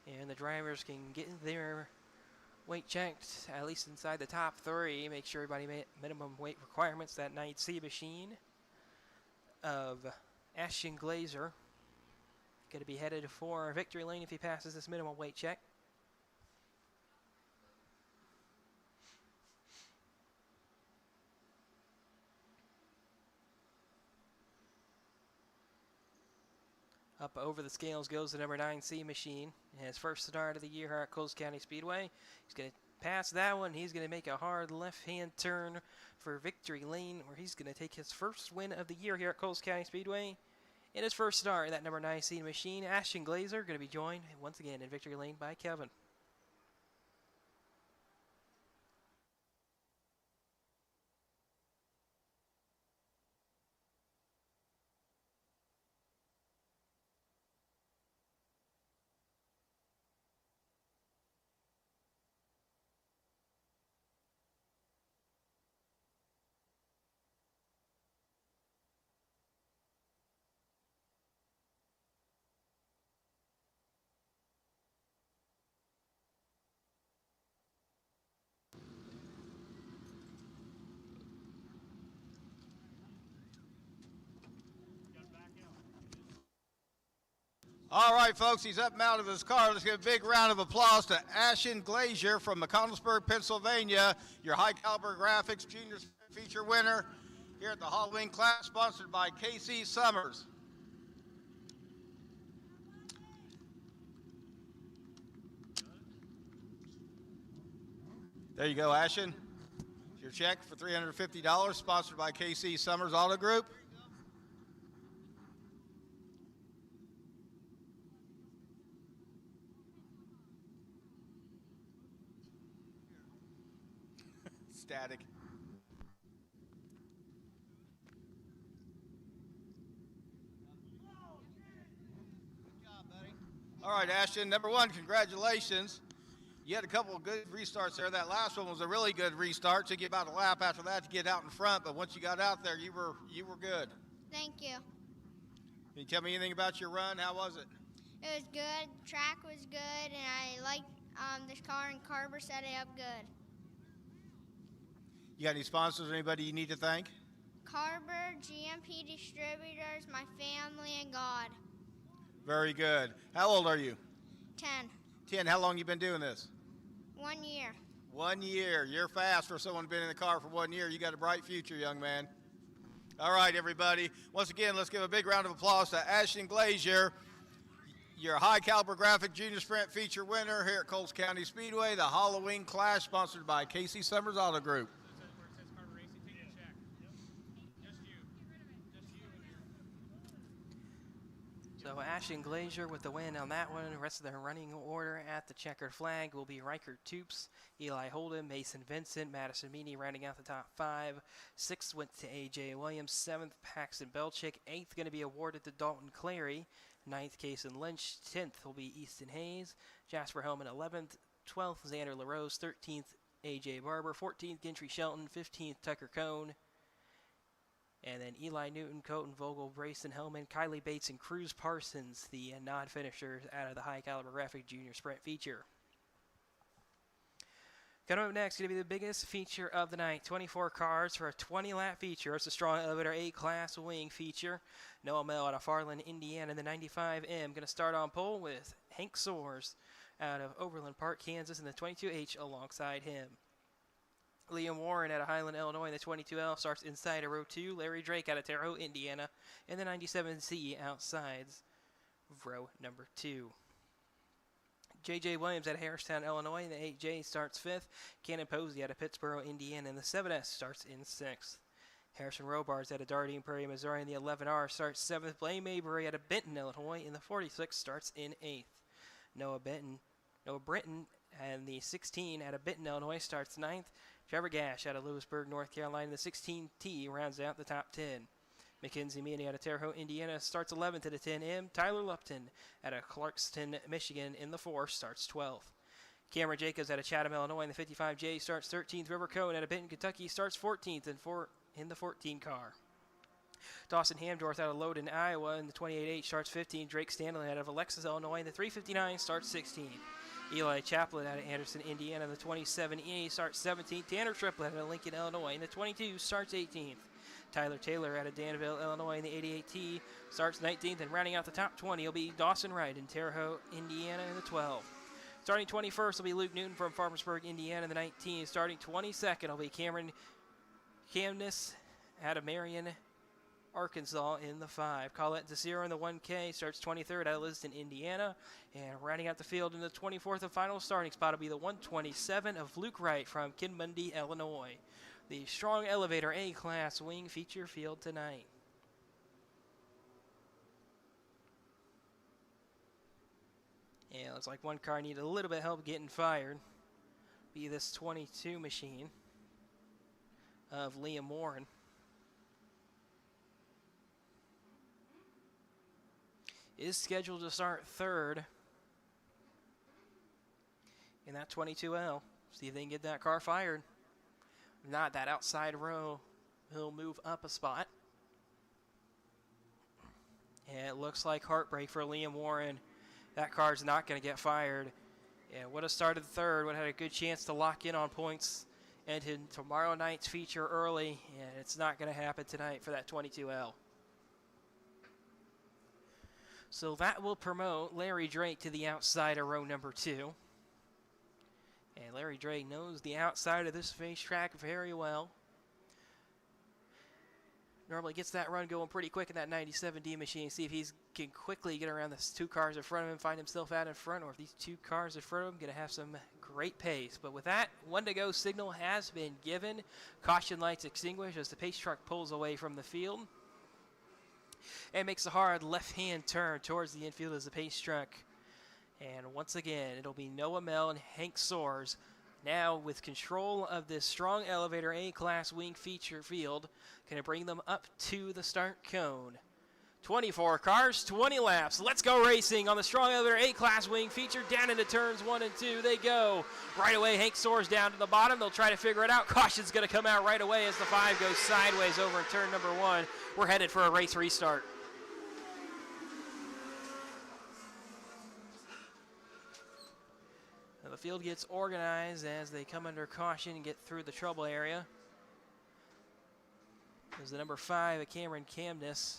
and the drivers can get their weight checked, at least inside the top 3. Make sure everybody met minimum weight requirements. That 9C machine of Ashton Glazer going to be headed for victory lane if he passes this minimum weight check. Up over the scales goes the number 9C machine. His first start of the year here at Coles County Speedway. He's going to pass that one. He's going to make a hard left-hand turn for victory lane, where he's going to take his first win of the year here at Coles County Speedway. In his first start, that number 9C machine, Ashton Glazer, going to be joined once again in victory lane by Kevin. All right, folks, he's up and out of his car. Let's give a big round of applause to Ashton Glazer from McConnellsburg, Pennsylvania, your high caliber graphics junior feature winner here at the Halloween class, sponsored by KC Summers. There you go, Ashton. Your check for $350, sponsored by KC Summers Auto Group. Static. All right, Ashton, number one, congratulations. You had a couple of good restarts there. That last one was a really good restart. Took you about a lap after that to get out in front, but once you got out there, you were good. Thank you. Can you tell me anything about your run? How was it? It was good. The track was good, and I liked this car, and Carver set it up good. You got any sponsors or anybody you need to thank? Carver, GMP Distributors, my family, and God. Very good. How old are you? 10. 10. How long you been doing this? 1 year. 1 year. You're fast for someone who's been in the car for 1 year. You got a bright future, young man. All right, everybody. Once again, let's give a big round of applause to Ashton Glazier, your high caliber graphic junior sprint feature winner here at Coles County Speedway, the Halloween Clash sponsored by Casey Summers Auto Group. So Ashton Glazier with the win on that one. The rest of the running order at the checkered flag will be Riker Toops, Eli Holden, Mason Vincent, Madison Meany rounding out the top 5. 6th went to A.J. Williams. 7th, Paxton Belchick. 8th going to be awarded to Dalton Clary. 9th, Kason Lynch. 10th will be Easton Hayes. Jasper Hellman 11th. 12th, Xander LaRose. 13th, A.J. Barber. 14th, Gentry Shelton. 15th, Tucker Cone. And then Eli Newton, Colton Vogel, Brayson Hellman, Kylie Bates, and Cruz Parsons, the non-finishers out of the high caliber graphic junior sprint feature. Coming up next, going to be the biggest feature of the night. 24 cars for a 20-lap feature. It's a strong elevator A-class wing feature. Noah Mel out of Farland, Indiana, the 95M. Going to start on pole with Hank Soares out of Overland Park, Kansas, and the 22H alongside him. Liam Warren out of Highland, Illinois, in the 22L starts inside of row 2. Larry Drake out of Terre Haute, Indiana, in the 97C outside row number 2. J.J. Williams out of Harristown, Illinois, in the 8J starts 5th. Cannon Posey out of Pittsboro, Indiana, in the 7S starts in 6th. Harrison Robards out of Dardine Prairie, Missouri, in the 11R starts 7th. Blaine Mabry out of Benton, Illinois, in the 46 starts in 8th. Noah Britton and the 16 out of Benton, Illinois starts 9th. Trevor Gash out of Lewisburg, North Carolina, the 16T rounds out the top 10. Mackenzie Meany out of Terre Haute, Indiana, starts 11th at a 10M. Tyler Lupton out of Clarkston, Michigan, in the 4 starts 12th. Cameron Jacobs out of Chatham, Illinois, in the 55J starts 13th. River Cohen out of Benton, Kentucky, starts 14th in the 14 car. Dawson Hamdorf out of Loudon, Iowa, in the 28H starts 15th. Drake Stanley out of Alexis, Illinois, in the 359 starts 16th. Eli Chaplin out of Anderson, Indiana, in the 27E starts 17th. Tanner Triplett out of Lincoln, Illinois, in the 22 starts 18th. Tyler Taylor out of Danville, Illinois, in the 88T starts 19th. And rounding out the top 20 will be Dawson Wright in Terre Haute, Indiana, in the 12. Starting 21st will be Luke Newton from Farmersburg, Indiana, in the 19. Starting 22nd will be Cameron Camness out of Marion, Arkansas, in the 5. Colette DeSero in the 1K starts 23rd out of Liston, Indiana. And rounding out the field in the 24th and final starting spot will be the 127 of Luke Wright from Kinmundy, Illinois. The strong elevator A-class wing feature field tonight. Yeah, looks like one car needed a little bit of help getting fired. Be this 22 machine of Liam Warren. Is scheduled to start 3rd in that 22L. See if they can get that car fired. If not, that outside row, he'll move up a spot. And it looks like heartbreak for Liam Warren. That car's not going to get fired. And would have started 3rd, would have had a good chance to lock in on points and in tomorrow night's feature early. And it's not going to happen tonight for that 22L. So that will promote Larry Drake to the outside of row number 2. And Larry Drake knows the outside of this racetrack very well. Normally gets that run going pretty quick in that 97D machine. See if he can quickly get around the 2 cars in front of him, find himself out in front, or if these 2 cars in front of him going to have some great pace. But with that, 1 to go signal has been given. Caution lights extinguished as the pace truck pulls away from the field. And makes a hard left-hand turn towards the infield as the pace truck. And once again, it'll be Noah Mel and Hank Soares now with control of this strong elevator A-class wing feature field. Going to bring them up to the start cone. 24 cars, 20 laps. Let's go racing on the strong elevator A-Class wing feature. Down into turns 1 and 2 they go. Right away, Hank soars down to the bottom. They'll try to figure it out. Caution's going to come out right away as the 5 goes sideways over in turn number 1. We're headed for a race restart. Now the field gets organized as they come under caution and get through the trouble area. There's the number 5, Cameron Camness.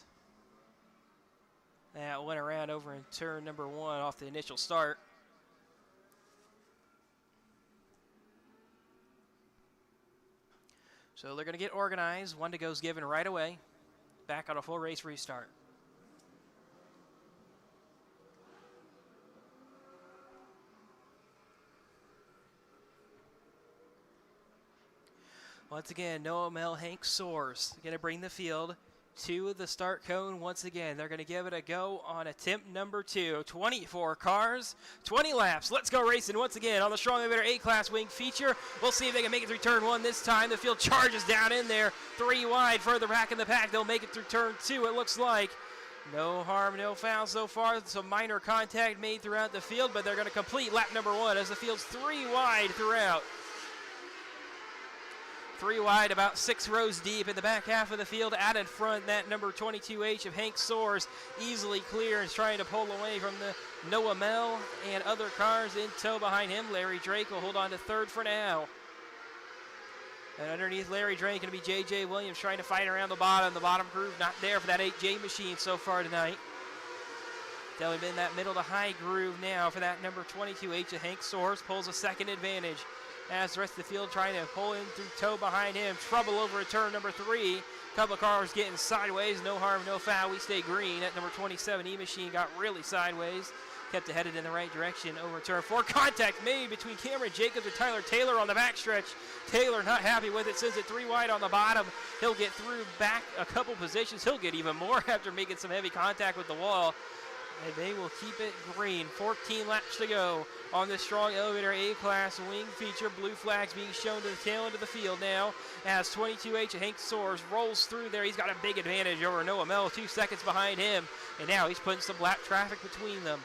That went around over in turn number 1 off the initial start. So they're going to get organized. 1 to go's given right away. Back on a full race restart. Once again, Noah Mel, Hank Soares going to bring the field to the start cone once again. They're going to give it a go on attempt number 2. 24 cars, 20 laps. Let's go racing once again on the strong elevator A-Class wing feature. We'll see if they can make it through turn 1 this time. The field charges down in there. 3 wide further back in the pack. They'll make it through turn 2, it looks like. No harm, no foul so far. Some minor contact made throughout the field, but they're going to complete lap number 1 as the field's 3 wide throughout. 3 wide, about 6 rows deep in the back half of the field. Out in front, that number 22H of Hank Soares easily clear and is trying to pull away from the Noah Mel and other cars in tow behind him. Larry Drake will hold on to 3rd for now. And underneath Larry Drake going to be J.J. Williams trying to fight around the bottom. The bottom groove not there for that 8J machine so far tonight. They'll be in that middle to high groove now for that number 22H of Hank Soares. Pulls a second advantage. As the rest of the field trying to pull in through tow behind him. Trouble over at turn number 3. Couple of cars getting sideways. No harm, no foul. We stay green. That number 27 E-Machine got really sideways. Kept it headed in the right direction over turn 4. Contact made between Cameron Jacobs and Tyler Taylor on the backstretch. Taylor not happy with it. Sends it 3 wide on the bottom. He'll get through back a couple positions. He'll get even more after making some heavy contact with the wall. And they will keep it green. 14 laps to go on this strong elevator A-Class wing feature. Blue flags being shown to the tail end of the field now as 22H Hank Soares rolls through there. He's got a big advantage over Noah Mel, 2 seconds behind him. And now he's putting some lap traffic between them.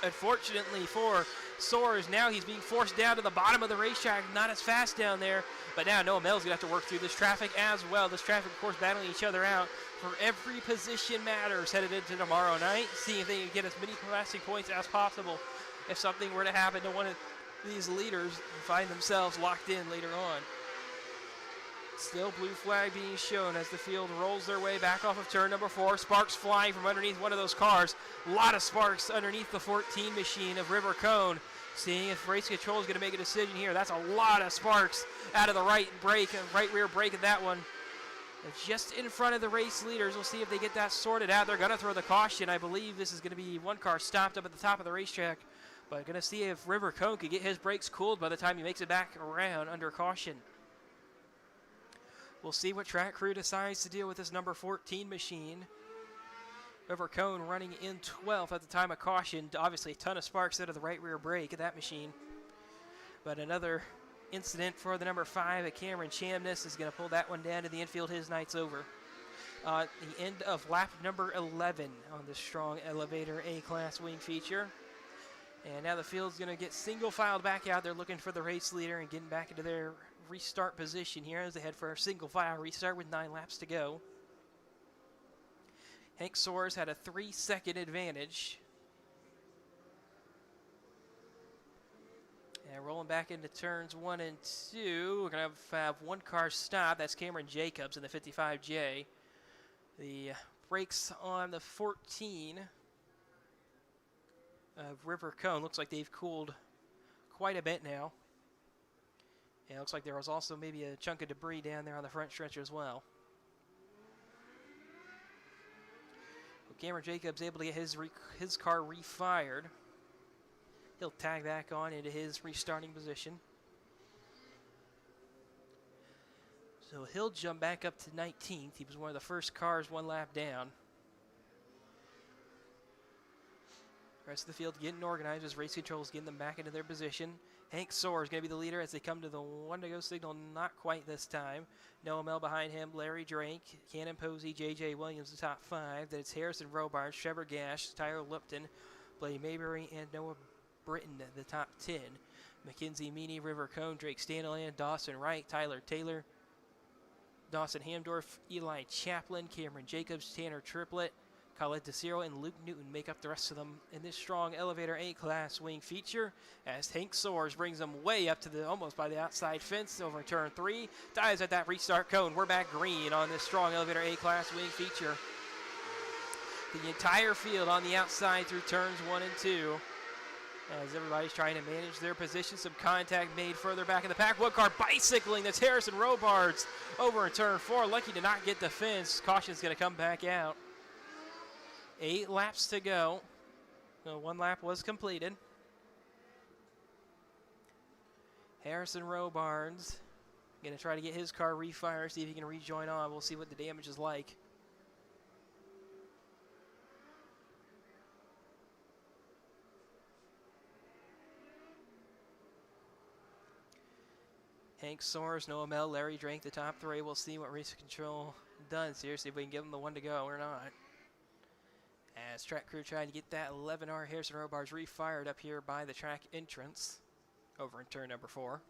Unfortunately for Soares, now he's being forced down to the bottom of the racetrack. Not as fast down there. But now Noah Mel's going to have to work through this traffic as well. This traffic, of course, battling each other out. For every position matters headed into tomorrow night. See if they can get as many classic points as possible. If something were to happen to one of these leaders and find themselves locked in later on. Still blue flag being shown as the field rolls their way back off of turn number 4. Sparks flying from underneath one of those cars. A lot of sparks underneath the 14 machine of River Cone. Seeing if race control is going to make a decision here. That's a lot of sparks out of the right brake, right rear brake of that one. It's just in front of the race leaders. We'll see if they get that sorted out. They're going to throw the caution. I believe this is going to be one car stopped up at the top of the racetrack. But going to see if River Cone could get his brakes cooled by the time he makes it back around under caution. We'll see what track crew decides to do with this number 14 machine. River Cone running in 12th at the time of caution. Obviously a ton of sparks out of the right rear brake of that machine. But another incident for the number 5 at Cameron Chamness is going to pull that one down to the infield. His night's over. The end of lap number 11 on this strong elevator A-Class wing feature. And now the field's going to get single filed back out. They're looking for the race leader and getting back into their restart position here as they head for a single file restart with 9 laps to go. Hank Soares had a 3-second advantage. And rolling back into turns 1 and 2, we're going to have one car stop. That's Cameron Jacobs in the 55J. The brakes on the 14 of River Cone looks like they've cooled quite a bit now. And it looks like there was also maybe a chunk of debris down there on the front stretch as well. Cameron Jacobs able to get his car refired. He'll tag back on into his restarting position. So he'll jump back up to 19th. He was one of the first cars one lap down. Rest of the field getting organized as race controls getting them back into their position. Hank Soar is going to be the leader as they come to the 1-to-go signal. Not quite this time. Noah Mel behind him. Larry Drake, Cannon Posey, J.J. Williams, the top 5. Then it's Harrison Robards, Trevor Gash, Tyler Lipton, Blake Mayberry, and Noah Britton, the top 10. Mackenzie Meany, River Cone, Drake Standeland, Dawson Wright, Tyler Taylor, Dawson Hamdorf, Eli Chaplin, Cameron Jacobs, Tanner Triplett, Khaled DeCiro, and Luke Newton make up the rest of them in this strong elevator A-class wing feature as Hank Soares brings them way up to the almost by the outside fence over in turn 3. Dives at that restart cone. We're back green on this strong elevator A-class wing feature. The entire field on the outside through turns 1 and 2 as everybody's trying to manage their position. Some contact made further back in the pack. One car bicycling. That's Harrison Robards over in turn 4. Lucky to not get the fence. Caution's going to come back out. 8 laps to go. No, 1 lap was completed. Harrison Robards going to try to get his car refired, see if he can rejoin on. We'll see what the damage is like. Hank Soares, Noah Mel, Larry Drake, the top 3. We'll see what race control does here, see if we can give them the 1 to go or not. As track crew trying to get that 11R Harrison Robards refired up here by the track entrance over in turn number 4.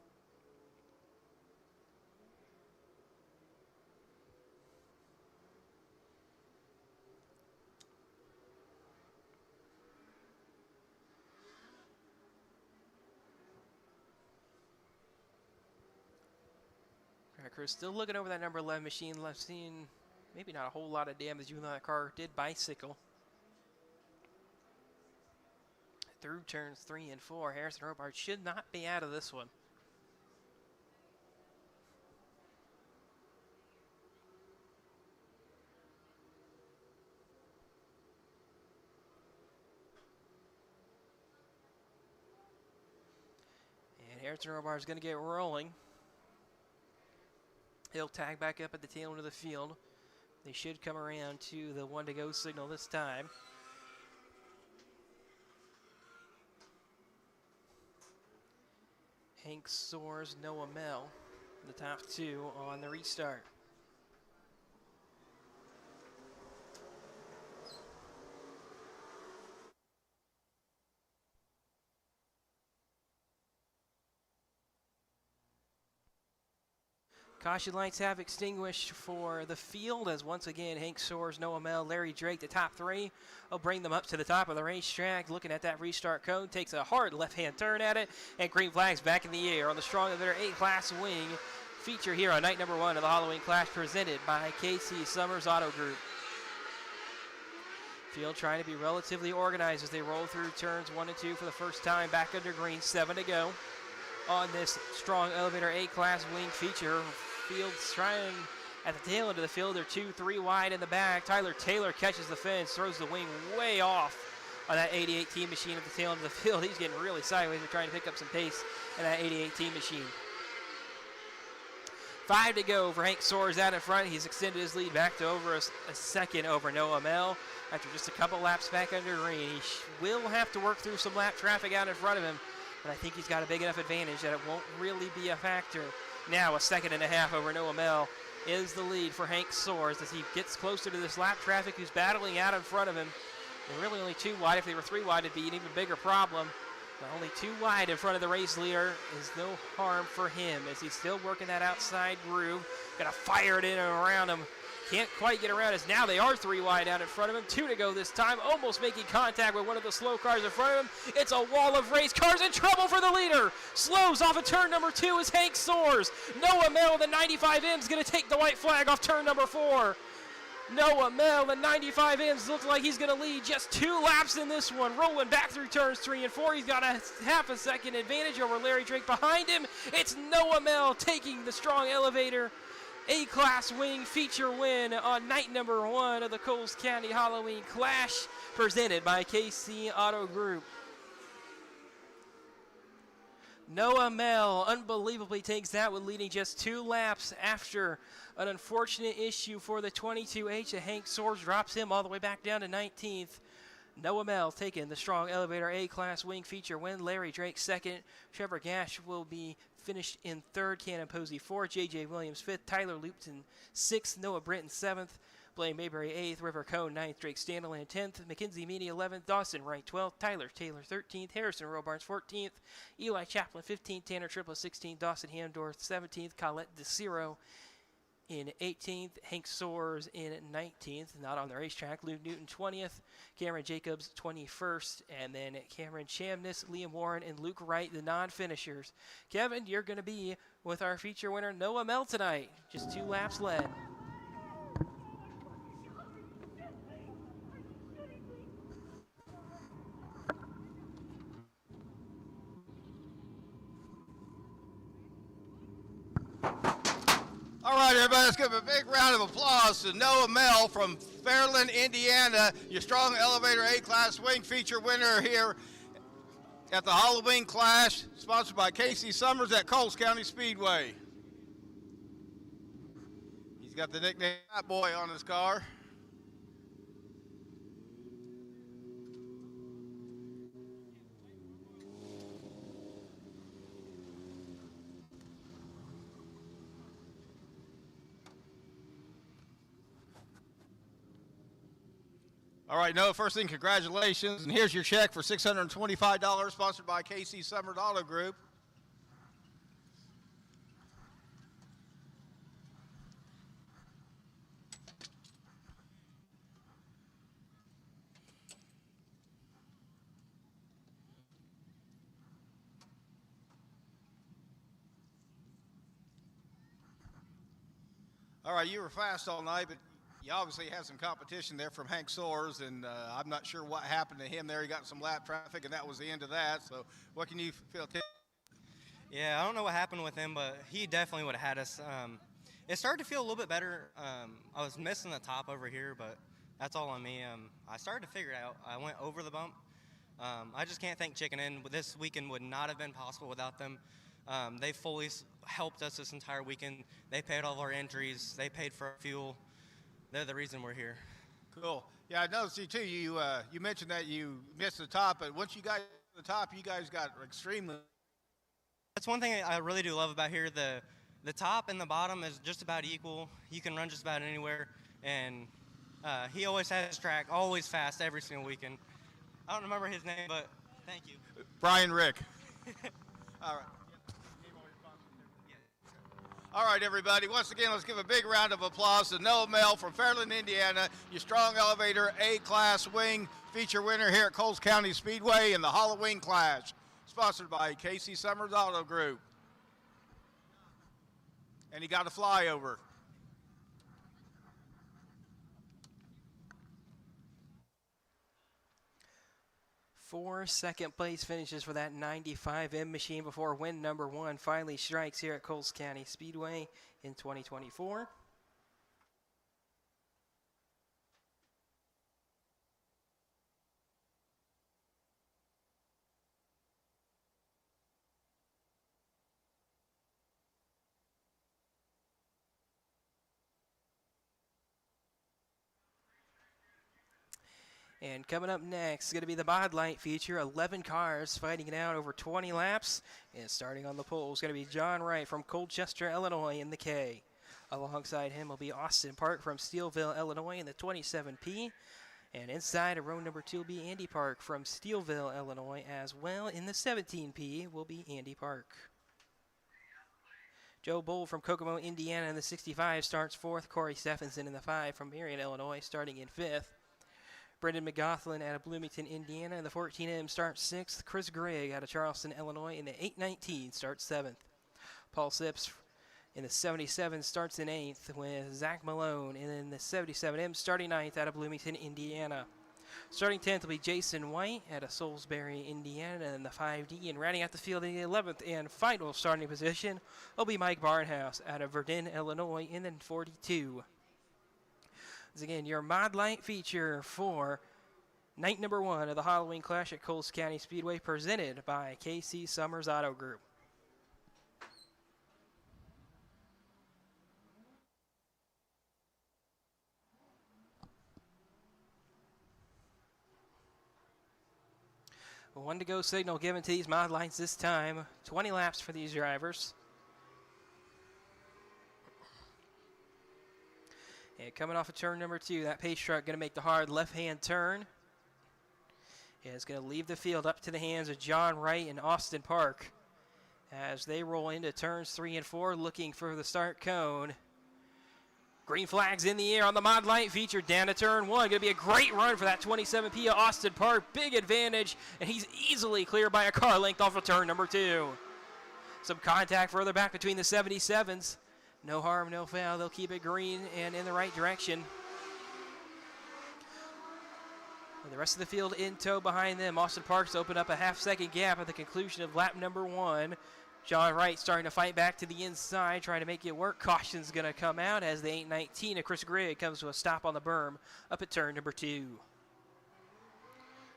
Track crew still looking over that number 11 machine. Left seeing maybe not a whole lot of damage, even though that car did bicycle. Through turns 3 and 4, Harrison Robards should not be out of this one. And Harrison Robards is going to get rolling. He'll tag back up at the tail end of the field. They should come around to the 1 to go signal this time. Hank Soares, Noah Mel, the top 2 on the restart. Caution lights have extinguished for the field as once again Hank Soares, Noah Mel, Larry Drake, the top 3, will bring them up to the top of the racetrack. Looking at that restart cone, takes a hard left-hand turn at it, and green flags back in the air on the strong of their A-class wing feature here on night number 1 of the Halloween Clash presented by KC Summers Auto Group. Field trying to be relatively organized as they roll through turns 1 and 2 for the first time. Back under green, 7 to go on this strong elevator A-class wing feature. Field's trying at the tail end of the field. They're 2-3 wide in the back. Tyler Taylor catches the fence, throws the wing way off on that 88 team machine at the tail end of the field. He's getting really sideways. They're trying to pick up some pace in that 88 team machine. 5 to go for Hank Soares out in front. He's extended his lead back to over a second over Noah Mel after just a couple laps back under green. He will have to work through some lap traffic out in front of him, but I think he's got a big enough advantage that it won't really be a factor. Now a second and a half over Noah Mel is the lead for Hank Soares as he gets closer to this lap traffic who's battling out in front of him. They're really only 2 wide. If they were 3 wide, it'd be an even bigger problem. But only 2 wide in front of the race leader is no harm for him as he's still working that outside groove. Gonna fire it in and around him. Can't quite get around as now they are 3 wide out in front of him. 2 to go this time, almost making contact with one of the slow cars in front of him. It's a wall of race cars in trouble for the leader. Slows off of turn number 2 is Hank Soares. Noah Mel, the 95M, is going to take the white flag off turn number 4. Noah Mel, the 95M's, looks like he's going to lead just 2 laps in this one. Rolling back through turns 3 and 4. He's got a half a second advantage over Larry Drake behind him. It's Noah Mel taking the strong elevator A-Class wing feature win on night number 1 of the Coles County Halloween Clash presented by KC Auto Group. Noah Mel unbelievably takes that one, leading just 2 laps after an unfortunate issue for the 22H. Hank Soares drops him all the way back down to 19th Noah Mel taking the strong elevator A-class wing feature win. Larry Drake second. Trevor Gash will be finished in third. Cannon Posey fourth. J.J. Williams fifth. Tyler Lupton sixth. Noah Britton seventh. Blaine Mayberry eighth. River Cone ninth. Drake Standalone 10th. Mackenzie Meany 11th. Dawson Wright 12th. Tyler Taylor 13th. Harrison Robarns 14th. Eli Chaplin 15th. Tanner Triplett 16th. Dawson Hamdorf 17th. Colette DeCiro in 18th, Hank Soares in 19th, not on the racetrack. Luke Newton 20th, Cameron Jacobs 21st, and then Cameron Chamness, Liam Warren, and Luke Wright, the non-finishers. Kevin, you're going to be with our feature winner, Noah Mel, tonight. Just 2 laps led. All right, everybody, let's give a big round of applause to Noah Mel from Fairland, Indiana, your strong elevator A-class wing feature winner here at the Halloween Clash, sponsored by Casey Summers at Coles County Speedway. He's got the nickname Fat Boy on his car. All right, Noah, first thing, congratulations. And here's your check for $625, sponsored by KC Summers Auto Group. All right, you were fast all night, but you obviously had some competition there from Hank Soares, and I'm not sure what happened to him there. He got some lap traffic, and that was the end of that. So what can you feel? Yeah, I don't know what happened with him, but he definitely would have had us. It started to feel a little bit better. I was missing the top over here, but that's all on me. I started to figure it out. I went over the bump. I just can't thank Chicken Inn. This weekend would not have been possible without them. They fully helped us this entire weekend. They paid all of our entries. They paid for our fuel. They're the reason we're here. Cool. Yeah, I noticed you too. You mentioned that you missed the top, but once you got to the top, you guys got extremely. That's one thing I really do love about here. The top and the bottom is just about equal. You can run just about anywhere, and he always has his track, always fast every single weekend. I don't remember his name, but thank you. Brian Rick. All right. All right, everybody. Once again, let's give a big round of applause to Noah Mel from Fairland, Indiana, your strong elevator A-class wing feature winner here at Coles County Speedway in the Halloween Clash, sponsored by KC Summers Auto Group. And he got a flyover. Four second-place finishes for that 95M machine before win number 1 finally strikes here at Coles County Speedway in 2024. And coming up next is going to be the Mod Light feature. 11 cars fighting it out over 20 laps. And starting on the pole is going to be John Wright from Colchester, Illinois in the K. Alongside him will be Austin Park from Steelville, Illinois in the 27P. And inside of row number 2 will be Andy Park from Steelville, Illinois as well. In the 17P will be Andy Park. Joe Bull from Kokomo, Indiana in the 65 starts 4th. Corey Stephenson in the 5 from Marion, Illinois starting in 5th. Brendan McGoughlin out of Bloomington, Indiana in the 14M starts 6th. Chris Gregg out of Charleston, Illinois in the 819 starts 7th. Paul Sips in the 77 starts in 8th with Zach Malone. And in the 77M starting 9th out of Bloomington, Indiana. Starting 10th will be Jason White out of Salisbury, Indiana in the 5D. And rounding out the field in the 11th and final starting position will be Mike Barnhouse out of Verdun, Illinois in the 42. Again, your Mod Light feature for night number 1 of the Halloween Clash at Coles County Speedway, presented by KC Summers Auto Group. 1 to go signal given to these mod lights this time. 20 laps for these drivers. And coming off of turn number 2, that pace truck going to make the hard left-hand turn. And it's going to leave the field up to the hands of John Wright and Austin Park as they roll into turns 3 and 4, looking for the start cone. Green flags in the air on the mod light feature down to turn 1. Going to be a great run for that 27P of Austin Park. Big advantage, and he's easily cleared by a car length off of turn number 2. Some contact further back between the 77s. No harm, no foul. They'll keep it green and in the right direction. With the rest of the field in tow behind them, Austin Park's opened up a half-second gap at the conclusion of lap number 1. John Wright starting to fight back to the inside, trying to make it work. Caution's going to come out as the 819 of Chris Grigg comes to a stop on the berm up at turn number 2.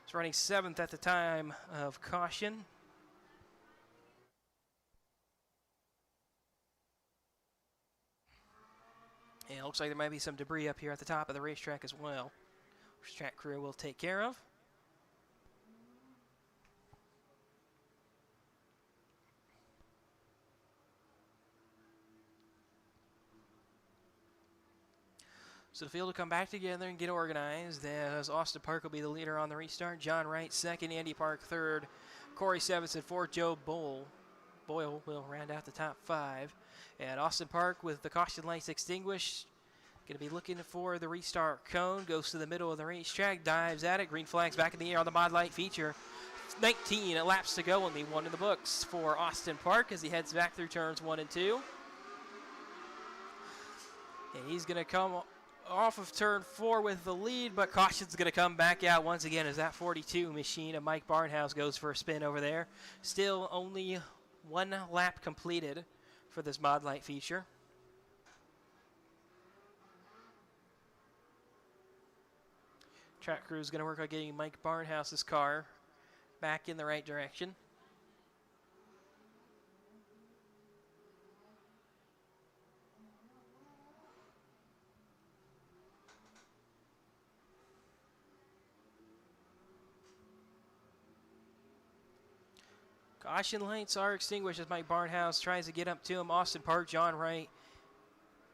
It's running 7th at the time of caution. And it looks like there might be some debris up here at the top of the racetrack as well, which track crew will take care of. So the field will come back together and get organized as Austin Park will be the leader on the restart. John Wright second, Andy Park third, Corey Stevenson fourth, Joe Boyle will round out the top 5. And Austin Park with the caution lights extinguished, going to be looking for the restart cone, goes to the middle of the racetrack, dives at it, green flags back in the air on the mod light feature. 19 laps to go, only 1 in the books for Austin Park as he heads back through turns 1 and 2. And he's going to come off of turn 4 with the lead, but caution's going to come back out once again as that 42 machine of Mike Barnhouse goes for a spin over there. Still only 1 lap completed for this mod light feature. Track crew is going to work on getting Mike Barnhouse's car back in the right direction. Caution lights are extinguished as Mike Barnhouse tries to get up to him. Austin Park, John Wright,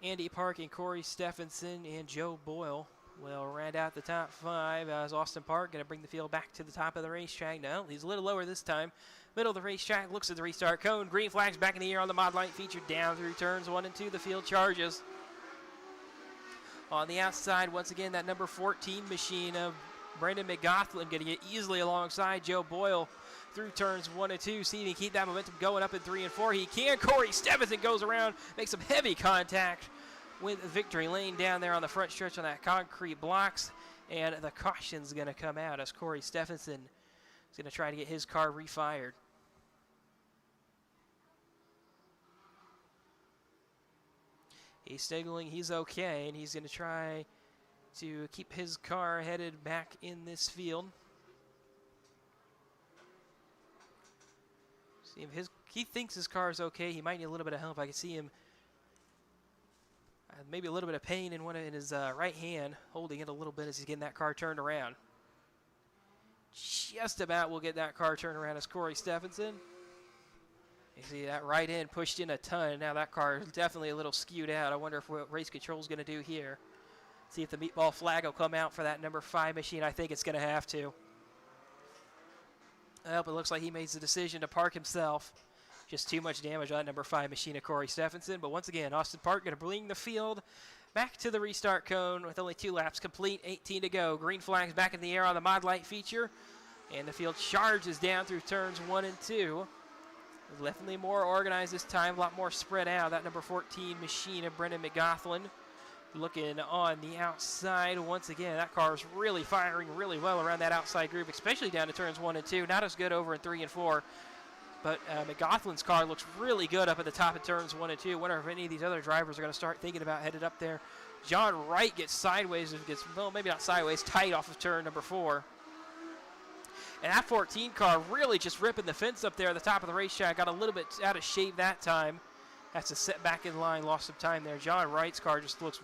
Andy Park, and Corey Stephenson and Joe Boyle will round out the top 5 as Austin Park going to bring the field back to the top of the racetrack. No, he's a little lower this time. Middle of the racetrack, looks at the restart cone. Green flags back in the air on the mod light feature down through turns 1 and 2. The field charges. On the outside, once again, that number 14 machine of Brendan McGoughlin going to get easily alongside Joe Boyle through turns 1 and 2. See if he can keep that momentum going up in 3 and 4. He can. Corey Stephenson goes around, makes some heavy contact with Victory Lane down there on the front stretch on that concrete blocks. And the caution's going to come out as Corey Stephenson is going to try to get his car refired. He's signaling he's okay, and he's going to try to keep his car headed back in this field. See if he thinks his car is okay. He might need a little bit of help. I can see him maybe a little bit of pain in his right hand, holding it a little bit as he's getting that car turned around. Just about will get that car turned around as Corey Stephenson. You see that right end pushed in a ton. Now that car is definitely a little skewed out. I wonder what race control is going to do here. See if the meatball flag will come out for that number 5 machine. I think it's going to have to. Well, it looks like he makes the decision to park himself. Just too much damage on that number 5 machine of Corey Stephenson. But once again, Austin Park going to bring the field back to the restart cone with only 2 laps complete, 18 to go. Green flags back in the air on the mod light feature. And the field charges down through turns 1 and 2. Definitely more organized this time, a lot more spread out. That number 14 machine of Brendan McGoughlin looking on the outside. Once again, that car is really firing really well around that outside group, especially down to turns 1 and 2. Not as good over in 3 and 4. But McGoughlin's car looks really good up at the top of turns 1 and 2. Wonder if any of these other drivers are going to start thinking about headed up there. John Wright gets sideways, well, maybe not sideways, tight off of turn number 4. And that 14 car really just ripping the fence up there at the top of the racetrack. Got a little bit out of shape that time. Has to set back in line, lost some time there. John Wright's car just looks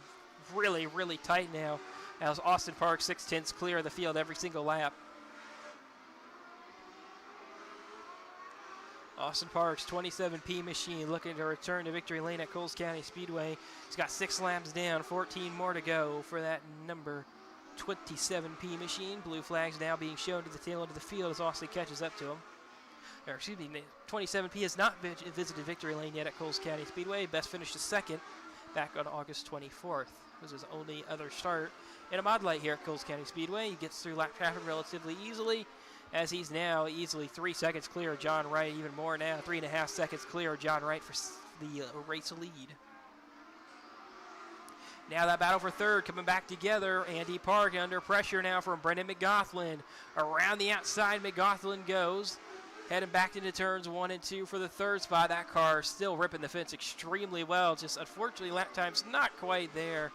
really, really tight now as Austin Park 6/10 clear of the field every single lap. Austin Park's 27P machine looking to return to victory lane at Coles County Speedway. He's got 6 laps down, 14 more to go for that number 27P machine. Blue flags now being shown to the tail end of the field as Austin catches up to him. Or excuse me, 27P has not visited victory lane yet at Coles County Speedway. Best finished second back on August 24th. It was his only other start in a mod light here at Coles County Speedway. He gets through lap traffic relatively easily, as he's now easily 3 seconds clear of John Wright, even more now, 3.5 seconds clear of John Wright for the race lead. Now that battle for third coming back together. Andy Park under pressure now from Brendan McGoughlin. Around the outside, McGoughlin goes. Heading back into turns 1 and 2 for the third spot. That car still ripping the fence extremely well. Just unfortunately lap time's not quite there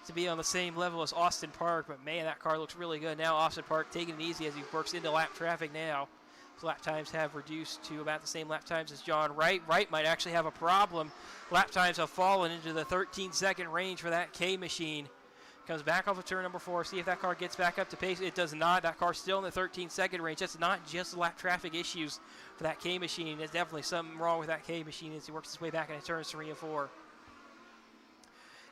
to be on the same level as Austin Park. But man, that car looks really good. Now Austin Park taking it easy as he works into lap traffic now. His lap times have reduced to about the same lap times as John Wright. Wright might actually have a problem. Lap times have fallen into the 13-second range for that K machine. Comes back off of turn number 4. See if that car gets back up to pace. It does not. That car's still in the 13-second range. That's not just lap traffic issues for that K machine. There's definitely something wrong with that K machine as he works his way back into turns 3 and 4.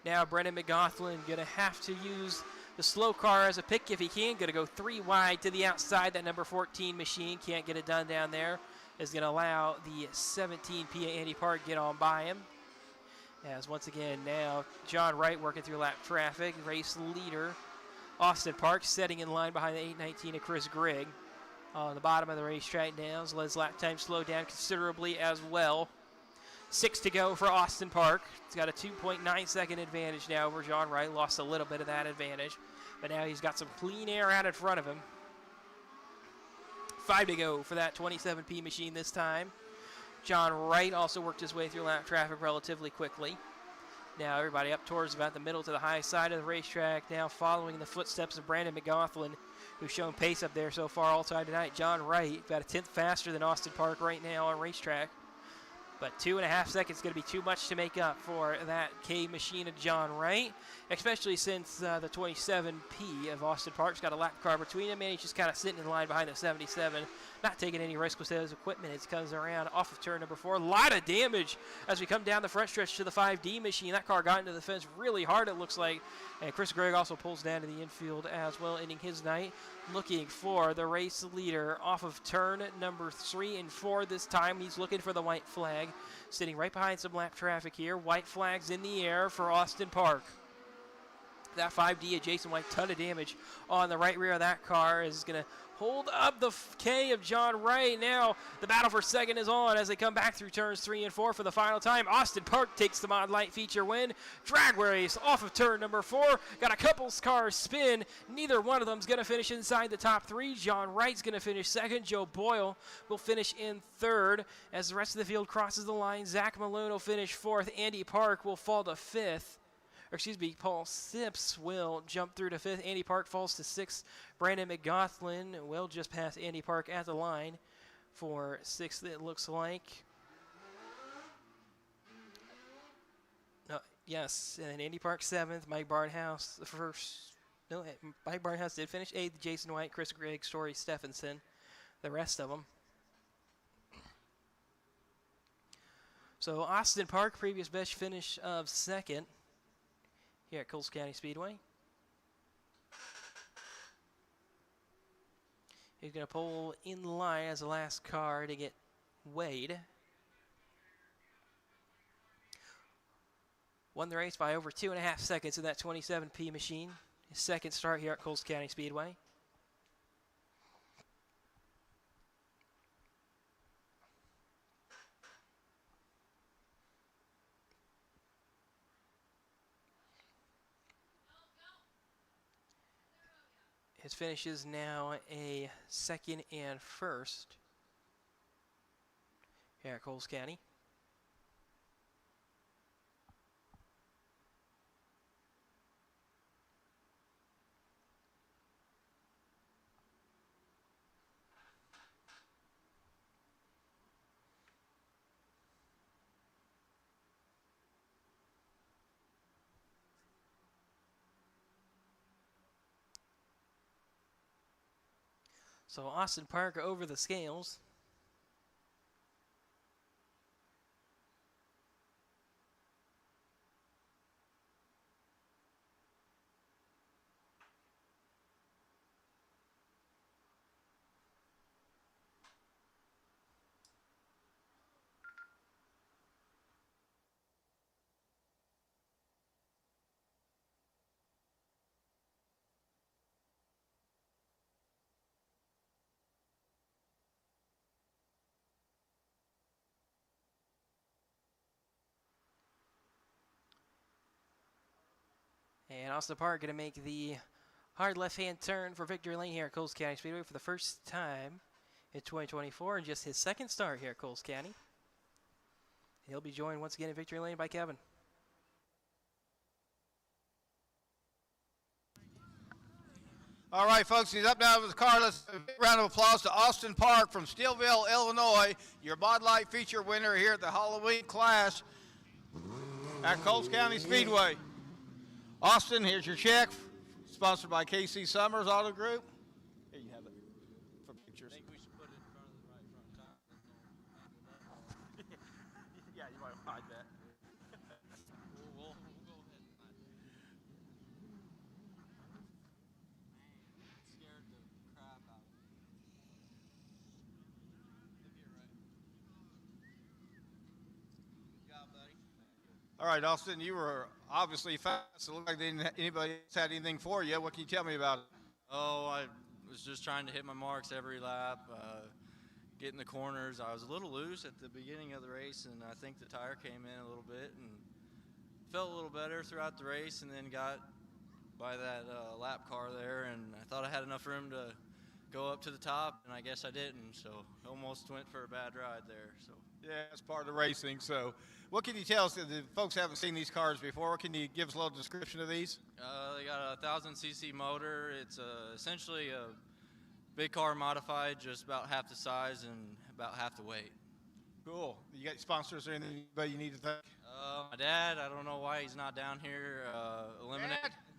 Now Brendan McGoughlin going to have to use the slow car as a pick if he can. Going to go 3 wide to the outside. That number 14 machine can't get it done down there. Is going to allow the 17P Andy Park get on by him. As once again now John Wright working through lap traffic. Race leader Austin Park setting in line behind the 819 of Chris Grigg. On the bottom of the racetrack now, as his lap time slowed down considerably as well. 6 to go for Austin Park. He's got a 2.9 second advantage now over John Wright. Lost a little bit of that advantage, but now he's got some clean air out in front of him. 5 to go for that 27P machine this time. John Wright also worked his way through lap traffic relatively quickly. Now everybody up towards about the middle to the high side of the racetrack, now following the footsteps of Brandon McGoughlin, who's shown pace up there so far all time tonight. John Wright about a 10th faster than Austin Park right now on racetrack. But 2.5 seconds is going to be too much to make up for that K machine of John Wright, especially since the 27P of Austin Park's got a lap car between him, and he's just kind of sitting in line behind the 77, not taking any risk with his equipment as he comes around off of turn number 4. A lot of damage as we come down the front stretch to the 5D machine. That car got into the fence really hard, it looks like, and Chris Gregg also pulls down to the infield as well, ending his night. Looking for the race leader off of turn number 3 and 4 this time. He's looking for the white flag, sitting right behind some lap traffic here. White flags in the air for Austin Park. That 5D of Jason White, ton of damage on the right rear of that car, is going to hold up the K of John Wright. Now the battle for second is on as they come back through turns 3 and 4 for the final time. Austin Park takes the mod light feature win. Drag race off of turn number 4. Got a couple cars spin. Neither one of them's going to finish inside the top 3. John Wright's going to finish second. Joe Boyle will finish in third. As the rest of the field crosses the line, Zach Malone will finish 4th. Andy Park will fall to 5th. Paul Sips will jump through to 5th. Andy Park falls to 6th. Brandon McGoughlin will just pass Andy Park at the line for 6th, it looks like. Yes, and Andy Park 7th. Mike Barnhouse the first. No, Mike Barnhouse did finish 8th. Jason White, Chris Gregg, Story Stephenson, the rest of them. So Austin Park, previous best finish of 2nd. Here at Coles County Speedway. He's going to pull in line as the last car to get weighed. Won the race by over 2.5 seconds in that 27P machine. His second start here at Coles County Speedway. His finish is now a 2nd and 1st here at Coles County. So Austin Park over the scales. And Austin Park going to make the hard left-hand turn for victory lane here at Coles County Speedway for the first time in 2024 and just his second start here at Coles County. He'll be joined once again in victory lane by Kevin. All right, folks, he's up now with the car. Let's give a big round of applause to Austin Park from Steelville, Illinois, your Mod Light feature winner here at the Halloween Clash at Coles County Speedway. Austin, here's your check, sponsored by KC Summers Auto Group. Here you have it for pictures. I think we should put it in front of the right front top. Yeah, you might hide that. We'll go ahead and hide it. Scared the crap out of me. Maybe you're right. Good job, buddy. All right, Austin, you were obviously fast. It looked like anybody else had anything for you. What can you tell me about it? Oh, I was just trying to hit my marks every lap, get in the corners. I was a little loose at the beginning of the race, and I think the tire came in a little bit and felt a little better throughout the race, and then got by that lap car there, and I thought I had enough room to go up to the top, and I guess I didn't, so almost went for a bad ride there. So. Yeah, it's part of the racing. So what can you tell us? The folks haven't seen these cars before. Can you give us a little description of these? They got a 1,000cc motor. It's essentially a big car modified, just about half the size and about half the weight. Cool. You got sponsors or anybody you need to thank? My dad, I don't know why he's not down here.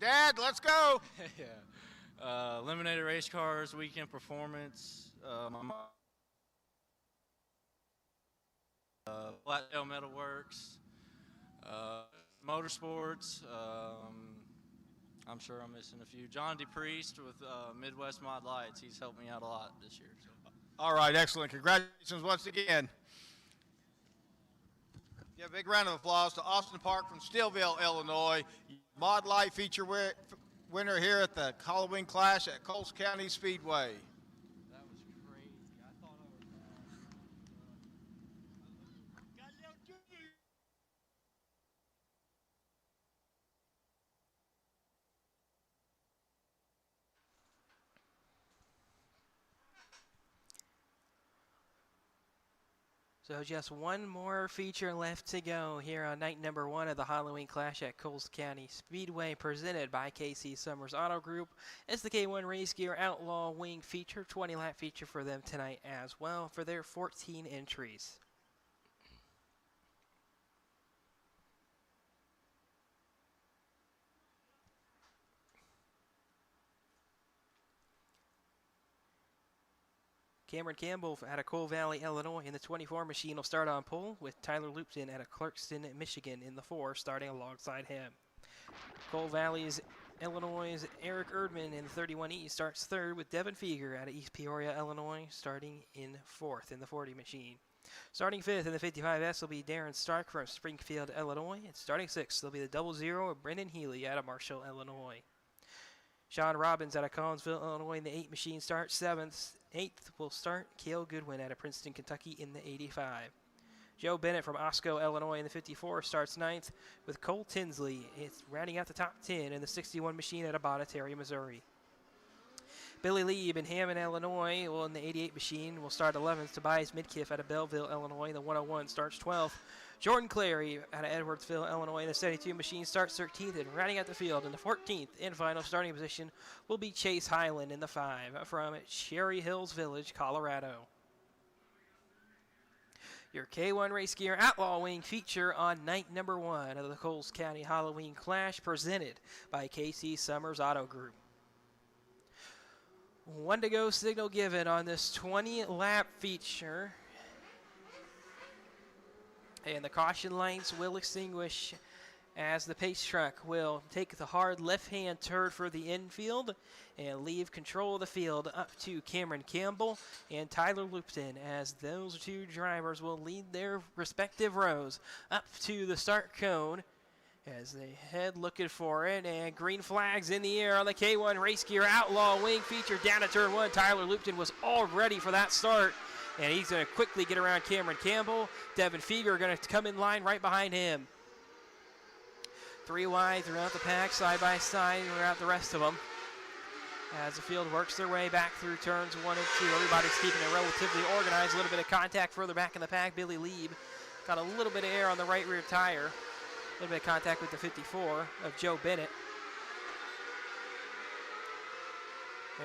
Dad, let's go. Yeah. Eliminated Race Cars, Weekend Performance, my mom. Flattail Metalworks, Motorsports, I'm sure I'm missing a few. John DePriest with Midwest Mod Lights. He's helped me out a lot this year. So. All right, excellent. Congratulations once again. Yeah, a big round of applause to Austin Park from Steelville, Illinois. Mod Light feature winner here at the Halloween Clash at Coles County Speedway. That was crazy. I thought I was So just one more feature left to go here on night number 1 of the Halloween Clash at Coles County Speedway, presented by KC Summers Auto Group. It's the K1 Race Gear Outlaw Wing feature, 20-lap feature for them tonight as well for their 14 entries. Cameron Campbell out of Coal Valley, Illinois in the 24 machine will start on pole, with Tyler Lupton out of Clarkston, Michigan in the 4 starting alongside him. Coal Valley's Illinois' Eric Erdman in the 31E starts 3rd, with Devin Feger out of East Peoria, Illinois starting in 4th in the 40 machine. Starting 5th in the 55S will be Darren Stark from Springfield, Illinois, and starting 6th will be the 00 of Brendan Healy out of Marshall, Illinois. Sean Robbins out of Collinsville, Illinois in the 8 machine starts 7th. 8th will start Cale Goodwin out of Princeton, Kentucky in the 85. Joe Bennett from Osco, Illinois in the 54 starts 9th, with Cole Tinsley rounding out the top 10 in the 61 machine out of Bonnetary, Missouri. Billy Lieb in Hammond, Illinois in the 88 machine will start 11th. Tobias Midkiff out of Belleville, Illinois in the 101 starts 12th. Jordan Clary out of Edwardsville, Illinois in the 72 machine starts 13th, and rounding out the field in the 14th and final starting position will be Chase Highland in the 5 from Cherry Hills Village, Colorado. Your K1 Race Gear Outlaw Wing feature on night number 1 of the Coles County Halloween Clash, presented by KC Summers Auto Group. 1 to go signal given on this 20-lap feature. And the caution lights will extinguish as the pace truck will take the hard left-hand turn for the infield and leave control of the field up to Cameron Campbell and Tyler Lupton, as those two drivers will lead their respective rows up to the start cone as they head looking for it. And green flags in the air on the K1 Race Gear Outlaw Wing feature down to turn 1. Tyler Lupton was all ready for that start, and he's going to quickly get around Cameron Campbell. Devin Feger going to come in line right behind him. 3 wide throughout the pack, side by side, throughout the rest of them. As the field works their way back through turns 1 and 2, everybody's keeping it relatively organized. A little bit of contact further back in the pack. Billy Lieb got a little bit of air on the right rear tire. A little bit of contact with the 54 of Joe Bennett.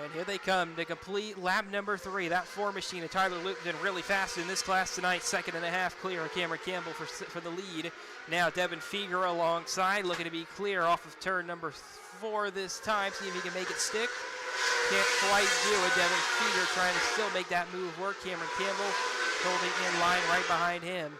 And here they come to complete lap number 3. That 4 machine of Tyler Lupton really fast in this class tonight. 2.5 clear of Cameron Campbell for the lead. Now Devin Feger alongside, looking to be clear off of turn number 4 this time. See if he can make it stick. Can't quite do it. Devin Feger trying to still make that move work. Cameron Campbell holding in line right behind him.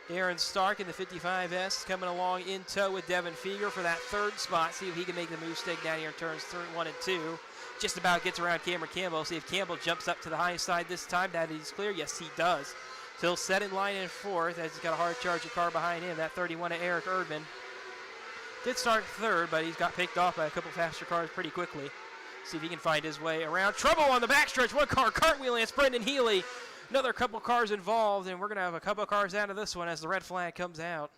Aaron Stark in the 55S coming along in tow with Devin Feger for that 3rd spot. See if he can make the move stick down here in turns 1 and 2. Just about gets around Cameron Campbell. See if Campbell jumps up to the high side this time. That he's clear. Yes, he does. So he'll set in line in 4th as he's got a hard charging car behind him. That 31 of Eric Erdman. Did start 3rd, but he's got picked off by a couple faster cars pretty quickly. See if he can find his way around. Trouble on the backstretch. One car cartwheeling. It's Brendan Healy. Another couple cars involved, and we're going to have a couple cars out of this one as the red flag comes out.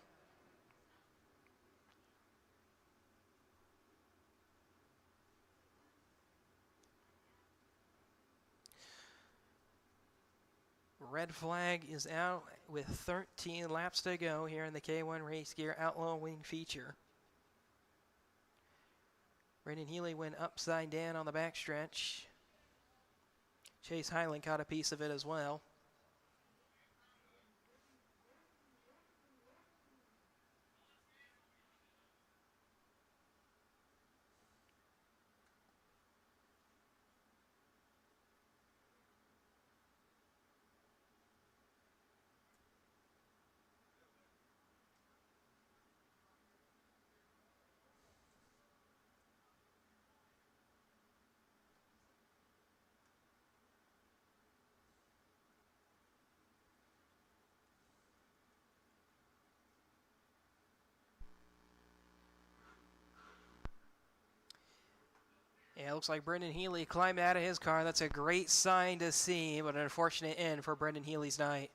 Red flag is out with 13 laps to go here in the K1 Race Gear Outlaw Wing feature. Brendan Healy went upside down on the backstretch. Chase Hyland caught a piece of it as well. Yeah, it looks like Brendan Healy climbed out of his car. That's a great sign to see, but an unfortunate end for Brendan Healy's night.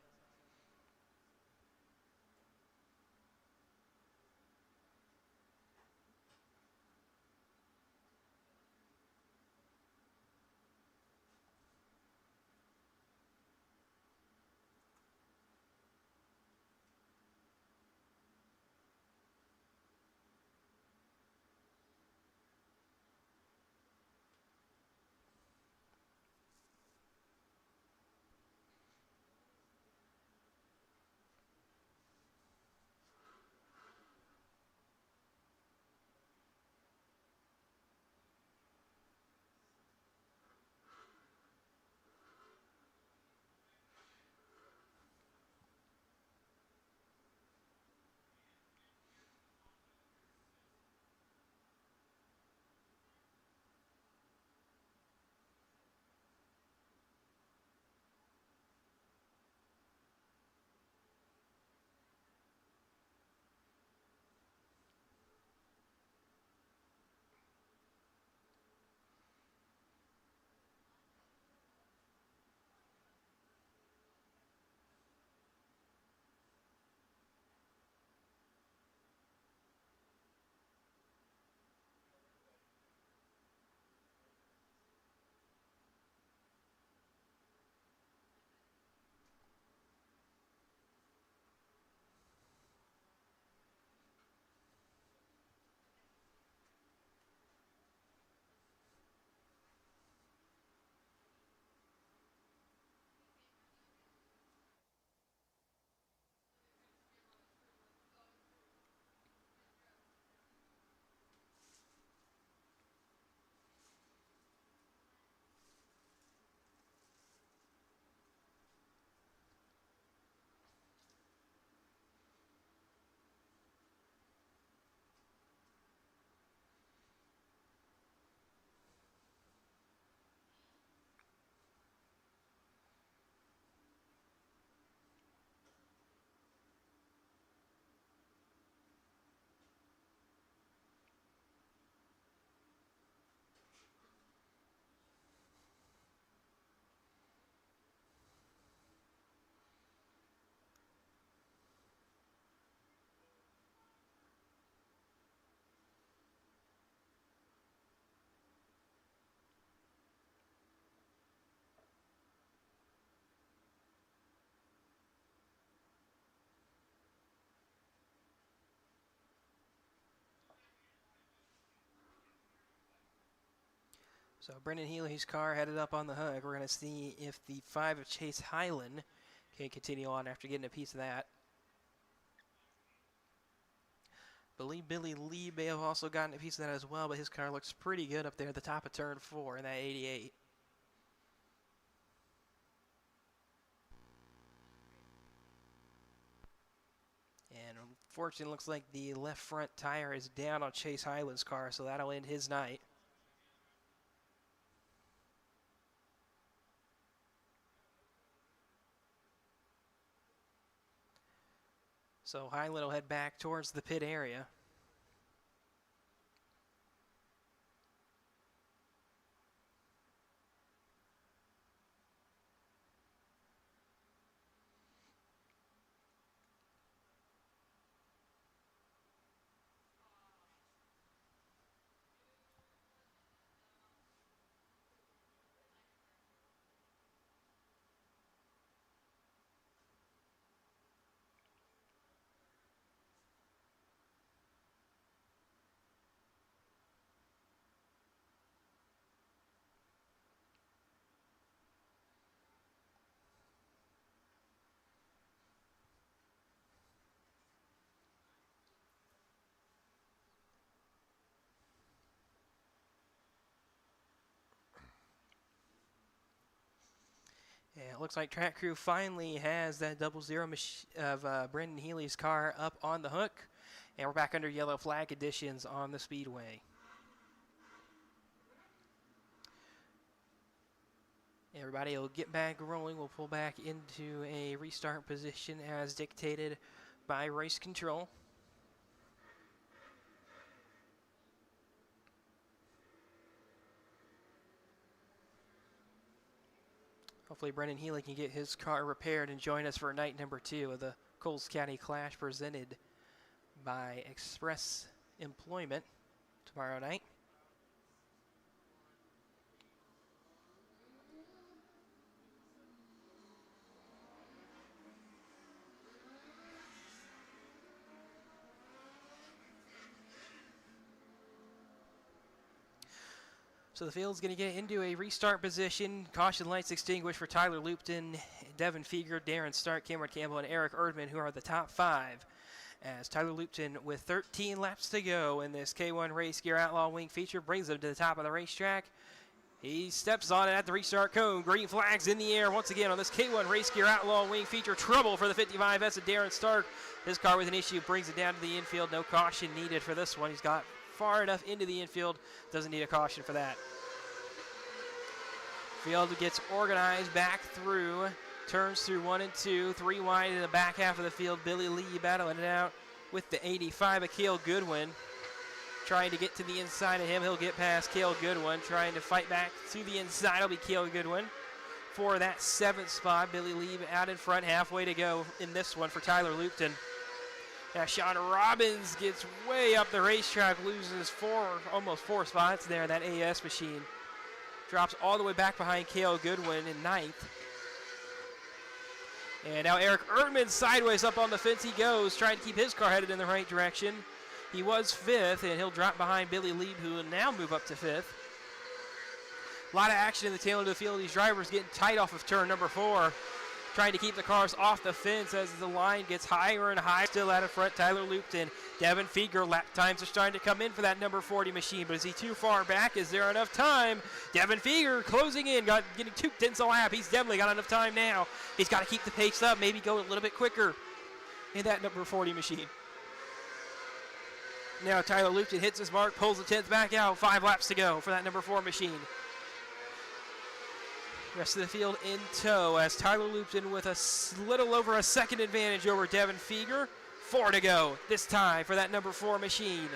So Brendan Healy's car headed up on the hook. We're going to see if the 5 of Chase Highland can continue on after getting a piece of that. Believe Billy Lee may have also gotten a piece of that as well, but his car looks pretty good up there at the top of turn 4 in that 88. And unfortunately, it looks like the left front tire is down on Chase Highland's car, so that'll end his night. So Highland will head back towards the pit area. Yeah, it looks like track crew finally has that 00 of Brendan Healy's car up on the hook. And we're back under yellow flag conditions on the Speedway. Everybody will get back rolling. We'll pull back into a restart position as dictated by race control. Hopefully Brendan Healy can get his car repaired and join us for night number 2 of the Coles County Clash presented by Express Employment tomorrow night. So the field's going to get into a restart position. Caution lights extinguished for Tyler Lupton, Devin Feger, Darren Stark, Cameron Campbell, and Eric Erdman, who are the top 5. As Tyler Lupton, with 13 laps to go in this K1 Race Gear Outlaw Wing feature, brings him to the top of the racetrack. He steps on it at the restart cone. Green flags in the air once again on this K1 Race Gear Outlaw Wing feature. Trouble for the 55S of Darren Stark. His car with an issue brings it down to the infield. No caution needed for this one. He's got far enough into the infield. Doesn't need a caution for that. Field gets organized back through. Turns through 1 and 2. 3 wide in the back half of the field. Billy Lee battling it out with the 85 of Cale Goodwin. Trying to get to the inside of him. He'll get past Cale Goodwin. Trying to fight back to the inside will be Cale Goodwin. For that 7th spot, Billy Lee out in front. Halfway to go in this one for Tyler Lupton. Now Sean Robbins gets way up the racetrack. Loses almost 4 spots there. That AS machine drops all the way back behind Cale Goodwin in 9th. And now Eric Erdman sideways up on the fence he goes, trying to keep his car headed in the right direction. He was 5th, and he'll drop behind Billy Lieb, who will now move up to 5th. A lot of action in the tail end of the field. These drivers getting tight off of turn number 4, trying to keep the cars off the fence as the line gets higher and higher. Still out in front, Tyler Lupton. Devin Feger, lap times are starting to come in for that number 40 machine, but is he too far back? Is there enough time? Devin Feger closing in, getting 2 tenths a lap. He's definitely got enough time now. He's got to keep the pace up, maybe go a little bit quicker in that number 40 machine. Now Tyler Lupton hits his mark, pulls the 10th back out. 5 laps to go for that number 4 machine. Rest of the field in tow as Tyler Lupton with a little over a second advantage over Devin Feger. 4 to go this time for that number 4 machine.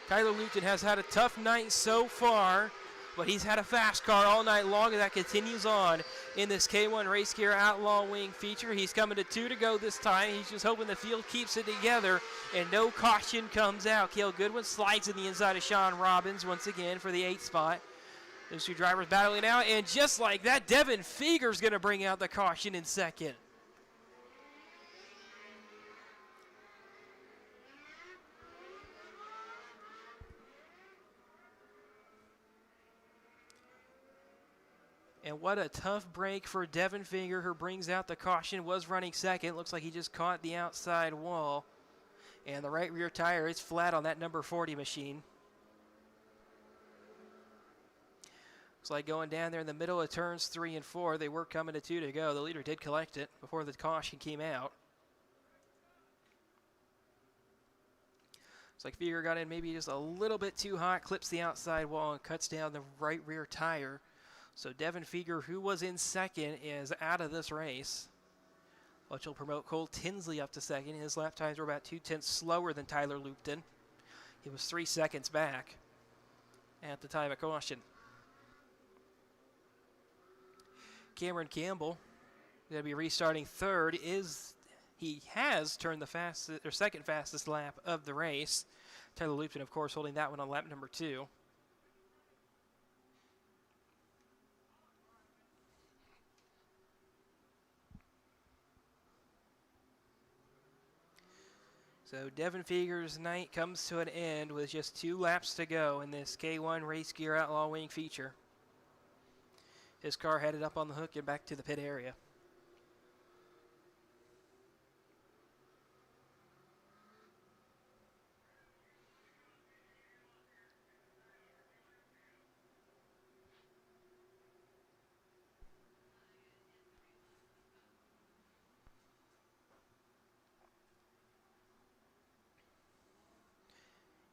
Tyler Lupton has had a tough night so far, but he's had a fast car all night long, and that continues on in this K1 Race Gear Outlaw Wing feature. He's coming to 2 to go this time. He's just hoping the field keeps it together and no caution comes out. Cale Goodwin slides in the inside of Sean Robbins once again for the 8th spot. Those 2 drivers battling out, and just like that, Devin Feger's going to bring out the caution in 2nd. And what a tough break for Devin Finger, who brings out the caution, was running second. Looks like he just caught the outside wall. And the right rear tire is flat on that number 40 machine. Looks like going down there in the middle of turns 3 and 4. They were coming to 2 to go. The leader did collect it before the caution came out. Looks like Finger got in maybe just a little bit too hot, clips the outside wall, and cuts down the right rear tire. So Devin Finger, who was in second, is out of this race, which will promote Cole Tinsley up to second. His lap times were about 2/10 slower than Tyler Lupton. He was 3 seconds back at the time of caution. Cameron Campbell going to be restarting third. He has turned the second fastest lap of the race. Tyler Lupton, of course, holding that one on lap number 2. So Devin Finger's night comes to an end with just 2 laps to go in this K1 Race Gear Outlaw Wing feature. His car headed up on the hook and back to the pit area.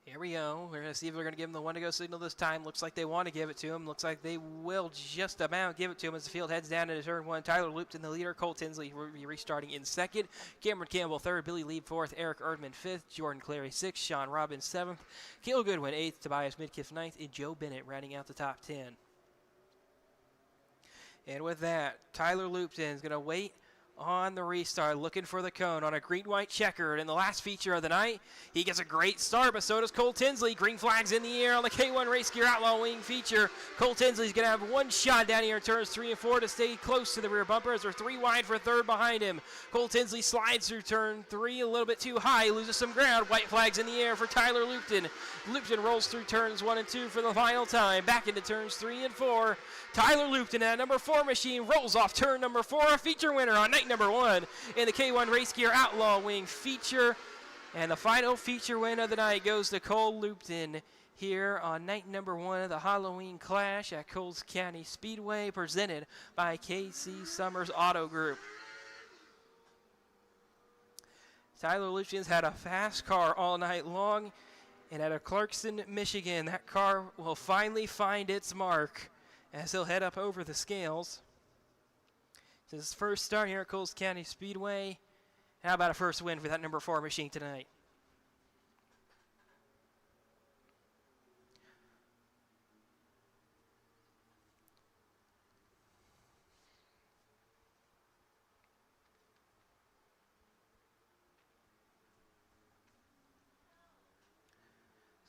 Here we go. We're going to see if they're going to give him the one-to-go signal this time. Looks like they want to give it to him. Looks like they will just about give it to him as the field heads down into turn 1. Tyler Lupton, the leader. Cole Tinsley will be restarting in second. Cameron Campbell third. Billy Lieb fourth. Eric Erdman fifth. Jordan Clary sixth. Sean Robbins seventh. Cale Goodwin eighth. Tobias Midkiff ninth. And Joe Bennett rounding out the top 10. And with that, Tyler Lupton is going to wait on the restart, looking for the cone on a green-white checkered in the last feature of the night. He gets a great start, but so does Cole Tinsley. Green flags in the air on the K1 Race Gear Outlaw Wing feature. Cole Tinsley's going to have one shot down here in turns 3 and 4 to stay close to the rear bumper as they're 3 wide for third behind him. Cole Tinsley slides through turn 3 a little bit too high, loses some ground. White flags in the air for Tyler Lupton. Lupton rolls through turns 1 and 2 for the final time. Back into turns 3 and 4. Tyler Lupton at number 4 machine rolls off turn number 4, a feature winner on night number 1 in the K1 Race Gear Outlaw Wing feature. And the final feature win of the night goes to Cole Lupton here on night number 1 of the Halloween Clash at Coles County Speedway, presented by KC Summers Auto Group. Tyler Lupton's had a fast car all night long, and out of Clarkston, Michigan, that car will finally find its mark as he'll head up over the scales. It's his first start here at Coles County Speedway. How about a first win for that number 4 machine tonight?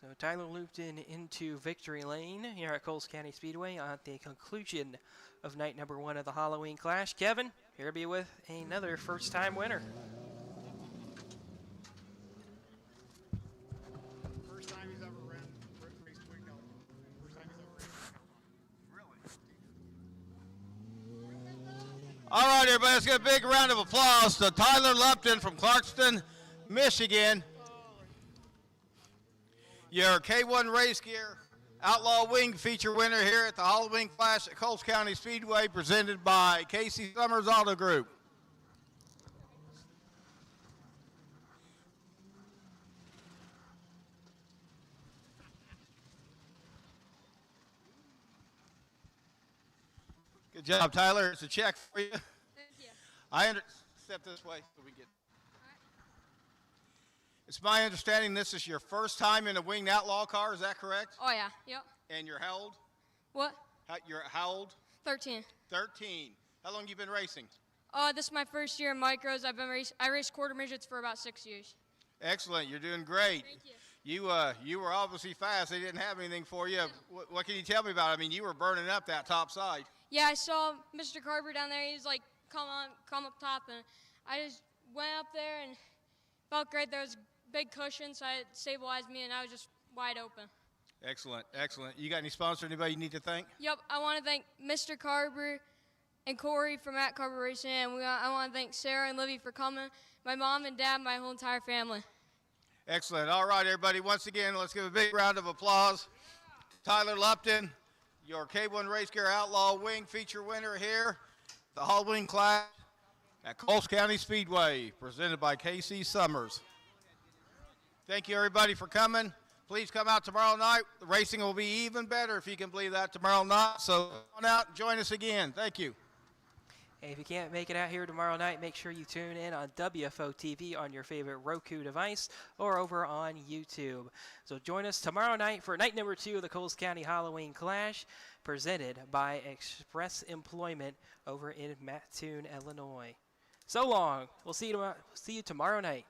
So Tyler Lupton into victory lane here at Coles County Speedway at the conclusion of night number 1 of the Halloween Clash. Kevin, here to be with another first-time winner. First time he's ever raced wing out. First time he's ever raced. Really? All right, everybody, let's get a big round of applause to Tyler Lupton from Clarkston, Michigan. Your K1 Race Gear Outlaw Wing feature winner here at the Halloween Clash at Coles County Speedway, presented by KC Summers Auto Group. Good job, Tyler. It's a check for you. Thank you. Step this way so we get. It's my understanding this is your first time in a winged outlaw car. Is that correct? Oh, yeah. Yep. And you're how old? What? You're how old? 13. 13. How long you been racing? This is my first year in micros. I raced quarter midgets for about 6 years. Excellent. You're doing great. Thank you. You were obviously fast. They didn't have anything for you. What can you tell me about it? I mean, you were burning up that top side. Yeah, I saw Mr. Carver down there. He was like, come up top. And I just went up there and felt great. There was a big cushion, so it stabilized me, and I was just wide open. Excellent, excellent. You got any sponsor, anybody you need to thank? Yep, I want to thank Mr. Carver and Corey from At Carver Racing, and I want to thank Sarah and Livy for coming, my mom and dad, my whole entire family. Excellent. All right, everybody. Once again, let's give a big round of applause. Tyler Lupton, your K1 Race Gear Outlaw Wing feature winner here, the Halloween class at Coles County Speedway, presented by KC Summers. Thank you, everybody, for coming. Please come out tomorrow night. The racing will be even better, if you can believe that, tomorrow night. So come on out and join us again. Thank you. Hey, if you can't make it out here tomorrow night, make sure you tune in on WFO TV on your favorite Roku device or over on YouTube. So join us tomorrow night for night number 2 of the Coles County Halloween Clash, presented by Express Employment over in Mattoon, Illinois. So long. We'll see you tomorrow night.